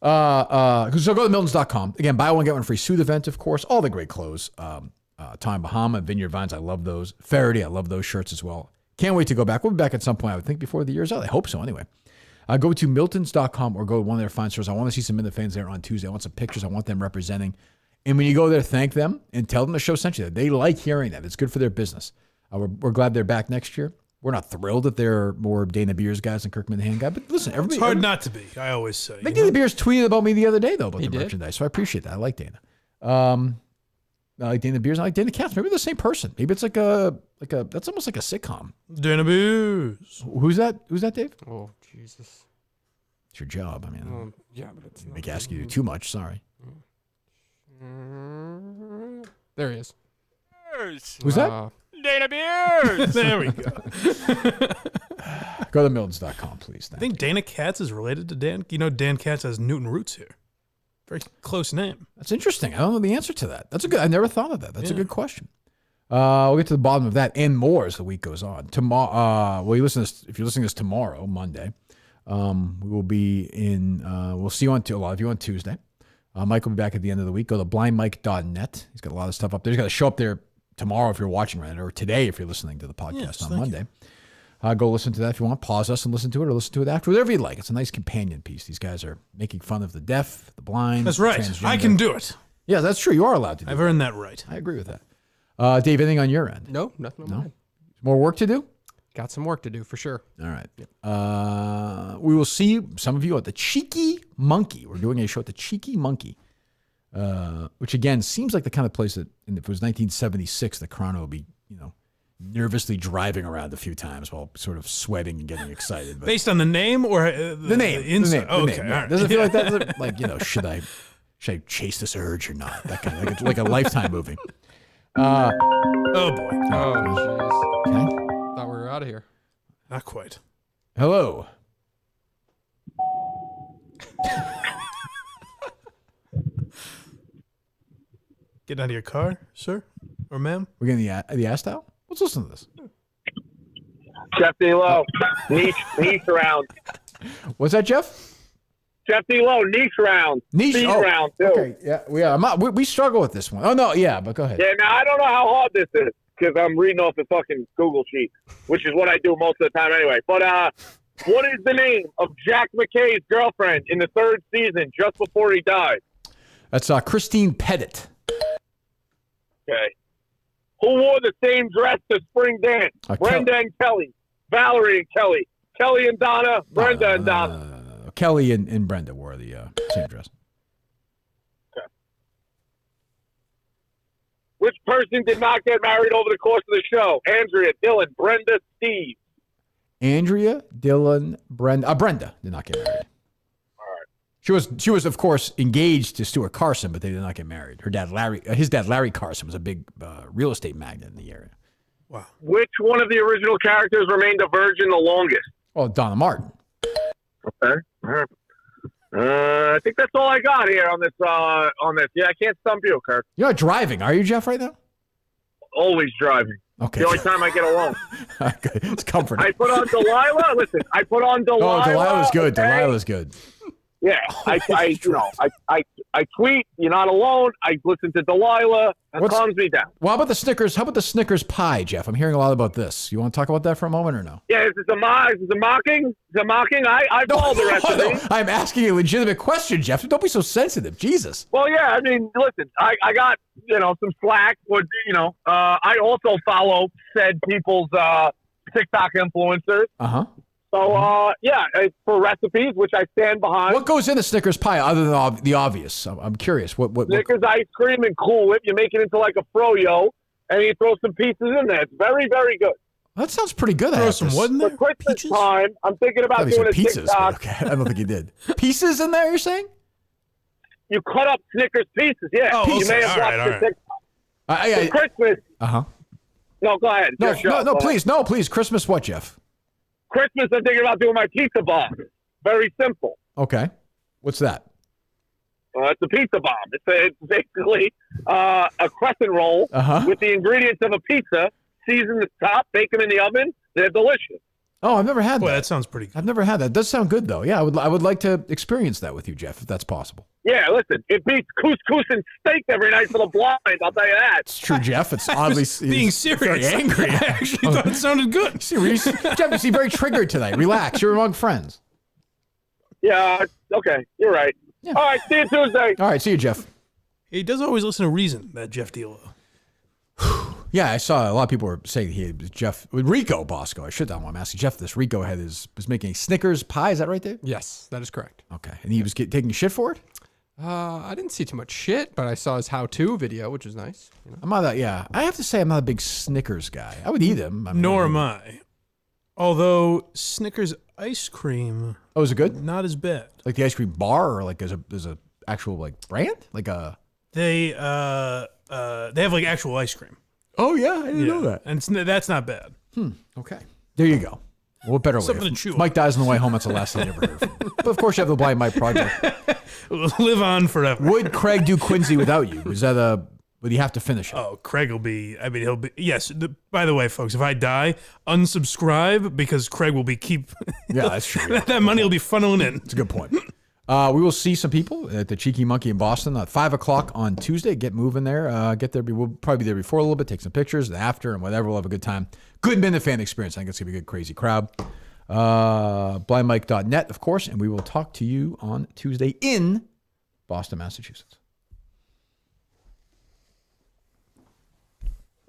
So go to miltons.com. Again, buy one, get one free. Suit event, of course. All the great clothes. Time Bahama, Vineyard Vines, I love those. Faraday, I love those shirts as well. Can't wait to go back. We'll be back at some point, I would think, before the year's out. I hope so, anyway. Go to miltons.com or go to one of their fine stores. I want to see some Minifans there on Tuesday. I want some pictures. I want them representing. And when you go there, thank them and tell them the show sent you. They like hearing that. It's good for their business. We're glad they're back next year. We're not thrilled that they're more Dana Beers guys than Kirkman Hand guy. But listen, everybody. It's hard not to be, I always say. Dana Beers tweeted about me the other day, though, about the merchandise. So I appreciate that. I like Dana. I like Dana Beers. I like Dana Katz. Maybe they're the same person. Maybe it's like a that's almost like a sitcom. Dana Beers. Who's that? Who's that, Dave? Oh, Jesus. It's your job. I mean, yeah, but it's make ask you to do too much. Sorry. There he is. Who's that? Dana Beers. There we go. Go to Miltons.com, please. I think Dana Katz is related to Dan. You know, Dan Katz has Newton roots here. Very close name. That's interesting. I don't know the answer to that. That's a good. I never thought of that. That's a good question. We'll get to the bottom of that and more as the week goes on. Tomorrow, well, if you're listening to this tomorrow, Monday, we will be in. We'll see you on a lot of you on Tuesday. Mike will be back at the end of the week. Go to blindmike.net. He's got a lot of stuff up there. He's got to show up there tomorrow if you're watching right now, or today if you're listening to the podcast on Monday. Go listen to that if you want. Pause us and listen to it, or listen to it after, whatever you like. It's a nice companion piece. These guys are making fun of the deaf, the blind. That's right. I can do it. Yeah, that's true. You are allowed to do I've earned that right. I agree with that. Dave, anything on your end? No, nothing on mine. More work to do? Got some work to do for sure. All right. Yep. We will see some of you at the Cheeky Monkey. We're doing a show at the Cheeky Monkey, which again seems like the kind of place that, if it was 1976, the Chrono would be, nervously driving around a few times while sort of sweating and getting excited. But based on the name or the name? The inside? Okay. The name. All right. Does it feel like that? Like, should I chase this urge or not? That kind of like a Lifetime movie. Oh boy. Oh jeez. Okay. Thought we were out of here. Not quite. Hello. Getting out of your car, sir or ma'am? We're getting the ass towel? Let's listen to this. Jeff D-Lo, niche round. What's that, Jeff? Jeff D-Lo, niche round. Speed round, too. Okay, yeah. We struggle with this one. Oh, no, yeah, but go ahead. Yeah, now I don't know how hard this is because I'm reading off the fucking Google sheet, which is what I do most of the time anyway. But what is the name of Jack McKay's girlfriend in the third season just before he died? That's Christine Pettit. Okay. Who wore the same dress to Spring Dance? Brenda and Kelly. Valerie and Kelly. Kelly and Donna. Brenda and Donna. Kelly and Brenda wore the same dress. Okay. Which person did not get married over the course of the show? Andrea, Dylan, Brenda, Steve. Andrea, Dylan, Brenda. Brenda did not get married. She was of course engaged to Stuart Carson, but they did not get married. His dad Larry Carson was a big real estate magnate in the area. Wow. Which one of the original characters remained a virgin the longest? Oh, Donna Martin. Okay. All right. I think that's all I got here on this. Yeah, I can't stump you, Kirk. You're not driving, are you, Jeff? Right now? Always driving. Okay. The only time I get alone. Good. It's comforting. I put on Delilah. Listen, I put on Delilah. Oh, Delilah's good. Okay? Delilah's good. Yeah, I tweet. You're not alone. I listen to Delilah. That calms me down. Well, how about the Snickers? How about the Snickers pie, Jeff? I'm hearing a lot about this. You want to talk about that for a moment or no? Yeah, is this a mocking? Is it mocking? I follow the rest of it. I'm asking a legitimate question, Jeff. Don't be so sensitive. Jesus. Well, yeah. I mean, listen. I got some slack. I also follow said people's TikTok influencers. So, for recipes, which I stand behind. What goes in a Snickers pie other than the obvious? I'm curious. What Snickers ice cream and Cool Whip. You make it into like a froyo, and you throw some pieces in there. It's very, very good. That sounds pretty good. Throw some what in there? For Christmas time, I'm thinking about doing a pizzas, TikTok. Okay. I don't think you did. Pieces in there, you're saying? You cut up Snickers pieces, yeah. Oh, you may have watched the TikTok. For Christmas. No, go ahead. No, please. Christmas what, Jeff? Christmas, I'm thinking about doing my pizza bomb. Very simple. Okay. What's that? It's a pizza bomb. It's basically a crescent roll with the ingredients of a pizza, season the top, bake them in the oven. They're delicious. Oh, I've never had that. That sounds pretty good. I've never had that. It does sound good, though. Yeah, I would like to experience that with you, Jeff, if that's possible. Yeah, listen, it beats couscous and steak every night for the blind, I'll tell you that. It's true, Jeff. It's oddly being serious. Very angry. I actually thought it sounded good. Jeff, you seem very triggered tonight. Relax. You're among friends. Yeah, okay. You're right. Yeah. All right, see you Tuesday. All right, see you, Jeff. He does always listen to Reason, that Jeff D-Lo. Yeah, I saw a lot of people were saying he was Jeff Rico Bosco. I should know. I'm asking Jeff this. Rico was making Snickers pie. Is that right, Dave? Yes, that is correct. Okay, and he was taking shit for it. I didn't see too much shit, but I saw his how-to video, which is nice. I'm not that. Yeah, I have to say I'm not a big Snickers guy. I would eat them. Nor am I. Although Snickers ice cream. Oh, is it good? Not as bad. Like the ice cream bar, or like there's a actual like brand, like a. They have like actual ice cream. Oh yeah, I didn't know that. And that's not bad. Okay, there you go. What better way? Something to If chew Mike dies on the way home, that's the last thing you ever hear from him. But of course, you have the Blind Mike Project. Live on forever. Would Craig do Quincy without you? Is that would he have to finish it? Oh, Craig will be. I mean, he'll be. Yes. By the way, folks, if I die, unsubscribe because Craig will be Yeah, that's true. that money will be funneling in. That's a good point. We will see some people at the Cheeky Monkey in Boston at 5 o'clock on Tuesday. Get moving there. Get there. We'll probably be there before a little bit, take some pictures, and after, and whatever. We'll have a good time. Good Minute fan experience. I think it's going to be a good, crazy crowd. blindmike.net, of course, and we will talk to you on Tuesday in Boston, Massachusetts.